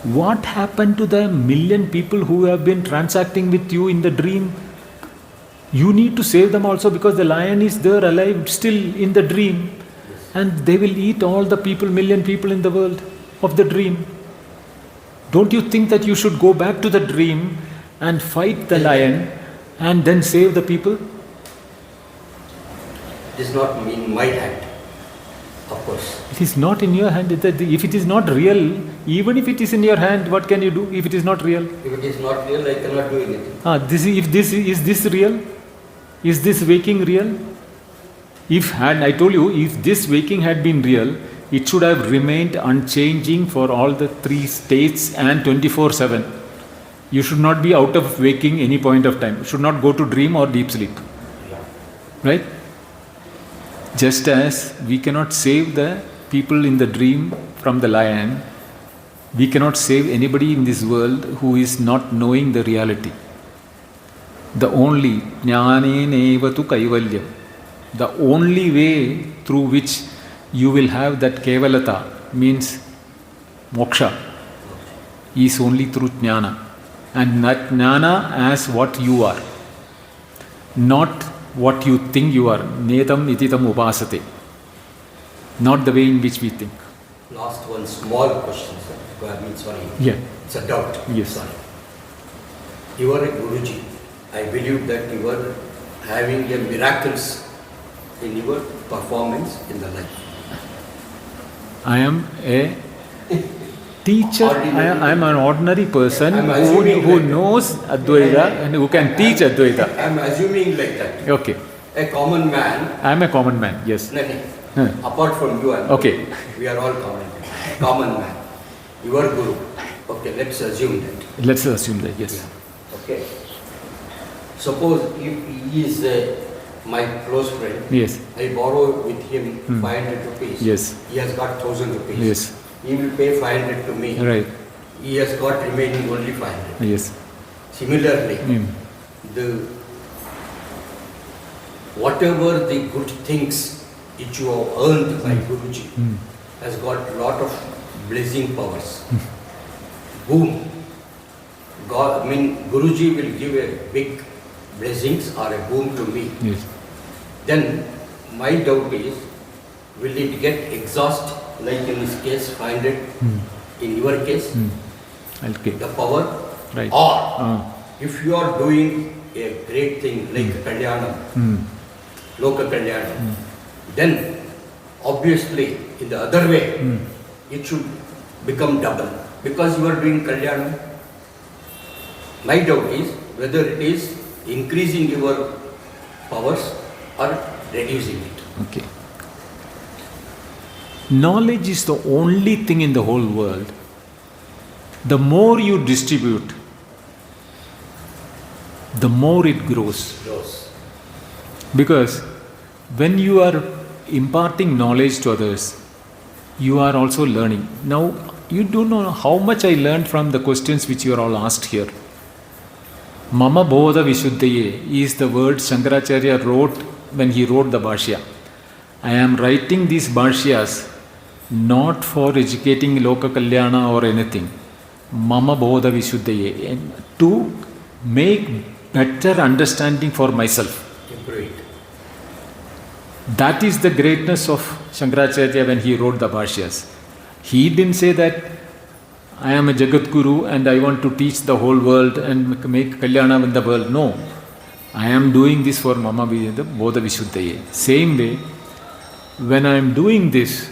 What happened to the million people who have been transacting with you in the dream? You need to save them also, because the lion is there alive still in the dream, and they will eat all the people, million people in the world of the dream. Don't you think that you should go back to the dream and fight the lion and then save the people? It is not in my hand, of course. It is not in your hand. If it is not real, even if it is in your hand, what can you do if it is not real? If it is not real, I cannot do anything. Is this real? Is this waking real? I told you, if this waking had been real, it should have remained unchanging for all the 3 states and 24/7. You should not be out of waking any point of time. You should not go to dream or deep sleep. Right? Just as we cannot save the people in the dream from the lion, we cannot save anybody in this world who is not knowing the reality. The only jnanenevatu kaivalyam, the only way through which you will have that kevalata, means moksha, is only through jnana. And that jnana as what you are, not what you think you are. Netam ititam upasate, not the way in which we think. Last one small question, sir. Sorry. Yeah. It's a doubt. Yes. Sorry. You are a Guruji. I believe that you are having a miracles in your performance in the life. I am a teacher. I am an ordinary person who knows Advaita and who can teach Advaita. I am assuming like that. Okay. A common man. I am a common man, yes. No. Apart from you, Okay. We are all common man. You are Guru. Okay, let's assume that. Let's assume that, yes. Yeah. Okay. Suppose if he is my close friend, Yes. I borrow with him 500 rupees. Yes. He has got 1000 rupees. Yes. He will pay 500 to me. Right. He has got remaining only 500. Yes. Similarly, whatever the good things which you have earned by Guruji has got lot of blessing powers. Boom. Guruji will give a big blessings or a boom to me. Yes. Then my doubt is, will it get exhaust like in this case 500? In your case, Okay. the power? Right. Or if you are doing a great thing like Kalyanam, Loka Kalyanam, then obviously in the other way, it should become double because you are doing Kalyanam. My doubt is whether it is increasing your powers or reducing it. Okay. Knowledge is the only thing in the whole world. The more you distribute, the more it grows. Because when you are imparting knowledge to others, you are also learning. Now, you don't know how much I learned from the questions which you are all asked here. Mama Bodha Vishuddhaye is the word Shankaracharya wrote when he wrote the Bhashya. I am writing these Bhashyas not for educating Loka Kalyana or anything. Mama Bodha Vishuddhaye, to make better understanding for myself. Great. That is the greatness of Shankaracharya when he wrote the Bhashyas. He didn't say that I am a Jagat Guru and I want to teach the whole world and make Kalyana in the world. No. I am doing this for Mama Bodha Vishuddhaye. Same way, when I am doing this,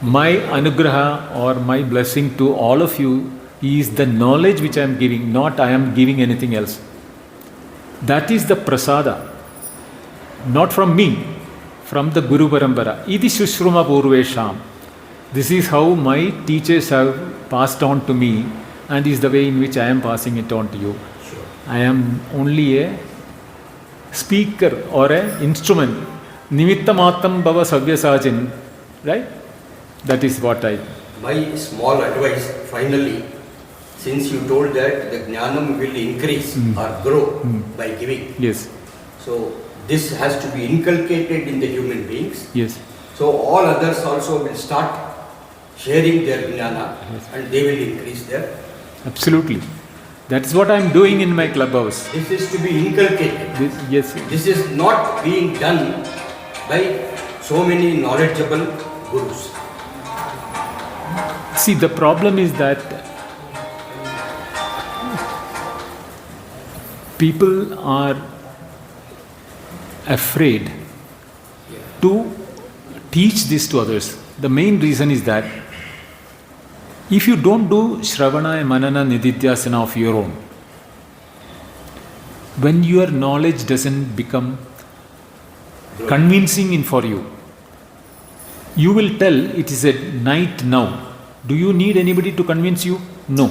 my anugraha or my blessing to all of you is the knowledge which I am giving, not I am giving anything else. That is the prasada. Not from me, from the Guru Parampara. Iti Shushruma Purvesham. This is how my teachers have passed on to me and is the way in which I am passing it on to you. Sure. I am only a speaker or an instrument. Nimittamatam bhava savyasajin. Right? That is what I... My small advice finally, since you told that the jnanam will increase or grow by giving. Yes. So this has to be inculcated in the human beings. Yes. So all others also will start sharing their jnana, and they will increase their. Absolutely. That is what I am doing in my clubhouse. This is to be inculcated. Yes. This is not being done by so many knowledgeable gurus. See, the problem is that people are afraid to teach this to others. The main reason is that if you don't do Shravana and Manana Nididhyasana of your own, when your knowledge doesn't become convincing for you, you will tell it is at night now. Do you need anybody to convince you? No.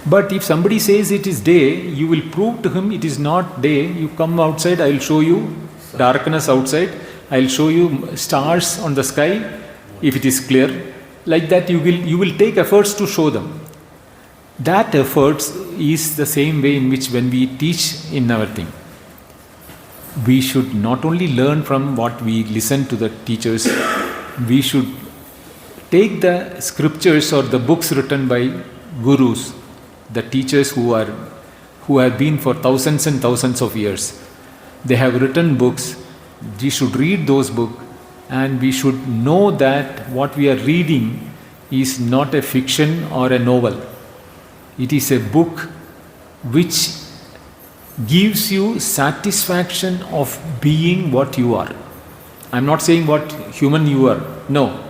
But if somebody says it is day, you will prove to him it is not day. You come outside, I will show you darkness outside. I will show you stars on the sky if it is clear. Like that you will take efforts to show them. That efforts is the same way in which when we teach in our thing, we should not only learn from what we listen to the teachers, we should take the scriptures or the books written by gurus, the teachers who have been for thousands and thousands of years. They have written books. We should read those books, and we should know that what we are reading is not a fiction or a novel. It is a book which gives you satisfaction of being what you are. I am not saying what human you are. No.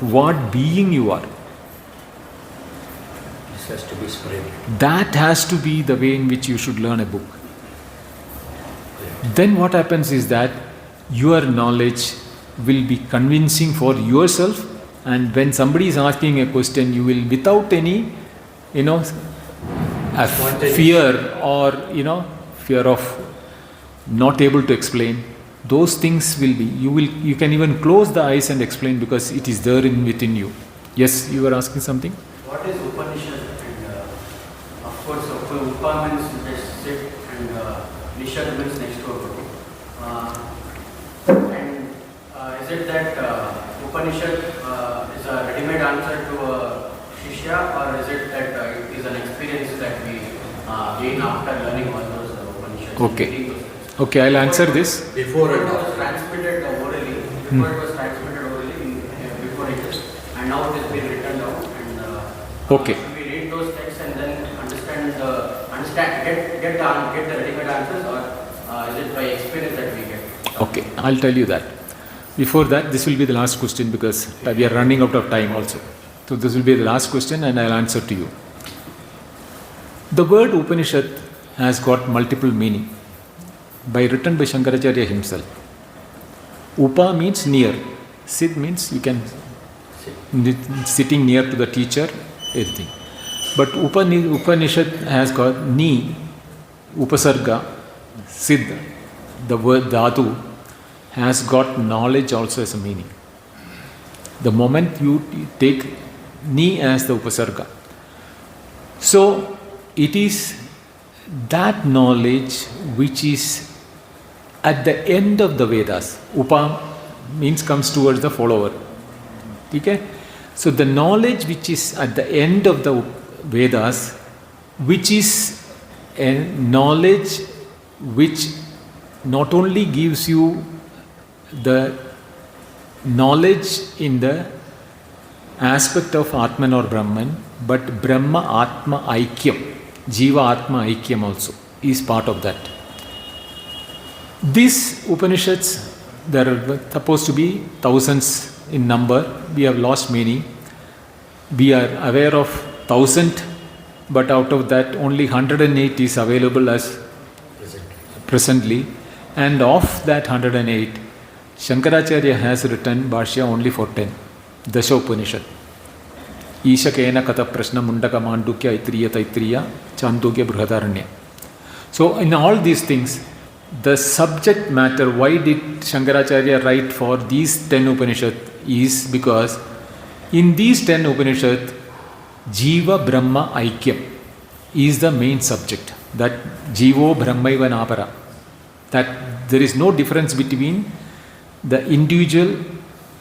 What being you are. This has to be spread. That has to be the way in which you should learn a book. Then what happens is that your knowledge will be convincing for yourself, and when somebody is asking a question, you will, without any, fear or, fear of not able to explain, those things will be, you can even close the eyes and explain because it is there within you. Yes, you were asking something? What is Upanishad? And of course, Upa means just sit, and Nishad means next to a body. And is it that Upanishad is a ready-made answer to a Shishya, or is it that it is an experience that we gain after learning all those Upanishads? Okay. Okay, I'll answer this. Before It and was after. transmitted orally, before it was transmitted orally, before it is, and now it is being written down. And Okay. should we read those texts and then get the ready-made answers, or is it by experience that we get? Okay, I'll tell you that. Before that, this will be the last question because we are running out of time also. So this will be the last question and I'll answer to you. The word Upanishad has got multiple meaning, written by Shankaracharya himself. Upa means near. Sid means you can sitting near to the teacher, everything. But Upanishad has got ni, upasarga, sid, the word dhatu, has got knowledge also as a meaning. The moment you take ni as the upasarga. So it is that knowledge which is at the end of the Vedas. Upa means comes towards the follower. Okay? So the knowledge which is at the end of the Vedas, which is a knowledge which not only gives you the knowledge in the aspect of Atman or Brahman, but Brahma Atma Aikyam, Jiva Atma Aikyam also is part of that. These Upanishads, there are supposed to be thousands in number. We have lost many. We are aware of 1,000, but out of that only 108 is available as presently. And of that 108, Shankaracharya has written Bhashya only for 10. Dasha Upanishad. Ishakena Kata Prashna Mundaka Mandukya Aitriya Taitriya Chandogya Brihadaranya. So in all these things, the subject matter, why did Shankaracharya write for these 10 Upanishads, is because in these 10 Upanishads, Jiva Brahma Aikyam is the main subject. That Jivo Brahmaiva Napara. That there is no difference between the individual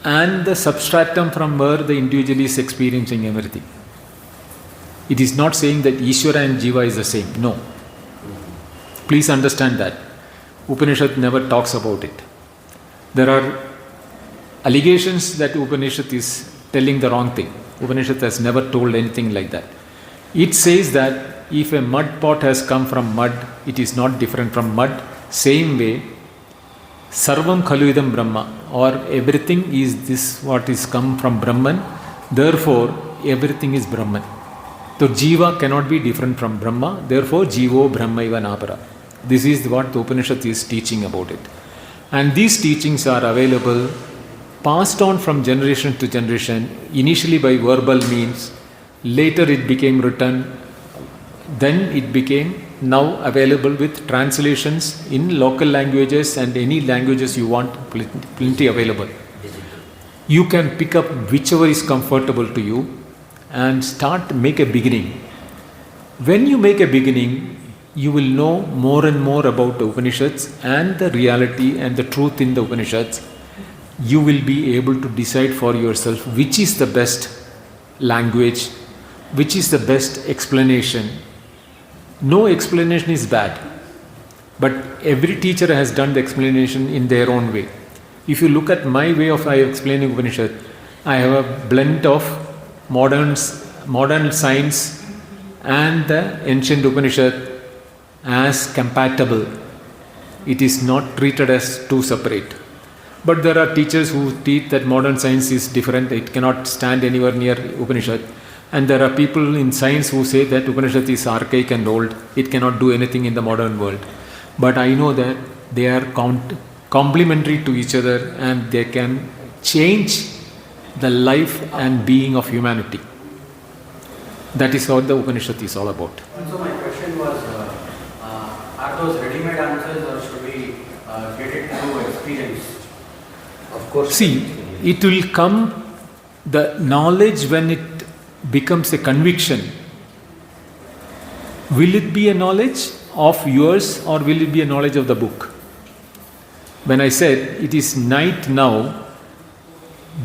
and the substratum from where the individual is experiencing everything. It is not saying that Ishvara and Jiva is the same. No. Please understand that. Upanishad never talks about it. There are allegations that Upanishad is telling the wrong thing. Upanishad has never told anything like that. It says that if a mud pot has come from mud, it is not different from mud. Same way, Sarvam Khaluidam Brahma, or everything is this what is come from Brahman, therefore everything is Brahman. So Jiva cannot be different from Brahma, therefore Jivo Brahmaiva Napara. This is what the Upanishad is teaching about it. And these teachings are available, passed on from generation to generation, initially by verbal means, later it became written, then it became now available with translations in local languages and any languages you want, plenty available. You can pick up whichever is comfortable to you and make a beginning. When you make a beginning, you will know more and more about the Upanishads and the reality and the truth in the Upanishads. You will be able to decide for yourself which is the best language, which is the best explanation. No explanation is bad, but every teacher has done the explanation in their own way. If you look at my way of explaining Upanishad, I have a blend of modern science and the ancient Upanishad as compatible. It is not treated as two separate. But there are teachers who teach that modern science is different, it cannot stand anywhere near Upanishad. And there are people in science who say that Upanishad is archaic and old, it cannot do anything in the modern world. But I know that they are complementary to each other and they can change the life and being of humanity. That is what the Upanishad is all about. Also, my question was, are those ready-made answers or should we get it through experience? Of course. See, it will come, the knowledge when it becomes a conviction. Will it be a knowledge of yours or will it be a knowledge of the book? When I said it is night now,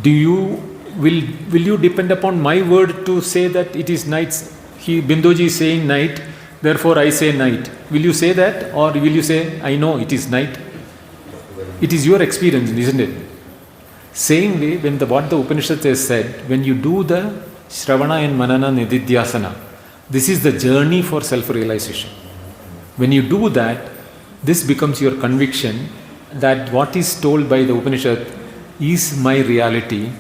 will you depend upon my word to say that it is night? Bindoji is saying night, therefore I say night. Will you say that, or will you say I know it is night? It is your experience, isn't it? Same way, when what the Upanishad has said, when you do the Shravana and Manana Nididhyasana, this is the journey for self-realization. When you do that, this becomes your conviction that what is told by the Upanishad is my reality,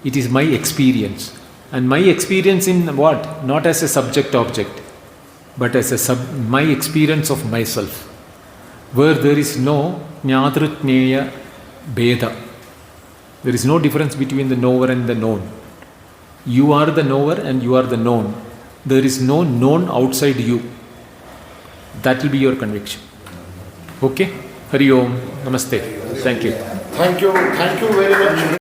it is my experience. And my experience in what? Not as a subject-object, but as my experience of myself, where there is no Jnatritneya Bheda. There is no difference between the knower and the known. You are the knower and you are the known. There is no known outside you. That will be your conviction. Okay? Hari Om. Namaste. Thank you. Thank you very much.